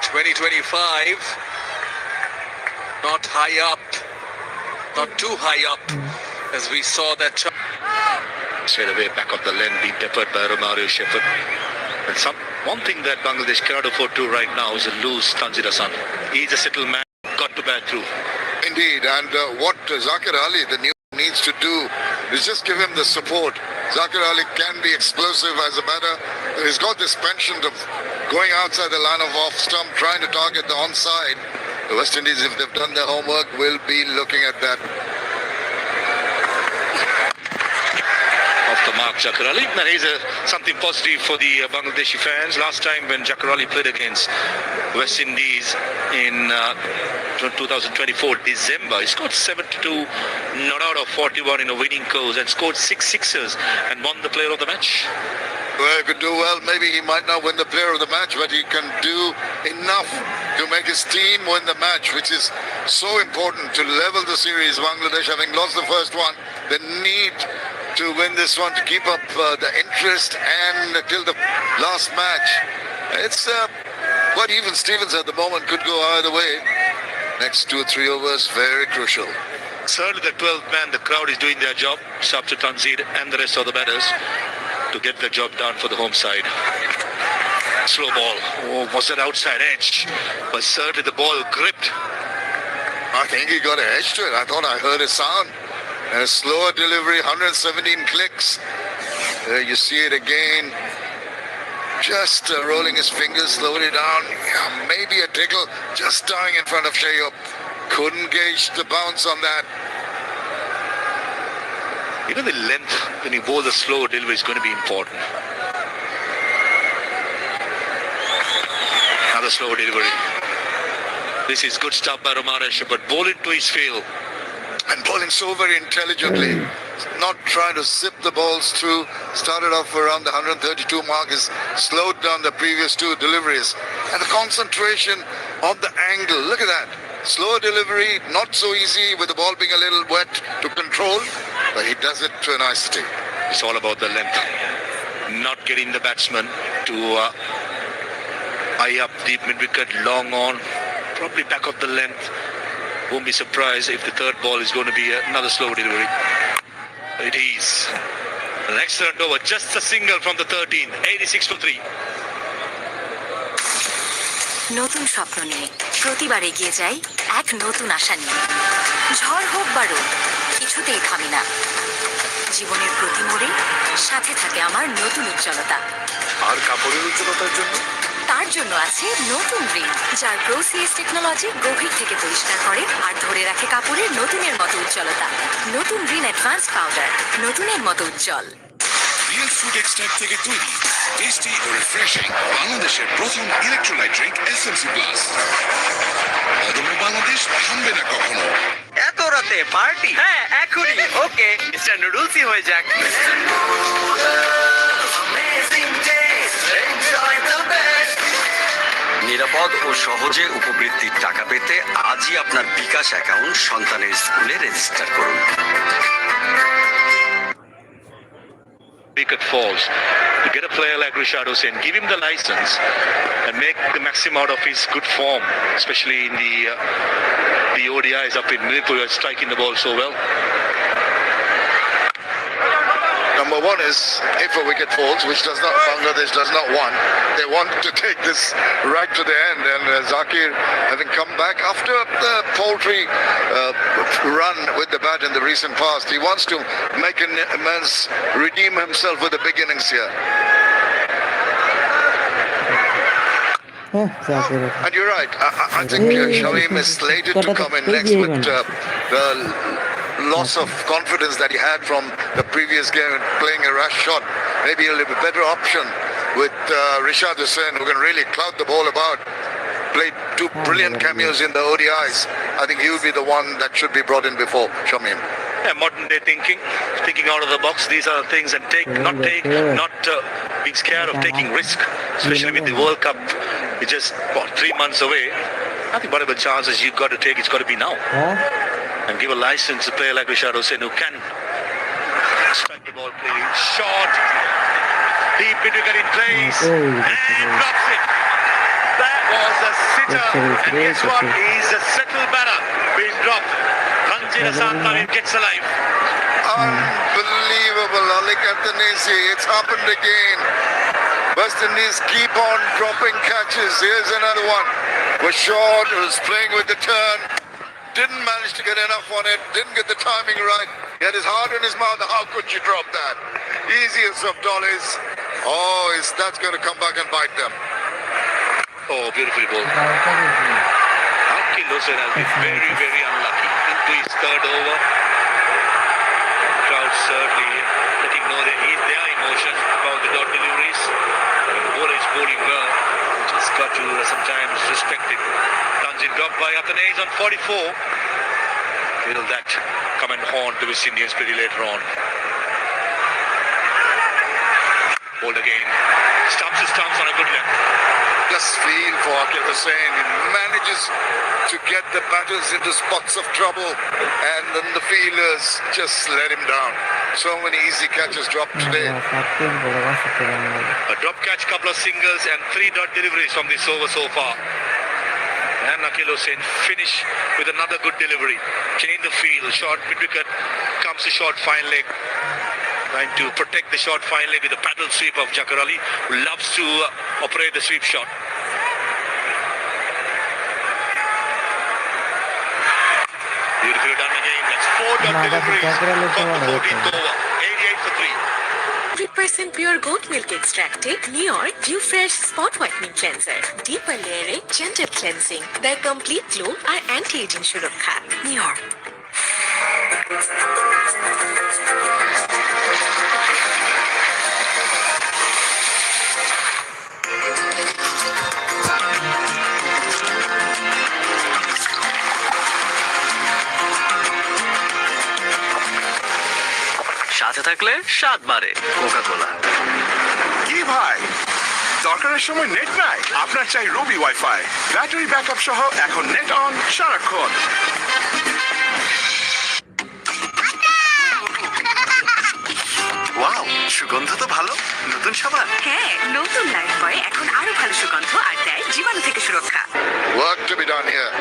2025. Not high up, not too high up, as we saw that. Straight away back of the length being peppered by Romario Shepherd. And one thing that Bangladesh cannot afford to right now is to lose Tanzir Hassan. He's a settled man, got to bat through. Indeed, and what Zakir Ali, the new needs to do is just give him the support. Zakir Ali can be explosive as a batter. He's got this penchant of going outside the line of off stump, trying to target the onside. The West Indies, if they've done their homework, will be looking at that. Off the mark, Zakir Ali. And here's something positive for the Bangladeshi fans. Last time when Zakir Ali played against West Indies in 2024 December, he scored 72 not out of 41 in a winning course and scored 6 sixers and won the player of the match. Well, he could do well. Maybe he might not win the player of the match, but he can do enough to make his team win the match, which is so important to level the series. Bangladesh, having lost the first one, they need to win this one to keep up the interest and till the last match. It's quite even. Stevens at the moment could go either way. Next 2 or 3 overs, very crucial. Certainly the 12th man, the crowd is doing their job. It's up to Tanzir and the rest of the batters to get the job done for the home side. Slow ball. Oh, was that outside edge? But certainly the ball gripped. I think he got an edge to it. I thought I heard a sound. And a slower delivery, 117 clicks. There you see it again. Just rolling his fingers, slowing it down. Yeah, maybe a tickle, just dying in front of Shayub. Couldn't gauge the bounce on that. You know, the length when you bowl the slow delivery is going to be important. Another slow delivery. This is good stuff by Romario, but bowl into his field. And bowling so very intelligently. Not trying to zip the balls through. Started off around the 132 mark. Has slowed down the previous 2 deliveries. And the concentration on the angle. Look at that. Slower delivery, not so easy with the ball being a little wet to control. But he does it to a nicety. It's all about the length. Not getting the batsman to eye up deep mid-wicket, long on. Probably back of the length. Won't be surprised if the third ball is going to be another slow delivery. It is. An excellent over. Just a single from the 13th. 86 for 3. নতুন স্বপ্ন নিয়ে প্রতিবার এগিয়ে যাই এক নতুন আশা নিয়ে। ঝড় হোক বা রোদ, কিছুতেই থামি না। জীবনের প্রতি মোড়ে সাথে থাকে আমার নতুন উজ্জ্বলতা। আর কাপড়ের উজ্জ্বলতার জন্য? তার জন্য আছে নতুন রিন, যার প্রোসিএস টেকনোলজি গভীর থেকে পরিষ্কার করে আর ধরে রাখে কাপড়ের নতুনের মতো উজ্জ্বলতা। নতুন রিন অ্যাডভান্স পাউডার, নতুনের মতো উজ্জ্বল। রিয়েল ফুড এক্সট্রাক্ট থেকে তৈরি, টেস্টি ও রিফ্রেশিং বাংলাদেশের প্রথম ইলেকট্রোলাইট ড্রিঙ্ক এসএমসি প্লাস। অদম্য বাংলাদেশ থামবে না কখনো। এত রাতে পার্টি? হ্যাঁ, এখনই। ওকে, মিস্টার নুডলসই হয়ে যাক। নিরাপদ ও সহজে উপবৃত্তির টাকা পেতে আজই আপনার বিকাশ অ্যাকাউন্ট সন্তানের স্কুলে রেজিস্টার করুন। Wicket falls. To get a player like Rishad Hussain, give him the license and make the maximum out of his good form, especially in the ODIs up in Manipur, striking the ball so well. Number one is if a wicket falls, which Bangladesh does not want. They want to take this right to the end. And Zakir, having come back after the paltry run with the bat in the recent past, he wants to make an immense, redeem himself with the big innings here. And you're right. I think Shamim is slated to come in next with the loss of confidence that he had from the previous game and playing a rash shot. Maybe a little bit better option with Rishad Hussain, who can really cloud the ball about. Played 2 brilliant cameos in the ODIs. I think he would be the one that should be brought in before Shamim. Yeah, modern day thinking out of the box. These are the things, and not being scared of taking risk, especially with the World Cup. It's just 3 months away. I think whatever chances you've got to take, it's got to be now. And give a license to a player like Rishad Hussain, who can strike the ball clearly. Shot, deep into get in place, and drops it. That was a sitter, and guess what? He's a settled batter being dropped. Tanzir Asanthawi gets alive. Unbelievable, Alik Athanasi. It's happened again. West Indies keep on dropping catches. Here's another one. Was short, was playing with the turn. Didn't manage to get enough on it. Didn't get the timing right. He had his heart in his mouth. How could you drop that? Easiest of dollies. Oh, that's going to come back and bite them. Oh, beautifully bowled. Akil Hussain has been very, very unlucky into his third over. Crowd certainly letting know that their emotions about the dot deliveries. The bowler is bowling well. Just got to sometimes respect it. Tanzir dropped by Athanase on 44. Will that come and haunt the West Indians pretty later on? Bowled again. Stumps his stumps on a good length. Just feel for Akil Hussain. He manages to get the batters into spots of trouble, and then the fielders just let him down. So many easy catches dropped today. A drop catch, couple of singles, and 3 dot deliveries from this over so far. And Akil Hussain finish with another good delivery. Change the field, short mid-wicket, comes the short fine leg. Trying to protect the short fine leg with a paddle sweep of Zafar Ali, who loves to operate the sweep shot. Beautifully done again. That's 4 dot deliveries from the 14th over. 88 for 3. 100% pure goat milk extracted Neor Dew Fresh Spot Whitening Cleanser. Deeper layering, gentle cleansing, their complete glow R anti-aging সুরক্ষা. Neor. সাথে থাকলে স্বাদ বাড়ে Coca কোলা। কি ভাই, দরকারের সময় net নাই? আপনার চাই রবি ওয়াইফাই, ব্যাটারি ব্যাকআপ সহ এখন নেট অন সারাক্ষণ। ওয়াও, সুগন্ধ তো ভালো। নতুন সাবান? হ্যাঁ, নতুন লাইফ বয় এখন আরো ভালো সুগন্ধ আর দেয় জীবাণু থেকে সুরক্ষা। Work to be done here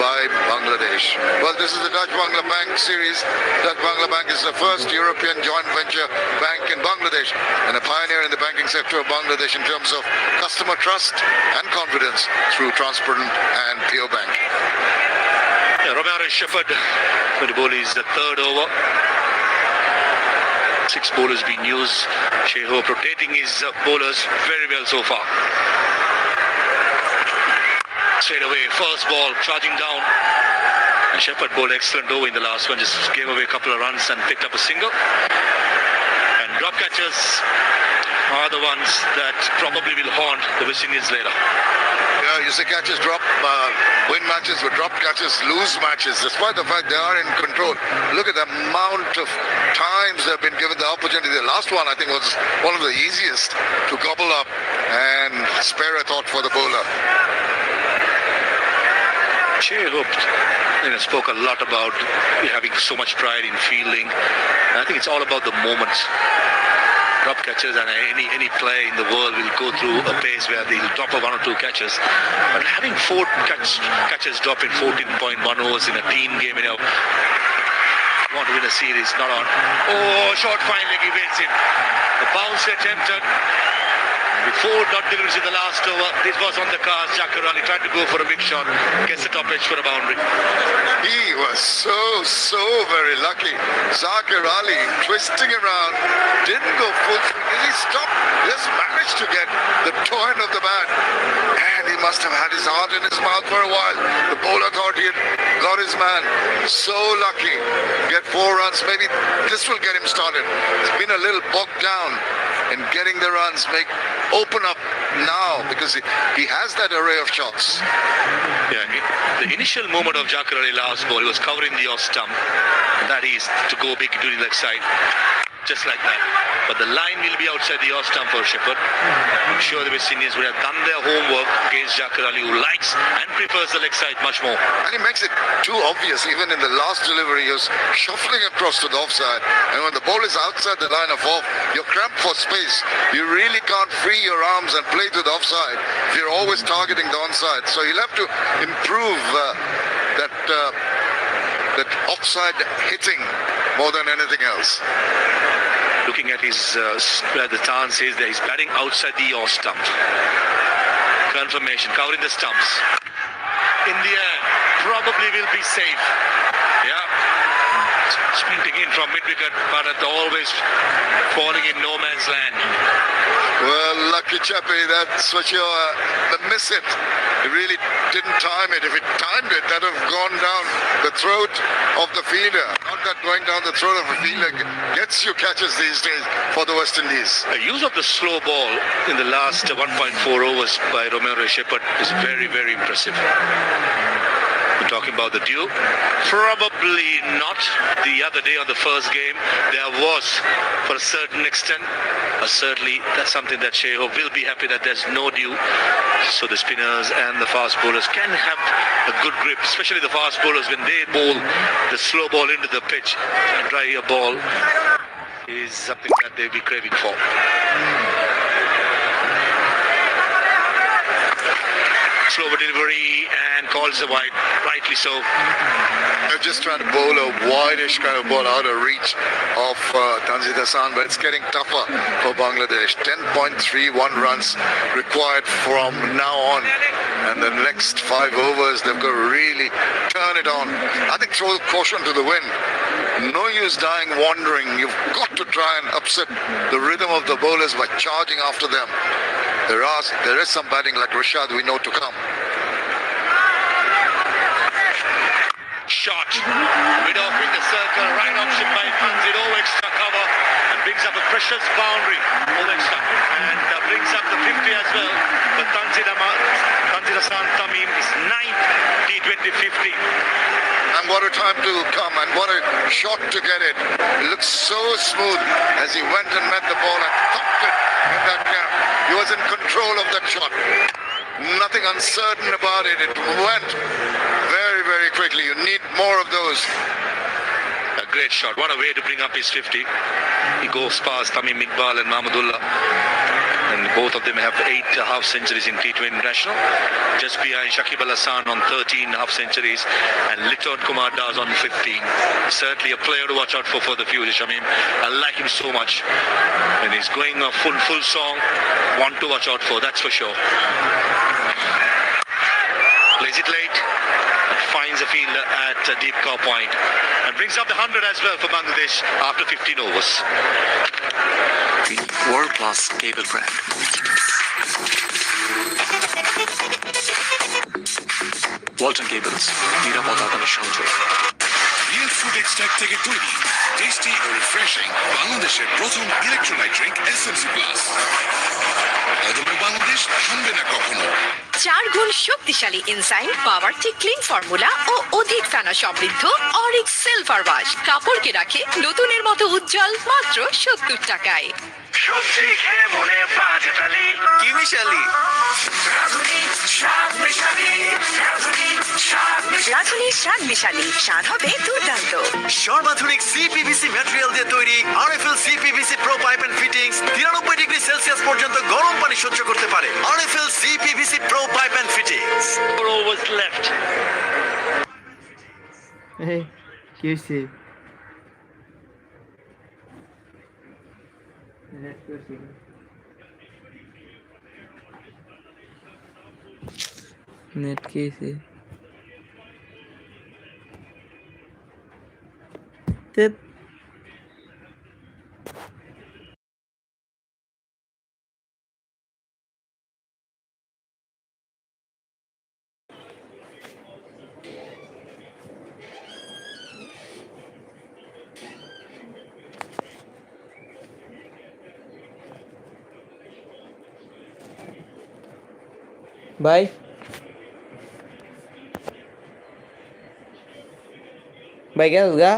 by Bangladesh. Well, this is the Dutch Bangla Bank series. Dutch Bangla Bank is the first European joint venture bank in Bangladesh and a pioneer in the banking sector of Bangladesh in terms of customer trust and confidence through transparent and pure banking. Romero Shepherd with the ball is the 3rd over. 6 bowlers being used. Sheho rotating his bowlers very well so far. Straight away, first ball, charging down. And Shepherd bowled excellent over in the last one, just gave away a couple of runs and picked up a single. And drop catches are the ones that probably will haunt the West Indians later. Yeah, you see catches drop, win matches with drop catches, lose matches, despite the fact they are in control. Look at the amount of times they've been given the opportunity. The last one, I think, was one of the easiest to gobble up and spare a thought for the bowler. Shea hoped, spoke a lot about having so much pride in fielding. And I think it's all about the moments. Drop catches, and any player in the world will go through a pace where they'll drop 1 or 2 catches. But having 4 catches drop in 14.1 overs in a team game, want to win a series, not on. Oh, short fine leg, he waits in. The bounce attempted. With 4 dot deliveries in the last over, this was on the cards. Zafar Ali tried to go for a big shot, gets the top edge for a boundary. He was so very lucky. Zafar Ali twisting around, didn't go full swing. He stopped, just managed to get the toe end of the bat. And he must have had his heart in his mouth for a while. The bowler thought he had got his man. So lucky. Get 4 runs, maybe this will get him started. It's been a little bogged down in getting the runs, open up now because he has that array of shots. Yeah, the initial moment of Zafar Ali last ball, he was covering the off stump. That is to go big to the leg side. just like that. But the line will be outside the off stump for Shepherd. I'm sure the West Indians would have done their homework against Jakar Ali, who likes and prefers the leg side much more. And he makes it too obvious. Even in the last delivery, he was shuffling across to the offside. And when the ball is outside the line of off, you're cramped for space. You really can't free your arms and play to the offside if you're always targeting the onside. So you'll have to improve that offside hitting more than anything else. Looking at his the Tan says that he's batting outside the off stump. Confirmation, covering the stumps. In the air, probably will be safe. Yeah. Sprinting in from mid-wicket, but always falling in no man's land. Well, lucky Chappie, that's what you're miss it. He really didn't time it. If it timed it, that would have gone down the throat of the fielder. Not that going down the throat of a fielder gets you catches these days for the West Indies. The use of the slow ball in the last 1.4 overs by Romero Shepherd is very, very impressive. We're talking about the dew. Probably not. The other day on the first game, there was, for a certain extent, certainly that's something that Sheho will be happy that there's no dew. So the spinners and the fast bowlers can have a good grip, especially the fast bowlers when they bowl the slow ball into the pitch. A drier ball is something that they'll be craving for. Slower delivery and calls a wide, rightly so. They're just trying to bowl a wideish kind of ball out of reach of Tanzil Hassan, but it's getting tougher for Bangladesh. 10.31 runs required from now on. And the next 5 overs, they've got to really turn it on. I think throw caution to the wind. No use dying wandering. You've got to try and upset the rhythm of the bowlers by charging after them. There is some batting like Rashad we know to come. Shot. Mid-offering the circle. Right option by Tanzil. Extra cover. And brings up a precious boundary. Extra. And brings up the 50 as well. But Tanzil Hassan Tamim is 9th T20 50. And what a time to come, and what a shot to get it. It looks so smooth as he went and met the ball and thumped it in that gap. He was in control of that shot. Nothing uncertain about it. It went very, very quickly. You need more of those. A great shot. What a way to bring up his 50. He goes past Tamim Iqbal and Mahmudullah. And both of them have 8 half centuries in T20 International. Just behind Shakib Al Hasan on 13 half centuries and Liton Kumar Das on 15. Certainly a player to watch out for the future. Shamim, I like him so much. When he's going a full song, one to watch out for, that's for sure. Plays it late, finds a fielder at deep cow point and brings up the 100 as well for Bangladesh after 15 overs. The world-class cable brand. Walton Cables, নিরাপদ আগামী সংযোগ। Real food extract থেকে তৈরি tasty ও refreshing বাংলাদেশের প্রথম electrolyte drink SMC plus. অদম্য বাংলাদেশ থামবে না কখনো। 4 গুণ শক্তিশালী এনজাইম, পাওয়ারটি ক্লিন ফর্মুলা ও অধিক ফেনা সমৃদ্ধ অরিক সিলভার ওয়াশ কাপড়কে রাখে নতুনের মতো উজ্জ্বল মাত্র 70 টাকায়। সবজি খেয়ে মনে বাজেটালি কি মিশালি? রাঁধুনি স্বাদ মিশালি, স্বাদ হবে দুর্দান্ত। সর্বাধুনিক সিপিভিসি ম্যাটেরিয়াল দিয়ে তৈরি RFL CPVC pro pipe and fittings 93 degree Celsius পর্যন্ত গরম পানি সহ্য করতে পারে। RFL CPVC pro pipe and fittings. 4 overs left. Hey, কি হইছে? নেট কি হইছে? তেত ভাই ভাই গেল গা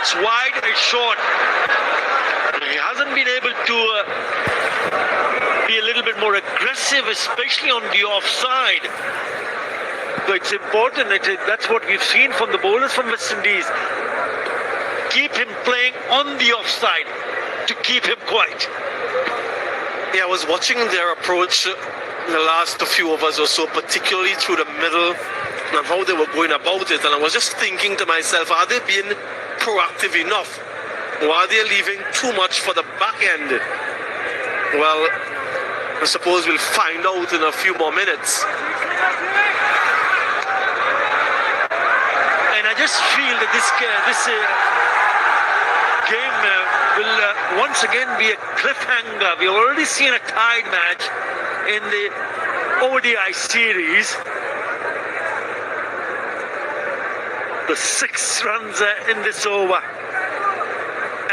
It's wide, it's short. He hasn't been able to be a little bit more aggressive, especially on the offside. So it's important. That's what we've seen from the bowlers from West Indies. Keep him playing on the offside to keep him quiet. Yeah, I was watching their approach in the last few overs or so, particularly through the middle, and how they were going about it. And I was just thinking to myself, are they being proactive enough? Or are they leaving too much for the back end? Well, I suppose we'll find out in a few more minutes. And I just feel that this game will once again be a cliffhanger. We've already seen a tied match in the ODI series. The 6 runs in this over.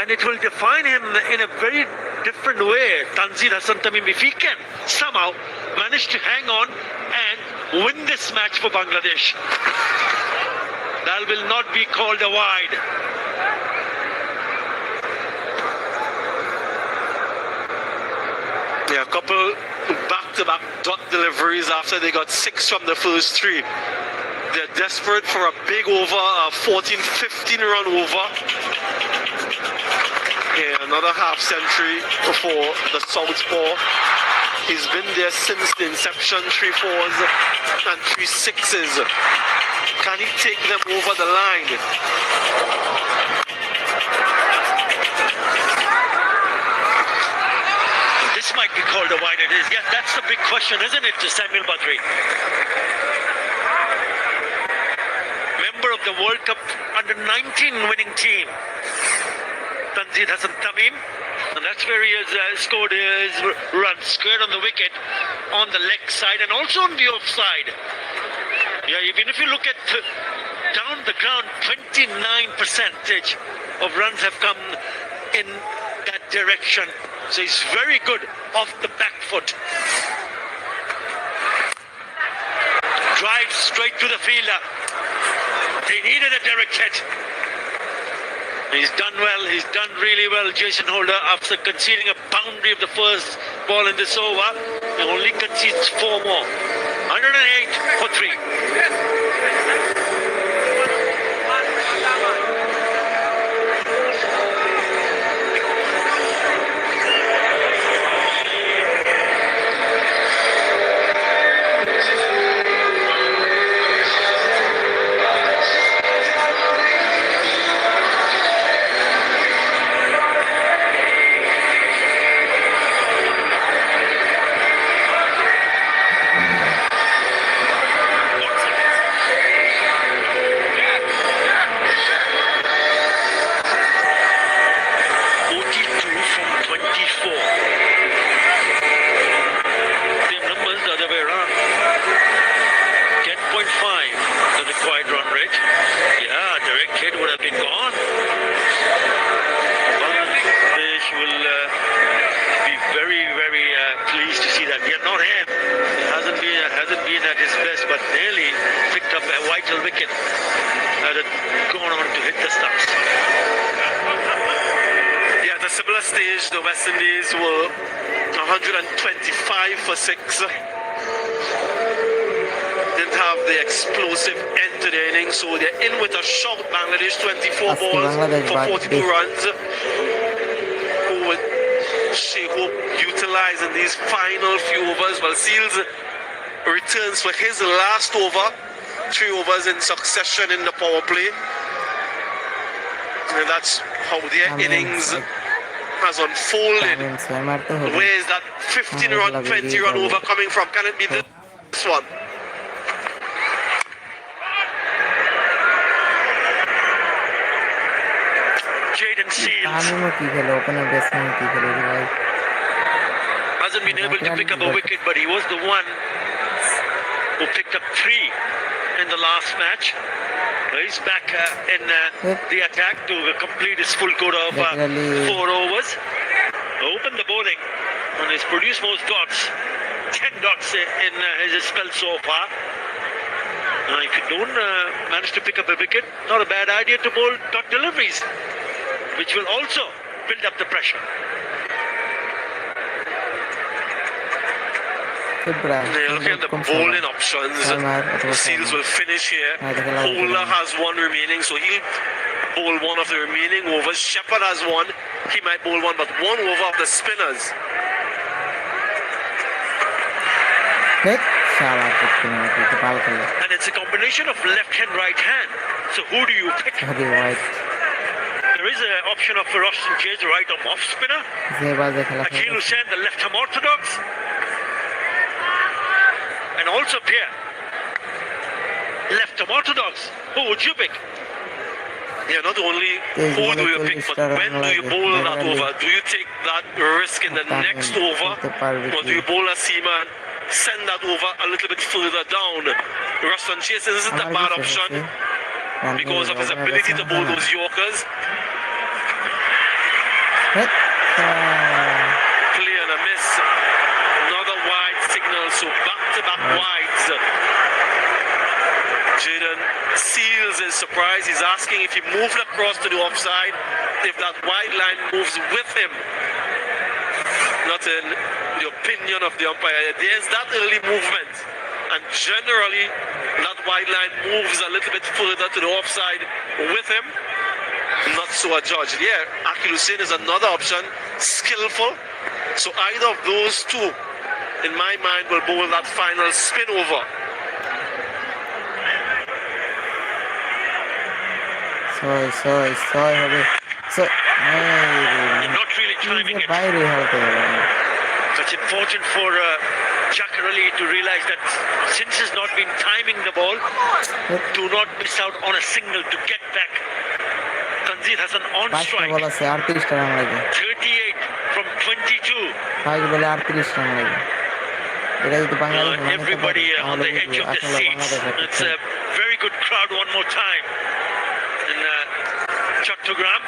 And it will define him in a very different way. Tanzil Hassan Tamim, if he can somehow manage to hang on and win this match for Bangladesh, that will not be called a wide. Yeah, a couple back-to-back dot deliveries after they got 6 from the first 3. They're desperate for a big over, a 14-15 run over. Yeah, another half century for the Southpaw. He's been there since the inception, 3 4s and 3 6s. Can he take them over the line? This might be called a wide. It is. Yes, that's the big question, isn't it, to Samuel Badri? Member of the World Cup under-19 winning team, Tanzil Hassan Tamim, and that's where he has scored his run, squared on the wicket, on the leg side and also on the offside. Yeah, even if you look at down the ground, 29% of runs have come in that direction. So he's very good off the back foot. Drive straight to the fielder. They needed a direct hit. He's done well. He's done really well, Jason Holder, after conceding a boundary of the first ball in this over. He only concedes 4 more. 108 for 3. Stage, the West Indies were 125 for 6. Didn't have the explosive end to the inning, so they're in with a shot. Bangladesh 24 balls for 42 runs. Who would she hope utilize in these final few overs? Well, Seals returns for his last over, 3 overs in succession in the power play. And that's how their innings has unfolded. Where is that 15-run, 20-run over coming from? Can it be this one? Jaden Seals hasn't been able to pick up a wicket, but he was the one who picked up 3 in the last match. He's back in the attack to complete his full quota of 4 overs. Opened the bowling and he's produced most dots. 10 dots in his spell so far. If you don't manage to pick up a wicket, not a bad idea to bowl dot deliveries. which will also build up the pressure. Looking at the bowling options, Seals will finish here. Holder has one remaining, so he'll bowl one of the remaining overs. Shepherd has one, he might bowl one, but one over of the spinners. And it's a combination of left hand, right hand. So who do you pick? There is an option of Roshan Chase, the right arm off spinner. Akhil Hussain, the left arm orthodox. And also Pierre, left arm orthodox. Who would you pick? Yeah, not only who do you pick, but when do you bowl that over? Do you take that risk in the next over? Or do you bowl a seaman, send that over a little bit further down? Roshan Chase isn't a bad option because of his ability to bowl those Yorkers. Play and a miss. Another wide signal, so back-to-back wides. Jaden Seals is surprised. He's asking if he moved across to the offside, if that wide line moves with him. Not in the opinion of the umpire. There's that early movement, and generally that wide line moves a little bit further to the offside with him. Not so a judge. Yeah, Akhil Hussain is another option, skillful. So either of those two, in my mind, will bowl that final spin over. Not really timing it. So it's important for Jacarelli to realize that since he's not been timing the ball, do not miss out on a single to get back. Tanzir has an on strike. 38 from 22. Everybody on the edge of the seats. It's a very good crowd one more time in Chattogram.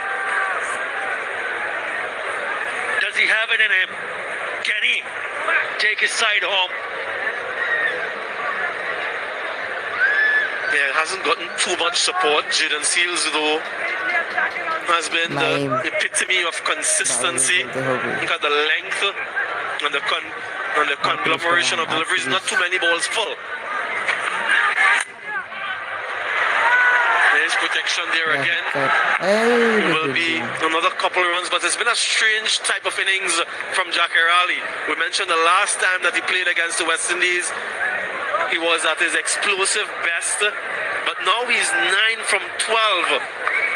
Does he have it in him? Can he take his side home? Yeah, it hasn't gotten too much support. Jaden Seals, though, has been the epitome of consistency. Look at the length and the conglomeration of deliveries. Not too many balls full. There's protection there again. It will be another couple of runs, but it's been a strange type of innings from Jacarelli. We mentioned the last time that he played against the West Indies, he was at his explosive best, but now he's 9 from 12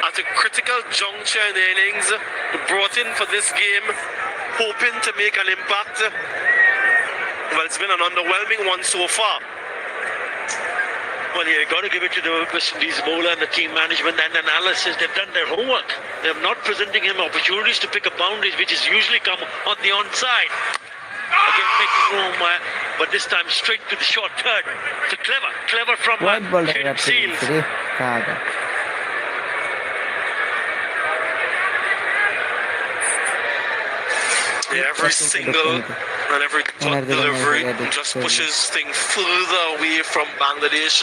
at a critical juncture in the innings, brought in for this game, hoping to make an impact. Well, it's been an underwhelming one so far. Well, you got to give it to the West Indies bowler and the team management and analysis. They've done their homework. They're not presenting him opportunities to pick up boundaries, which is usually come on the onside. Again, making room, but this time straight to the short third. So clever from Seals. Every single and every delivery just pushes things further away from Bangladesh.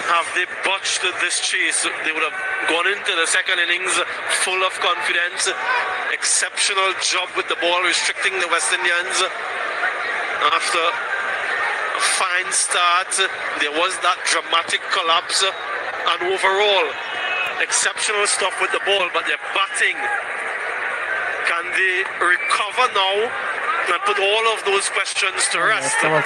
Have they botched this chase, they would have gone into the second innings full of confidence. Exceptional job with the ball, restricting the West Indians. After a fine start, there was that dramatic collapse, and overall, exceptional stuff with the ball, but their batting. Can they recover now and put all of those questions to rest? Again,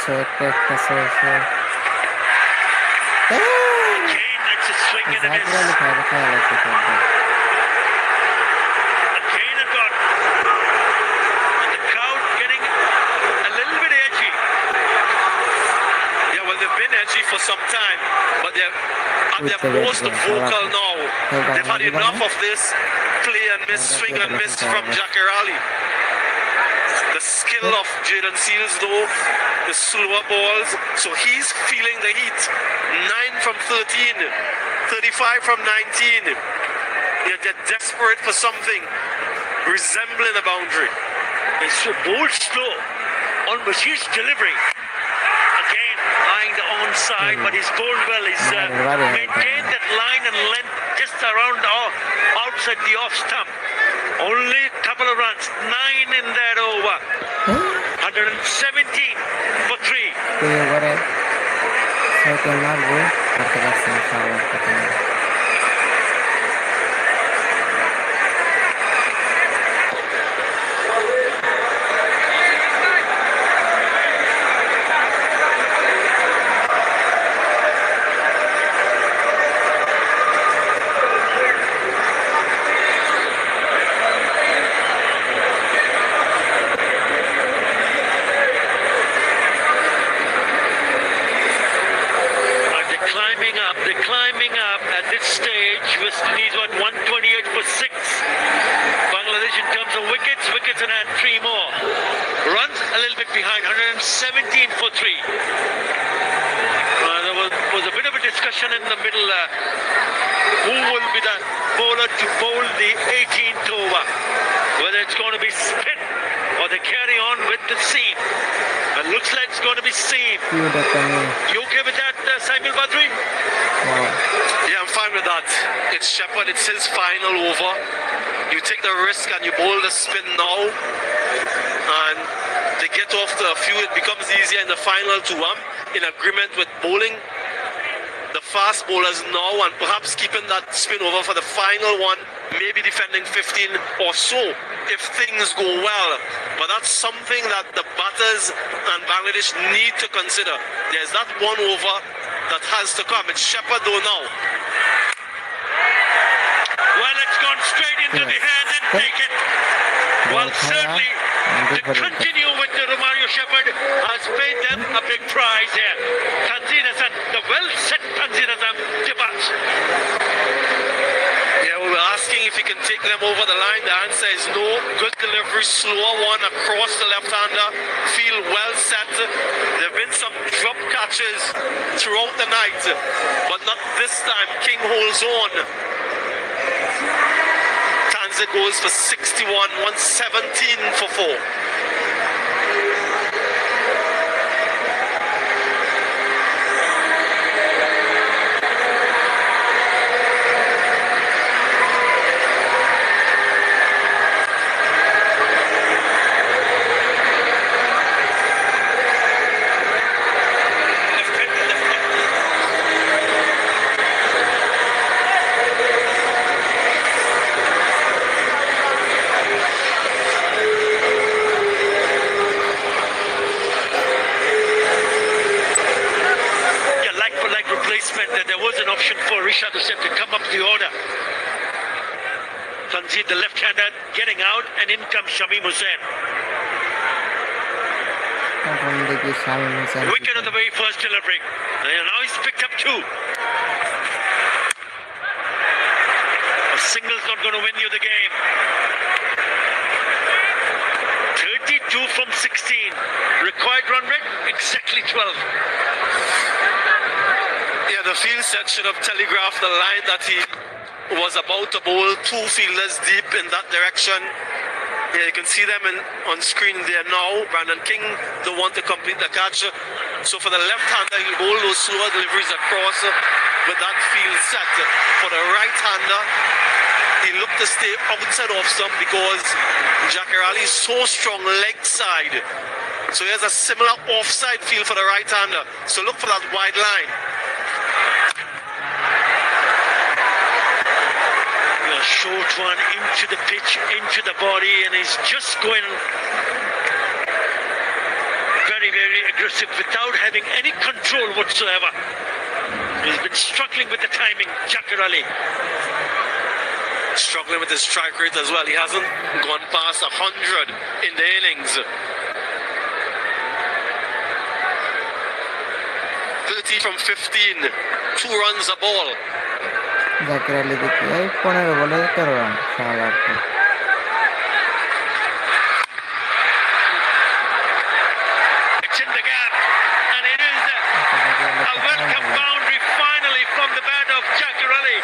it's a swing and a miss. Again, it got. And the crowd getting a little bit edgy. Yeah, well, they've been edgy for some time, but they're at their most vocal now. They've had enough of this play and miss, swing and miss from Jacarelli. The skill of Jaden Seals, though, the slower balls, so he's feeling the heat. 9 from 13, 35 from 19. They're desperate for something resembling a boundary. It's so bold slow on Bashir's delivery. Again, eyeing the onside, but he's bowled well. He's maintained that line and length just just around outside the off stump. Only a couple of runs, 9 in that over. 117 for 3. এবারে cycle মারবো করতে পারছি না সারা কথা না Climbing up at this stage. West Indies won 128 for 6. Bangladesh in terms of wickets and had 3 more. Runs a little bit behind, 117 for 3. There was a bit of a discussion in the middle. Who will be the bowler to bowl the 18th over? Whether it's going to be spin or they carry on with the seam. It looks like it's going to be seam. You okay with that, Samuel Badri? Yeah, I'm fine with that. It's Shepherd, it's his final over. You take the risk and you bowl the spin now. And to get off the few, it becomes easier in the final to in agreement with bowling the fast bowlers now and perhaps keeping that spin over for the final one, maybe defending 15 or so if things go well. But that's something that the batters and Bangladesh need to consider. There's that one over that has to come. It's Shepherd though now. Well, it's gone straight into the hand and taken. Well, certainly to continue with the Romario Shepherd has paid them a big prize here. Tanzeen Hassan, the well-set Tanzeen Hassan, Tibat. Yeah, we were asking if he can take them over the line. The answer is no. Good delivery, slower one across the left-hander. Field well set. There have been some drop catches throughout the night, but not this time. King holds on. Tanzania goes for 61, 117 for 4. There was an option for Rishad Hussain to come up the order. Tanzeen, the left-hander, getting out, and in comes Shamim Hussain. Wicket on the very first delivery. And now he's picked up 2. A single's not going to win you the game. 32 from 16. Required run rate, exactly 12. Yeah, the field set should have telegraphed the line that he was about to bowl 2 fielders deep in that direction. Yeah, you can see them on screen there now. Brandon King, the one to complete the catch. So for the left-hander, he bowled those slower deliveries across with that field set. For the right-hander, he looked to stay outside off stump because Jacarali is so strong leg side. So he has a similar offside field for the right-hander. So look for that wide line. A short one into the pitch, into the body, and he's just going very, very aggressive without having any control whatsoever. He's been struggling with the timing, Jakar Ali. Struggling with his strike rate as well. He hasn't gone past 100 in the innings. 30 from 15, 2 runs a ball. Zakir Ali দেখি এই 15 বলে 13 run শালা It's in the gap and it is a welcome boundary finally from the bat of Jakar Ali,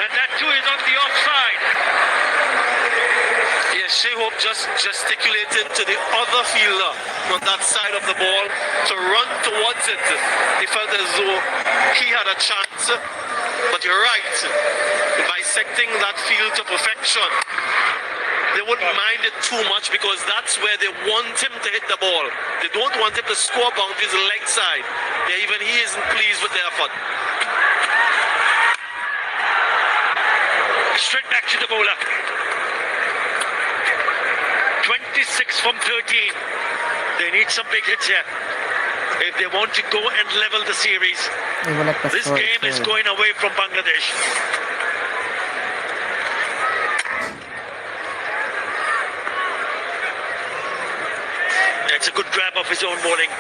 and that too is on the offside. Yeah, Shea Hope just gesticulated to the other fielder on that side of the ball to run towards it. He felt as though he had a chance. But you're right, bisecting that field to perfection. They wouldn't mind it too much because that's where they want him to hit the ball. They don't want him to score boundaries the leg side. Yeah, even he isn't pleased with the effort. Straight back to the bowler. 26 from 13. They need some big hits here if they want to go and level the series. This game is going away from Bangladesh. It's a good grab of his own bowling.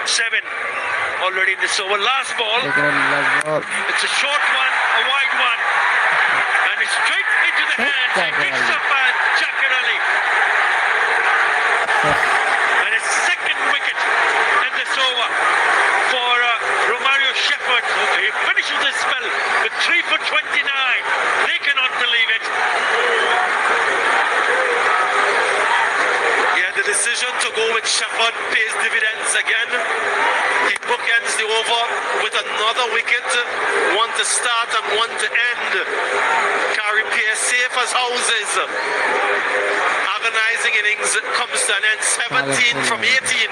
7 already in this over. Last ball. It's a short one, a wide one. And it's straight into the hands and picks up by Jakar Ali. And it's second wicket in this over for Romario Shepherd. He finishes this spell with 3 for 29. They cannot believe it. Yeah, the decision to go with Shepherd pays dividends again. He bookends the over with another wicket, one to start and one to end. Carry Pierce safe as houses. Agonizing innings comes to an end. 17 from 18.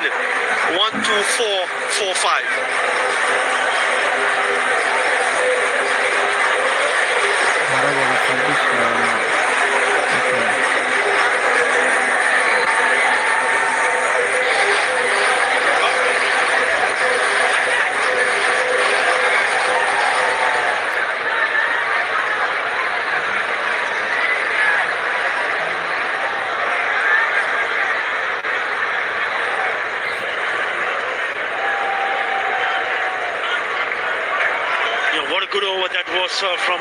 1, 2, 4, 4, 5. What a good over that was from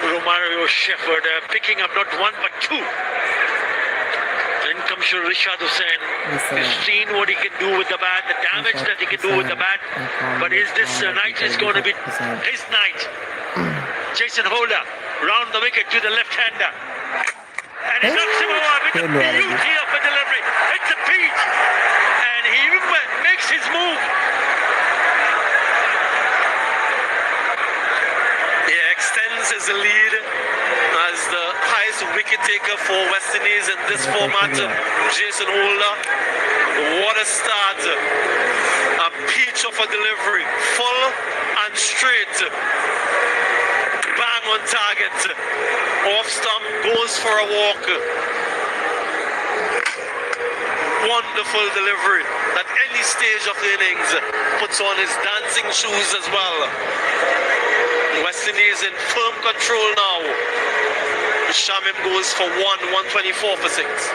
Romario Shepherd, picking up not one but two. Then comes Rishad Hussain. We've seen what he can do with the bat, the damage that he can do with the bat. But is this night is going to be his night? Jason Holder round the wicket to the left-hander. And he knocks him over with the beauty of a delivery. It's a beat. And he makes his move. Extends his lead as the highest wicket taker for West Indies in this format. Jason Holder, what a start. A peach of a delivery, full and straight. Bang on target. Off stump, goes for a walk. Wonderful delivery. At any stage of the innings, puts on his dancing shoes as well. West Indies in firm control now. Shamim goes for 124 for 6.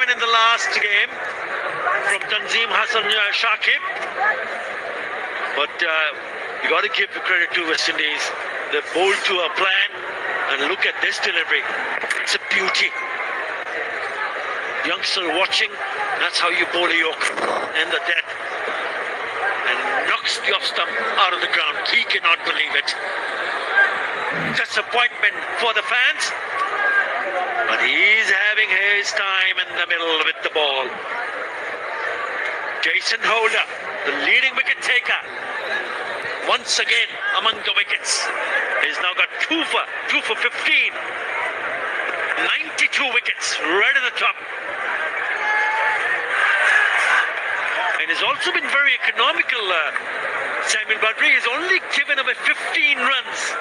In the last game from Tanzim Hassan Shakib, but you got to give credit to West Indies. They bowled to a plan, and look at this delivery. It's a beauty. Youngster watching, that's how you bowl a York in the death, and knocks the off stump out of the ground. He cannot believe it. Disappointment for the fans. But he's having his time in the middle with the ball. Jason Holder, the leading wicket taker, once again among the wickets. He's now got 2 for 15. 92 wickets right at the top. And he's also been very economical. Samuel Badri has only given away 15 runs.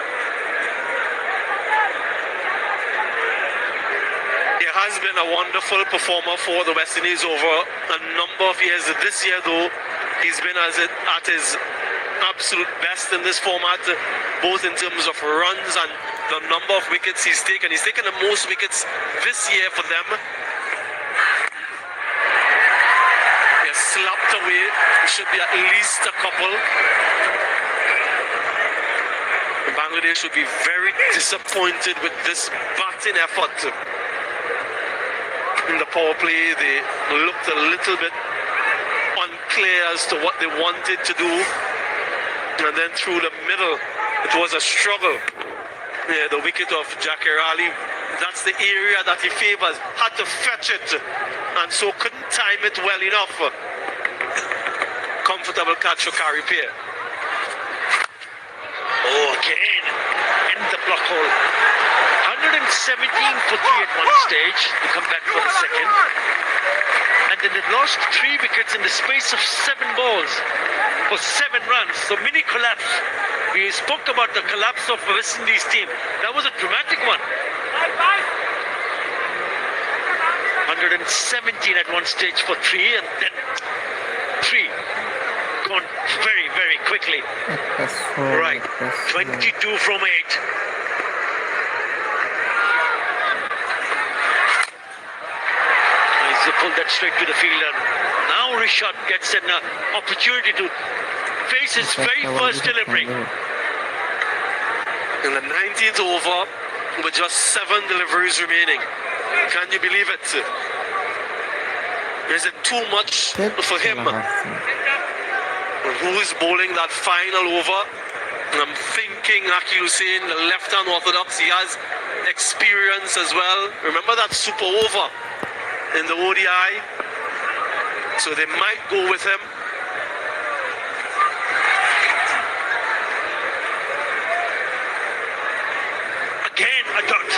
He has been a wonderful performer for the West Indies over a number of years. This year, though, he's been at his absolute best in this format, both in terms of runs and the number of wickets he's taken. He's taken the most wickets this year for them. He has slapped away. It should be at least a couple. Bangladesh should be very disappointed with this batting effort. In the power play, they looked a little bit unclear as to what they wanted to do. And then through the middle, it was a struggle. Yeah, the wicket of Jakir Ali, that's the area that he favors. Had to fetch it, and so couldn't time it well enough. Comfortable catch for Kari Pierre. Oh, again, in the block hole. 117 for 3 at one stage to come back for the second. And then they lost 3 wickets in the space of 7 balls for 7 runs. So mini collapse. We spoke about the collapse of the West Indies team. That was a dramatic one. 117 at one stage for 3, and then 3 gone very, very quickly. Right, 22 from 8. He's pulled that straight to the fielder. Now Rishad gets an opportunity to face his very first delivery. In the 19th over, with just 7 deliveries remaining. Can you believe it? Is it too much for him? Who is bowling that final over? I'm thinking Akil Hussain, the left-hand orthodox. He has experience as well. Remember that super over in the ODI? So they might go with him. Again, a dot.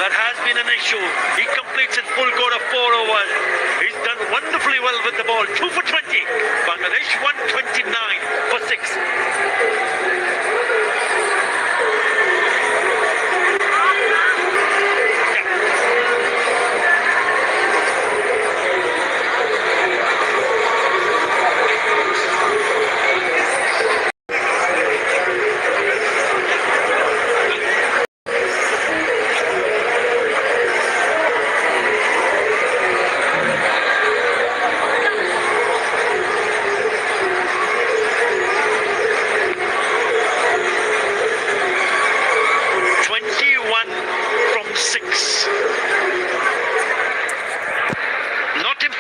That has been an issue. He completes it full go to 4 overs. He's done wonderfully well with the ball. 2 for 20. Bangladesh 129 for 6.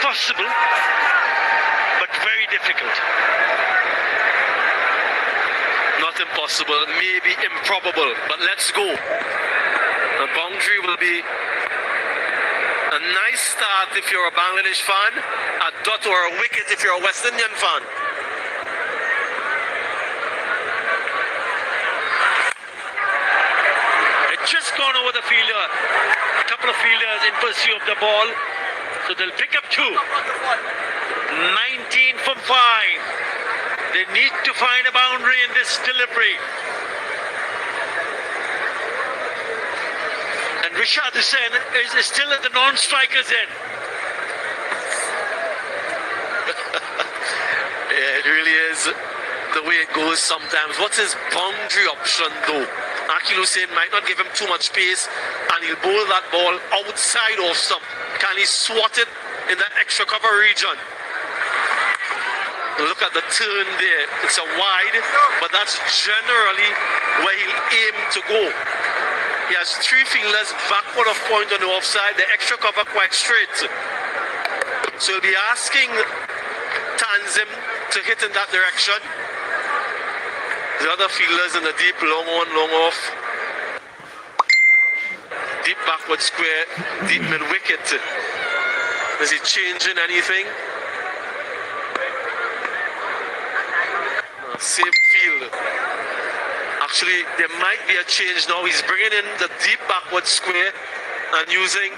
Possible, but very difficult. Not impossible, maybe improbable, but let's go. The boundary will be a nice start if you're a Bangladesh fan, a dot or a wicket if you're a West Indian fan. It's just gone over the fielder. A couple of fielders in pursuit of the ball. So they'll pick up 2. 19 from 5. They need to find a boundary in this delivery. And Rishad Hussain is still at the non-strikers end. Yeah, it really is the way it goes sometimes. What's his boundary option though? Akil Hussain might not give him too much space, and he'll bowl that ball outside off stump. Can he swat it in that extra cover region? Look at the turn there. It's a wide, but that's generally where he'll aim to go. He has 3 fielders backward of point on the offside, the extra cover quite straight. So he'll be asking Tanzim to hit in that direction. The other fielders in the deep, long on, long off. Deep backward square, deep mid wicket. Is he changing anything? Same field. Actually, there might be a change now. He's bringing in the deep backward square and using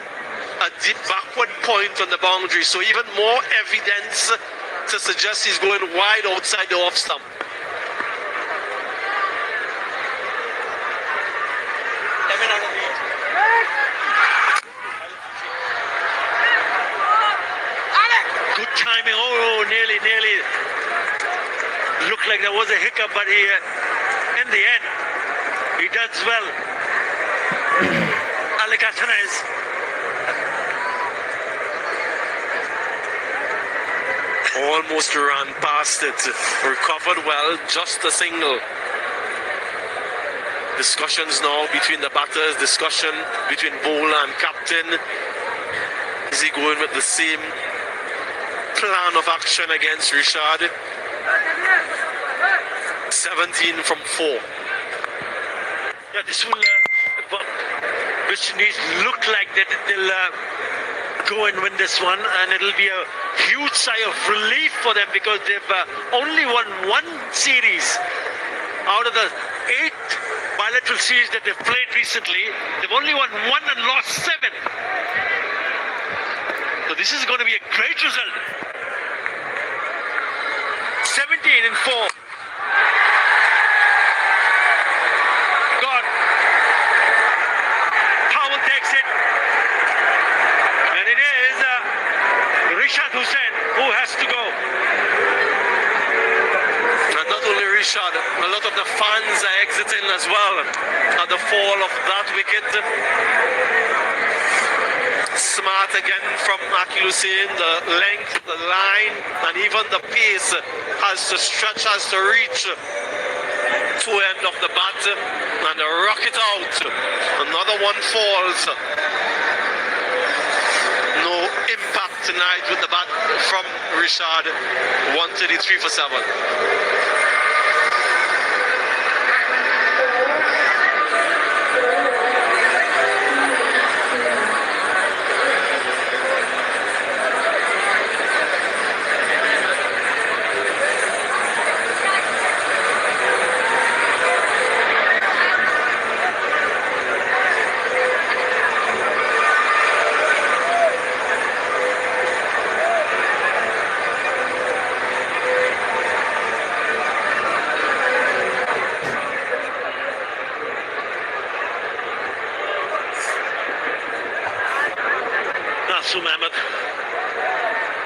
a deep backward point on the boundary. So even more evidence to suggest he's going wide outside the off stump. Good timing. Oh, nearly. Looked like there was a hiccup, but he, in the end, he does well. Alekatanez. Almost ran past it. Recovered well, just a single. Discussions now between the batters, discussion between bowler and captain. Is he going with the same plan of action against Richard? 17 from 4. Yeah, this will West Indies look like that they'll go and win this one, and it'll be a huge sigh of relief for them because they've only won one series out of the 8 bilateral series that they've played recently. They've only won 1 and lost 7. So this is going to be a great result. 17 and 4. Who has to go? And not only Richard, a lot of the fans are exiting as well at the fall of that wicket. Smart again from Akil Hussain, the length, the line, and even the pace has to stretch, has to reach to end of the bat and rock it out. Another one falls. No impact tonight with the bat from Richard. 133 for 7.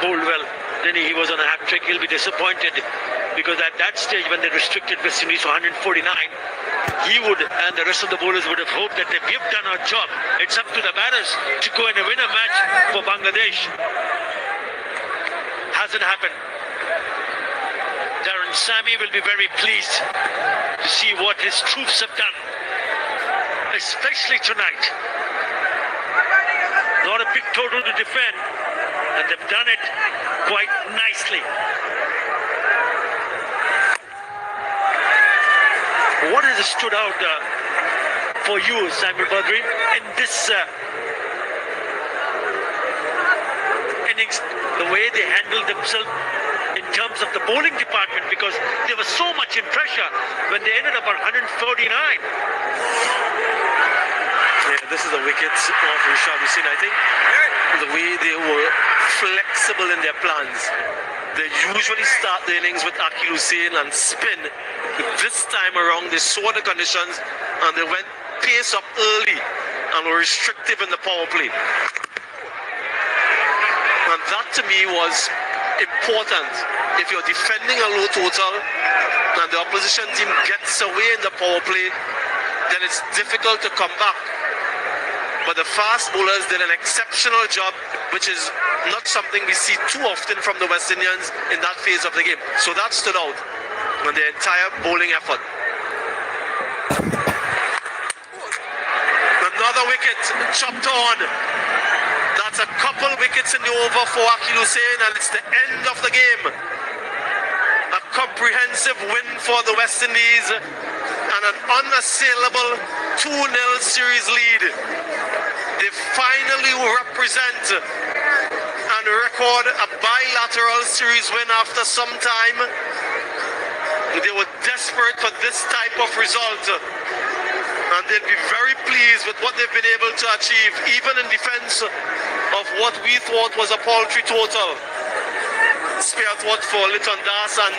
Bowled well. Then he was on a hat trick. He'll be disappointed because at that stage when they restricted West Indies to 149, he would and the rest of the bowlers would have hoped that we've done our job. It's up to the batters to go and win a match for Bangladesh. Hasn't happened. Darren Sammy will be very pleased to see what his troops have done, especially tonight. Not a big total to defend, and they've done it quite nicely. What has stood out for you, Samuel Badri, in this innings, the way they handled themselves in terms of the bowling department, because there was so much in pressure when they ended up at 149. This is the wickets of Richard Hussain. I think the way they were flexible in their plans. They usually start the innings with Akil Hussain and spin. This time around, they saw the conditions and they went pace up early and were restrictive in the power play. And that to me was important. If you're defending a low total and the opposition team gets away in the power play, then it's difficult to come back. But the fast bowlers did an exceptional job, which is not something we see too often from the West Indians in that phase of the game. So that stood out on the entire bowling effort. Another wicket chopped on. That's a couple wickets in the over for Akil Hussain, and it's the end of the game. A comprehensive win for the West Indies and an unassailable 2-0 series lead. They finally represent and record a bilateral series win after some time. They were desperate for this type of result, and they'll be very pleased with what they've been able to achieve, even in defense of what we thought was a paltry total. Spare thought for Liton Das and